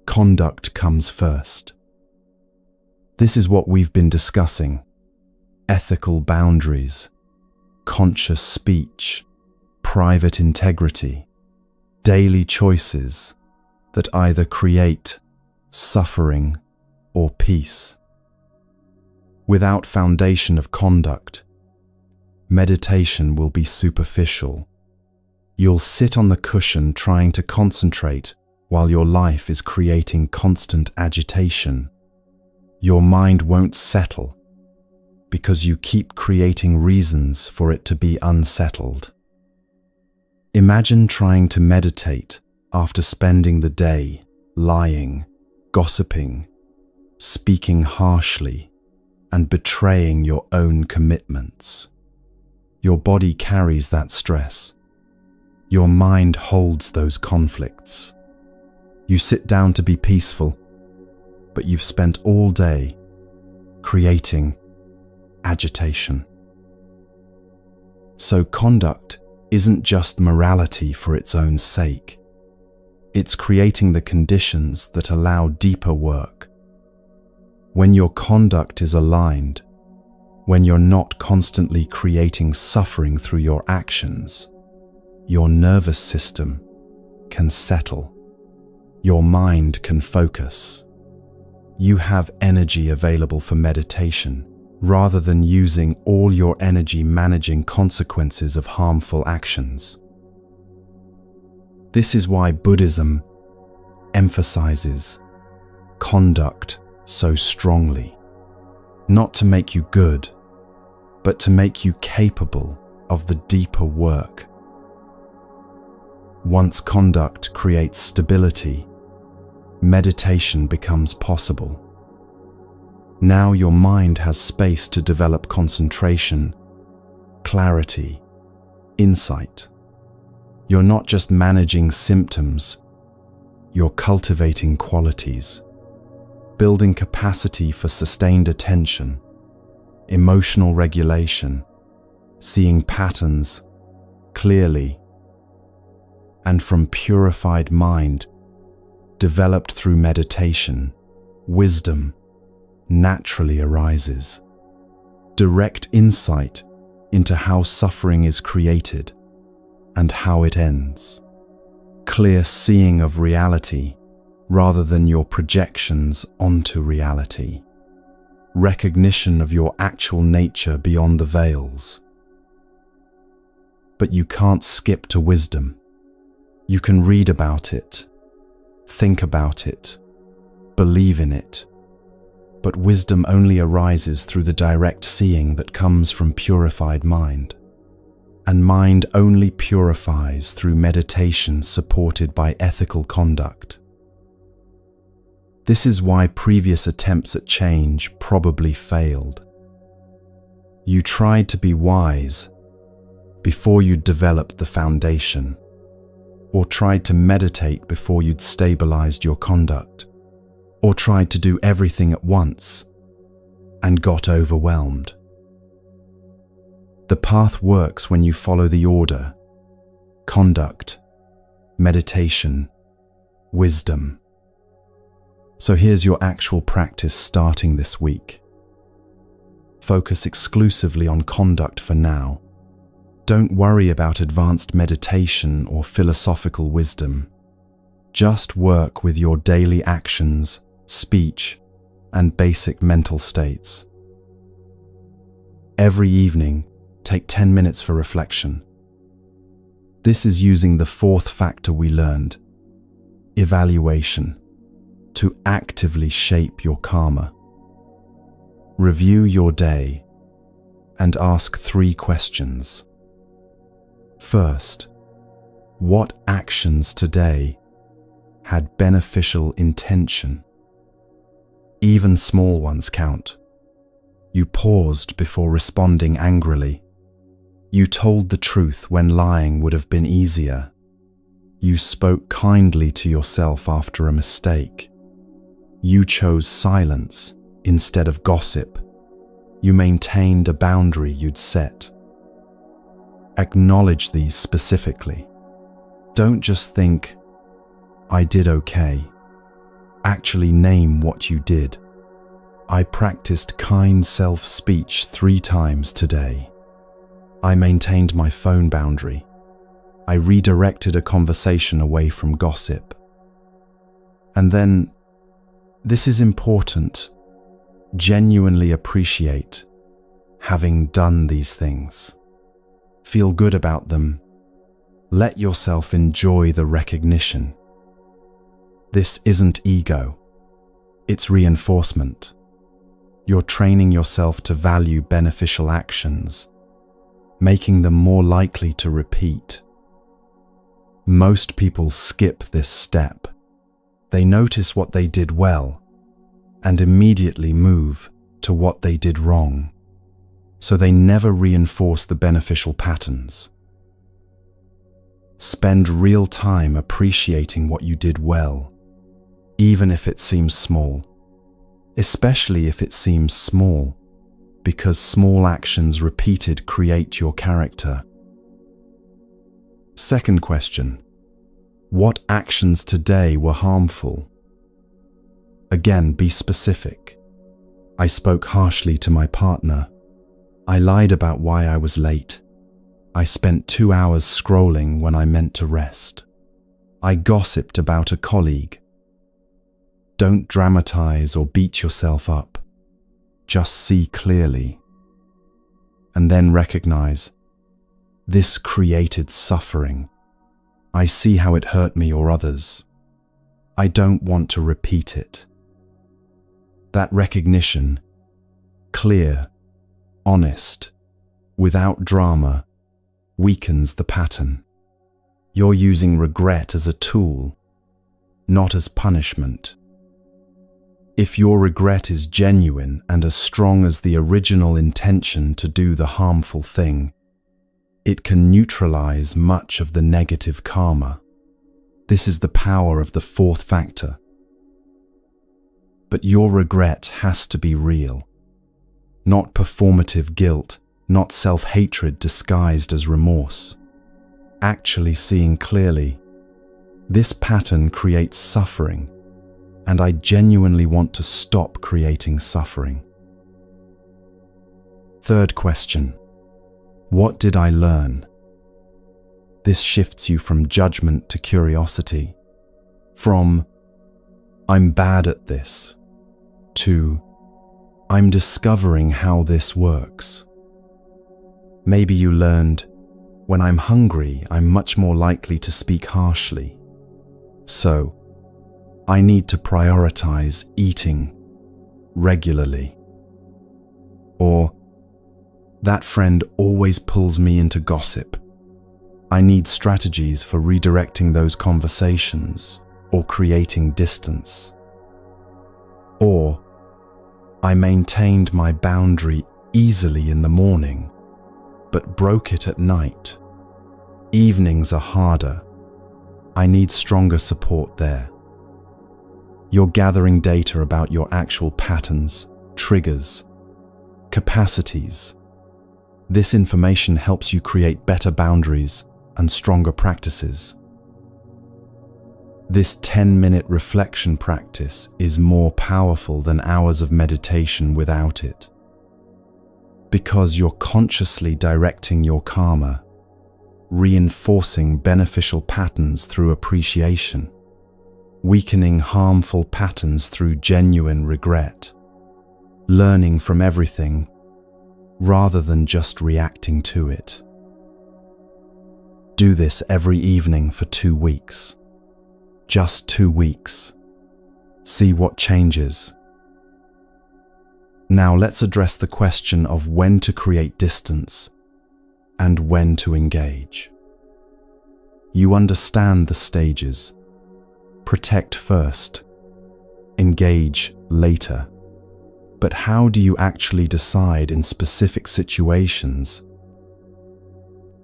Conduct comes first. This is what we've been discussing: ethical boundaries, conscious speech, private integrity, daily choices that either create suffering or peace. Without foundation of conduct, meditation will be superficial. You'll sit on the cushion trying to concentrate while your life is creating constant agitation. Your mind won't settle because you keep creating reasons for it to be unsettled. Imagine trying to meditate after spending the day lying, gossiping, speaking harshly, and betraying your own commitments. Your body carries that stress. Your mind holds those conflicts. You sit down to be peaceful, but you've spent all day creating agitation. So conduct isn't just morality for its own sake. It's creating the conditions that allow deeper work. When your conduct is aligned, when you're not constantly creating suffering through your actions, your nervous system can settle. Your mind can focus. You have energy available for meditation rather than using all your energy managing consequences of harmful actions. This is why Buddhism emphasizes conduct so strongly. Not to make you good, but to make you capable of the deeper work. Once conduct creates stability, meditation becomes possible. Now your mind has space to develop concentration, clarity, insight. You're not just managing symptoms, you're cultivating qualities, building capacity for sustained attention, emotional regulation, seeing patterns clearly, and from purified mind, developed through meditation, wisdom naturally arises. Direct insight into how suffering is created and how it ends. Clear seeing of reality rather than your projections onto reality. Recognition of your actual nature beyond the veils. But you can't skip to wisdom. You can read about it, think about it, believe in it, but wisdom only arises through the direct seeing that comes from purified mind. And mind only purifies through meditation supported by ethical conduct. This is why previous attempts at change probably failed. You tried to be wise before you'd developed the foundation, or tried to meditate before you'd stabilized your conduct, or tried to do everything at once and got overwhelmed. The path works when you follow the order: conduct, meditation, wisdom. So here's your actual practice starting this week. Focus exclusively on conduct for now. Don't worry about advanced meditation or philosophical wisdom. Just work with your daily actions, speech, and basic mental states. Every evening, take 10 minutes for reflection. This is using the fourth factor we learned, evaluation, to actively shape your karma. Review your day and ask 3 questions. First, what actions today had beneficial intention? Even small ones count. You paused before responding angrily. You told the truth when lying would have been easier. You spoke kindly to yourself after a mistake. You chose silence instead of gossip. You maintained a boundary you'd set. Acknowledge these specifically. Don't just think, I did okay. Actually name what you did. I practiced kind self-speech 3 times today. I maintained my phone boundary. I redirected a conversation away from gossip. And then, this is important, genuinely appreciate having done these things. Feel good about them. Let yourself enjoy the recognition. This isn't ego, it's reinforcement. You're training yourself to value beneficial actions, making them more likely to repeat. Most people skip this step. They notice what they did well and immediately move to what they did wrong, so they never reinforce the beneficial patterns. Spend real time appreciating what you did well, even if it seems small, especially if it seems small, because small actions repeated create your character. Second question, what actions today were harmful? Again, be specific. I spoke harshly to my partner. I lied about why I was late. I spent 2 hours scrolling when I meant to rest. I gossiped about a colleague. Don't dramatize or beat yourself up. Just see clearly. And then recognize, this created suffering. I see how it hurt me or others. I don't want to repeat it. That recognition, clear, honest, without drama, weakens the pattern. You're using regret as a tool, not as punishment. If your regret is genuine and as strong as the original intention to do the harmful thing, it can neutralize much of the negative karma. This is the power of the 4th factor. But your regret has to be real, not performative guilt, not self-hatred disguised as remorse. Actually seeing clearly, this pattern creates suffering, and I genuinely want to stop creating suffering. Third question, what did I learn? This shifts you from judgment to curiosity, from I'm bad at this, to I'm discovering how this works. Maybe you learned, when I'm hungry, I'm much more likely to speak harshly. So, I need to prioritize eating regularly. Or, that friend always pulls me into gossip. I need strategies for redirecting those conversations or creating distance. Or, I maintained my boundary easily in the morning, but broke it at night. Evenings are harder. I need stronger support there. You're gathering data about your actual patterns, triggers, capacities. This information helps you create better boundaries and stronger practices. This 10-minute reflection practice is more powerful than hours of meditation without it, because you're consciously directing your karma, reinforcing beneficial patterns through appreciation, weakening harmful patterns through genuine regret, learning from everything rather than just reacting to it. Do this every evening for 2 weeks. Just 2 weeks. See what changes. Now let's address the question of when to create distance and when to engage. You understand the stages. Protect first, engage later. But how do you actually decide in specific situations?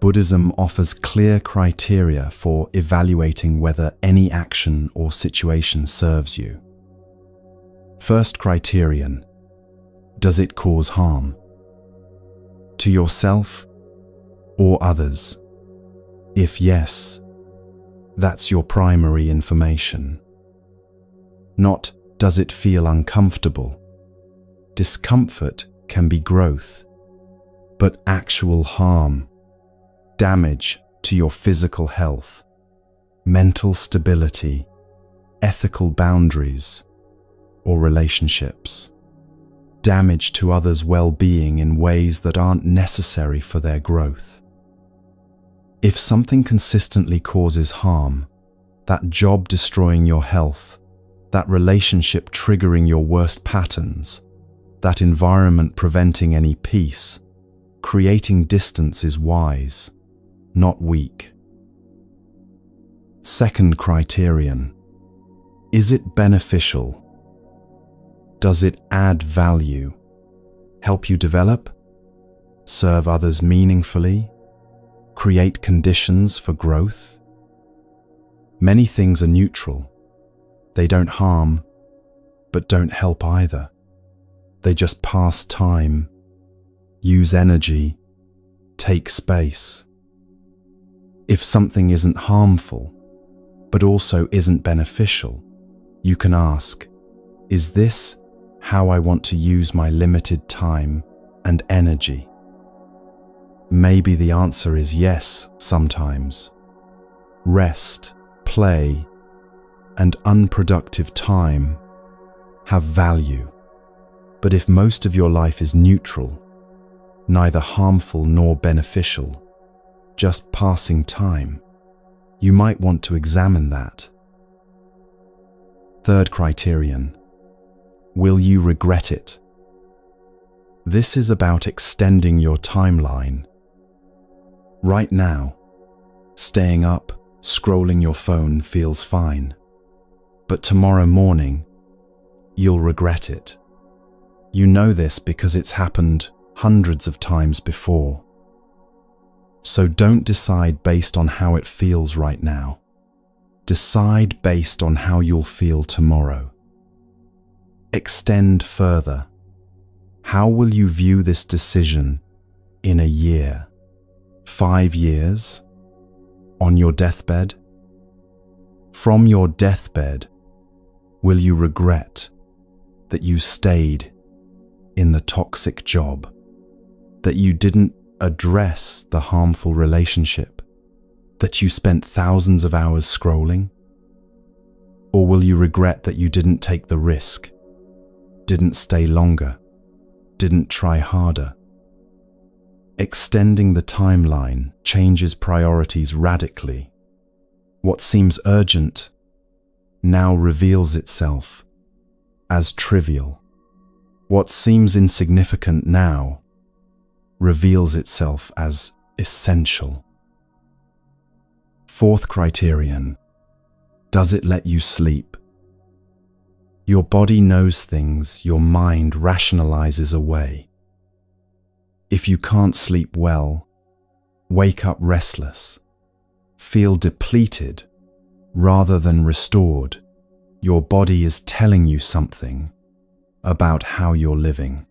Buddhism offers clear criteria for evaluating whether any action or situation serves you. First criterion, does it cause harm? To yourself, or others? If yes, that's your primary information. Not, does it feel uncomfortable? Discomfort can be growth, but actual harm, damage to your physical health, mental stability, ethical boundaries, or relationships. Damage to others' well-being in ways that aren't necessary for their growth. If something consistently causes harm, that job destroying your health, that relationship triggering your worst patterns, that environment preventing any peace, creating distance is wise, not weak. Second criterion, is it beneficial? Does it add value? Help you develop? Serve others meaningfully? Create conditions for growth? Many things are neutral. They don't harm, but don't help either. They just pass time, use energy, take space. If something isn't harmful, but also isn't beneficial, you can ask, is this how I want to use my limited time and energy? Maybe the answer is yes sometimes. Rest, play, and unproductive time have value. But if most of your life is neutral, neither harmful nor beneficial, just passing time, you might want to examine that. Third criterion, will you regret it? This is about extending your timeline. Right now, staying up, scrolling your phone feels fine. But tomorrow morning, you'll regret it. You know this because it's happened hundreds of times before. So don't decide based on how it feels right now. Decide based on how you'll feel tomorrow. Extend further. How will you view this decision in a year, 5 years, on your deathbed? From your deathbed, will you regret that you stayed in the toxic job, that you didn't address the harmful relationship, that you spent thousands of hours scrolling? Or will you regret that you didn't take the risk, didn't stay longer, didn't try harder? Extending the timeline changes priorities radically. What seems urgent now reveals itself as trivial. What seems insignificant now reveals itself as essential. Fourth criterion, does it let you sleep? Your body knows things your mind rationalizes away. If you can't sleep well, wake up restless, feel depleted rather than restored, your body is telling you something about how you're living.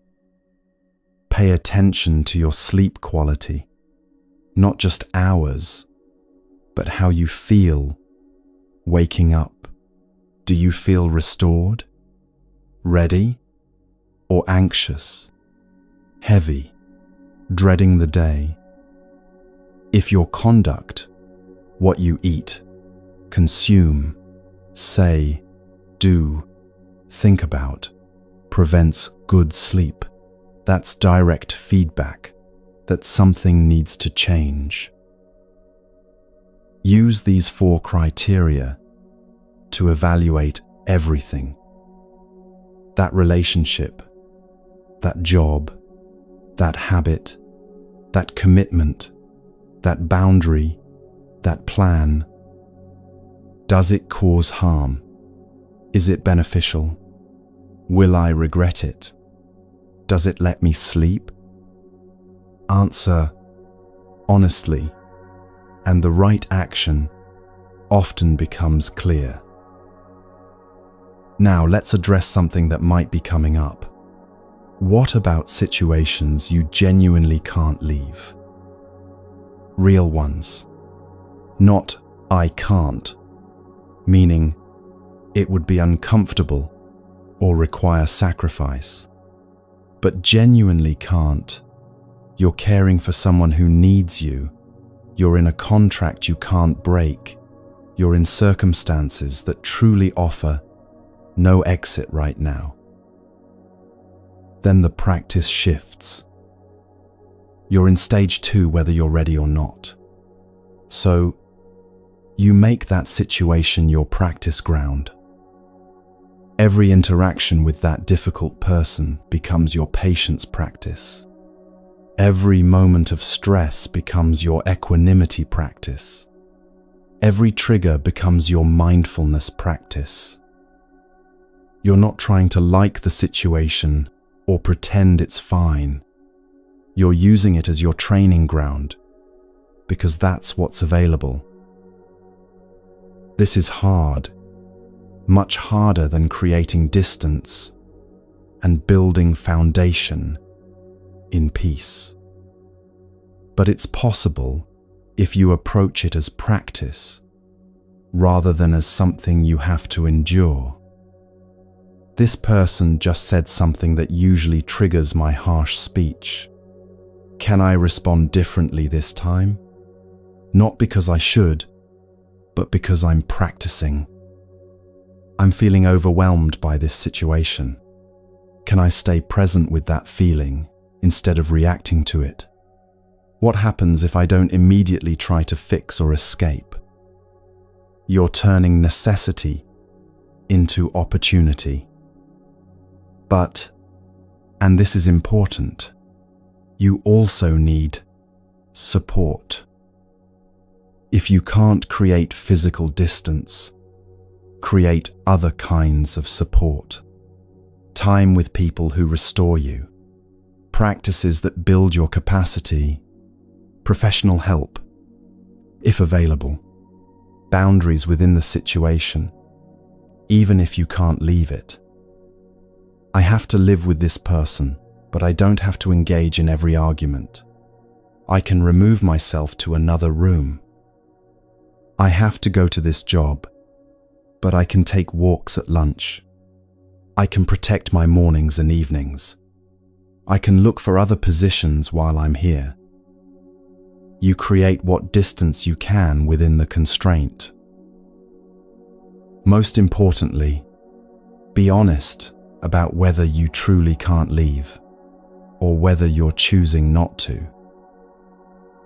Pay attention to your sleep quality, not just hours, but how you feel waking up. Do you feel restored, ready, or anxious, heavy, dreading the day? If your conduct, what you eat, consume, say, do, think about, prevents good sleep, that's direct feedback that something needs to change. Use these 4 criteria to evaluate everything. That relationship, that job, that habit, that commitment, that boundary, that plan. Does it cause harm? Is it beneficial? Will I regret it? Does it let me sleep? Answer honestly, and the right action often becomes clear. Now let's address something that might be coming up. What about situations you genuinely can't leave? real ones. Not "I can't," meaning it would be uncomfortable or require sacrifice. But genuinely can't. You're caring for someone who needs you. You're in a contract you can't break. You're in circumstances that truly offer no exit right now. Then the practice shifts. You're in stage 2 whether you're ready or not. So, you make that situation your practice ground. Every interaction with that difficult person becomes your patience practice. Every moment of stress becomes your equanimity practice. Every trigger becomes your mindfulness practice. You're not trying to like the situation or pretend it's fine. You're using it as your training ground because that's what's available. This is hard, much harder than creating distance and building foundation in peace. But it's possible if you approach it as practice rather than as something you have to endure. This person just said something that usually triggers my harsh speech. Can I respond differently this time? Not because I should, but because I'm practicing. I'm feeling overwhelmed by this situation. Can I stay present with that feeling instead of reacting to it? What happens if I don't immediately try to fix or escape? You're turning necessity into opportunity. But, and this is important, you also need support. If you can't create physical distance, create other kinds of support. Time with people who restore you, practices that build your capacity, professional help, if available, boundaries within the situation, even if you can't leave it. I have to live with this person, but I don't have to engage in every argument. I can remove myself to another room. I have to go to this job, but I can take walks at lunch. I can protect my mornings and evenings. I can look for other positions while I'm here. You create what distance you can within the constraint. Most importantly, be honest about whether you truly can't leave or whether you're choosing not to.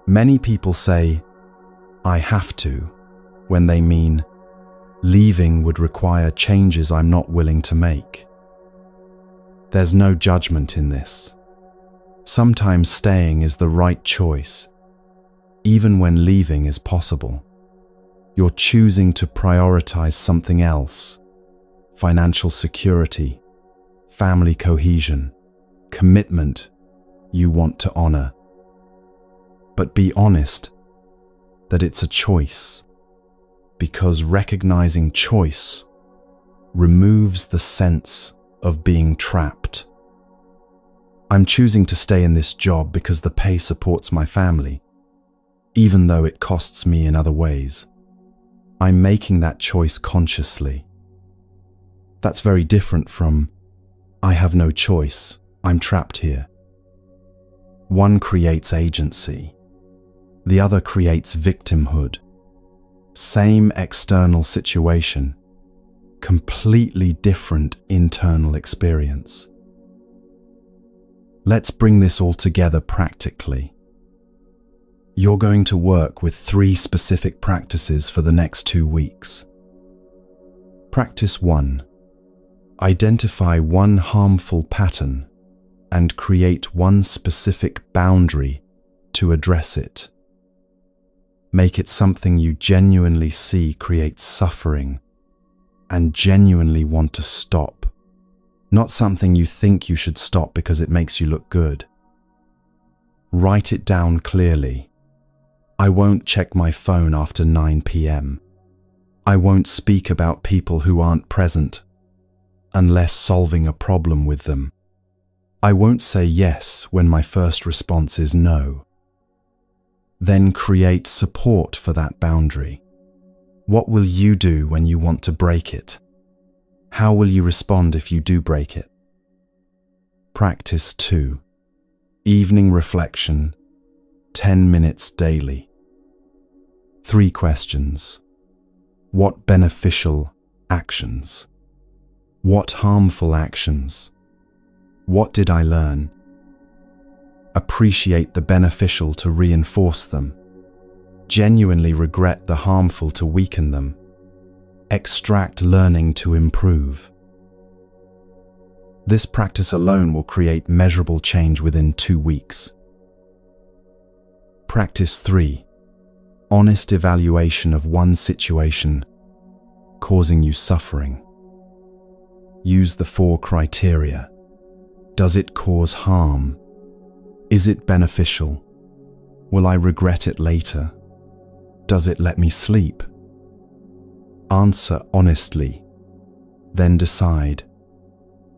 Many people say, "I have to," when they mean, leaving would require changes I'm not willing to make. There's no judgment in this. Sometimes staying is the right choice, even when leaving is possible. You're choosing to prioritize something else: financial security, family cohesion, commitment you want to honor. But be honest that it's a choice, because recognizing choice removes the sense of being trapped. I'm choosing to stay in this job because the pay supports my family, even though it costs me in other ways. I'm making that choice consciously. That's very different from, "I have no choice, I'm trapped here." One creates agency, the other creates victimhood. Same external situation, completely different internal experience. Let's bring this all together practically. You're going to work with 3 specific practices for the next 2 weeks. Practice 1. Identify one harmful pattern and create one specific boundary to address it. Make it something you genuinely see creates suffering and genuinely want to stop, not something you think you should stop because it makes you look good. Write it down clearly. I won't check my phone after 9 p.m. I won't speak about people who aren't present unless solving a problem with them. I won't say yes when my first response is no. Then create support for that boundary. What will you do when you want to break it? How will you respond if you do break it? Practice 2. Evening reflection, 10 minutes daily. 3 questions. What beneficial actions? What harmful actions? What did I learn? Appreciate the beneficial to reinforce them. Genuinely regret the harmful to weaken them. Extract learning to improve. This practice alone will create measurable change within 2 weeks. Practice 3. Honest evaluation of one situation causing you suffering. Use the 4 criteria. Does it cause harm? Is it beneficial? Will I regret it later? Does it let me sleep? Answer honestly. Then decide,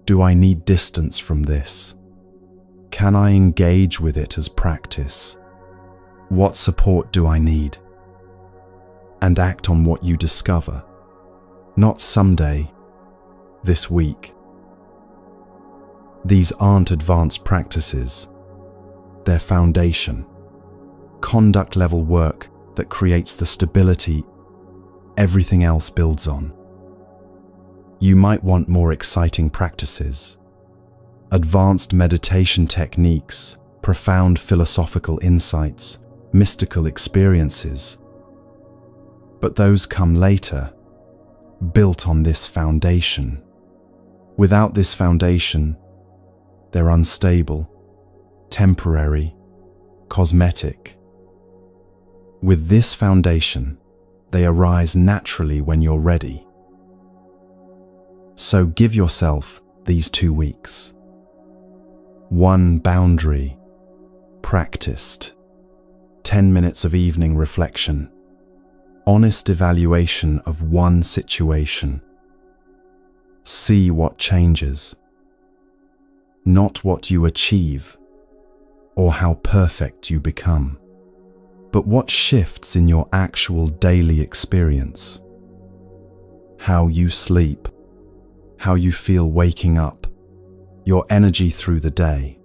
do I need distance from this? Can I engage with it as practice? What support do I need? And act on what you discover. Not someday, this week. These aren't advanced practices. They're foundation, conduct level work that creates the stability everything else builds on. You might want more exciting practices, advanced meditation techniques, profound philosophical insights, mystical experiences. But those come later, built on this foundation. Without this foundation, they're unstable, temporary, cosmetic. With this foundation, they arise naturally when you're ready. So give yourself these 2 weeks. 1 boundary, practiced. 10 minutes of evening reflection. Honest evaluation of one situation. See what changes. Not what you achieve or how perfect you become, but what shifts in your actual daily experience. How you sleep, how you feel waking up, your energy through the day,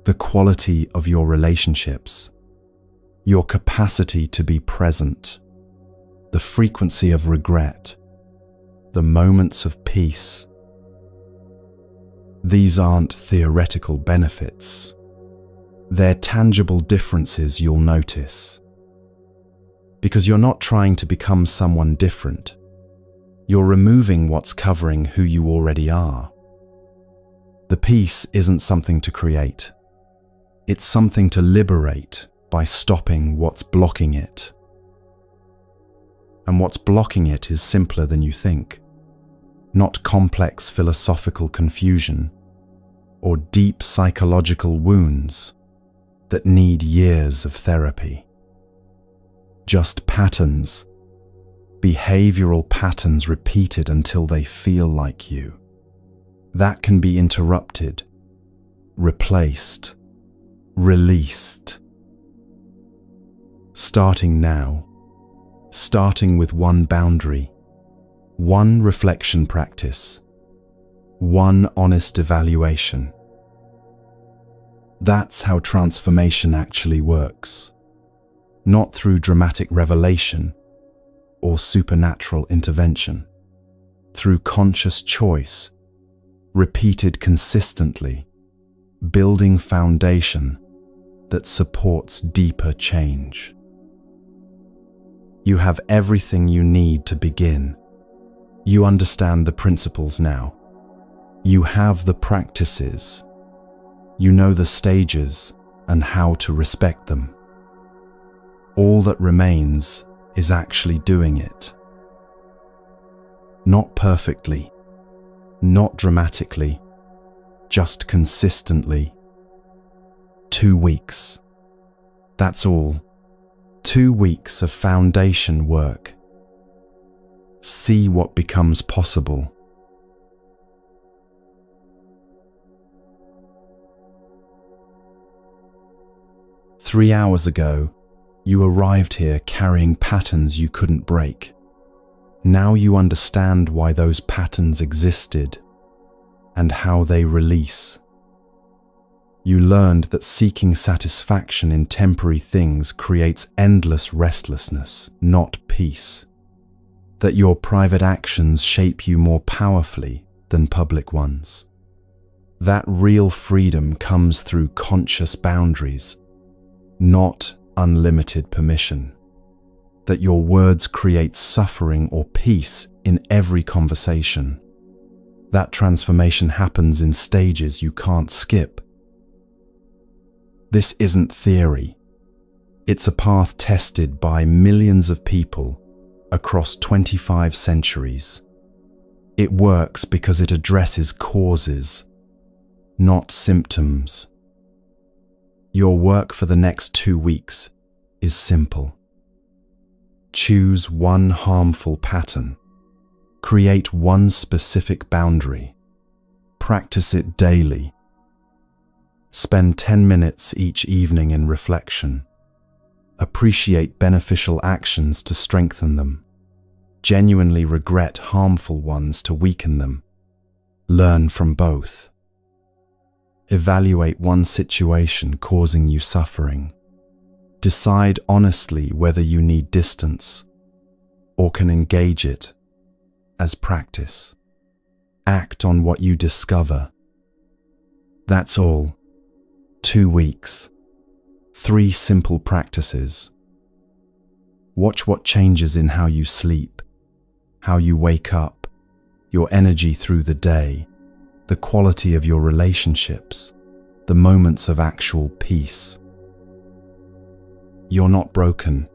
the quality of your relationships, your capacity to be present, the frequency of regret, the moments of peace. These aren't theoretical benefits. They're tangible differences you'll notice. Because you're not trying to become someone different. You're removing what's covering who you already are. The peace isn't something to create. It's something to liberate by stopping what's blocking it. And what's blocking it is simpler than you think. Not complex philosophical confusion or deep psychological wounds that need years of therapy. Just patterns, behavioral patterns repeated until they feel like you. That can be interrupted, replaced, released. Starting now, starting with 1 boundary, 1 reflection practice, 1 honest evaluation. That's how transformation actually works. Not through dramatic revelation or supernatural intervention. Through conscious choice, repeated consistently, building foundation that supports deeper change. You have everything you need to begin. You understand the principles now. You have the practices. You know the stages and how to respect them. All that remains is actually doing it. Not perfectly, not dramatically, just consistently. 2 weeks. That's all. 2 weeks of foundation work. See what becomes possible. "3 hours ago, You arrived here carrying patterns you couldn't break. Now you understand why those patterns existed and how they release. You learned that seeking satisfaction in temporary things creates endless restlessness, not peace. That your private actions shape you more powerfully than public ones. That real freedom comes through conscious boundaries, not unlimited permission. That your words create suffering or peace in every conversation. That transformation happens in stages you can't skip. This isn't theory. It's a path tested by millions of people across 25 centuries. It works because it addresses causes, not symptoms. Your work for the next 2 weeks is simple. Choose one harmful pattern. Create one specific boundary. Practice it daily. Spend 10 minutes each evening in reflection. Appreciate beneficial actions to strengthen them. Genuinely regret harmful ones to weaken them. Learn from both. Evaluate one situation causing you suffering. Decide honestly whether you need distance or can engage it as practice. Act on what you discover. That's all. 2 weeks. 3 simple practices. Watch what changes in how you sleep, how you wake up, your energy through the day, the quality of your relationships, the moments of actual peace. You're not broken.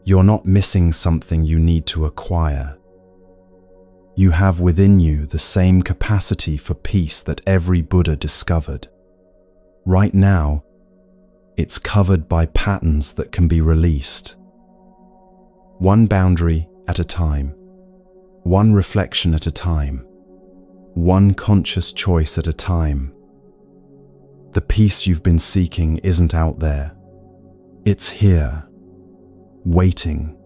You're not missing something you need to acquire. You have within you the same capacity for peace that every Buddha discovered. Right now, it's covered by patterns that can be released. One boundary at a time, one reflection at a time, one conscious choice at a time. The peace you've been seeking isn't out there. It's here, waiting.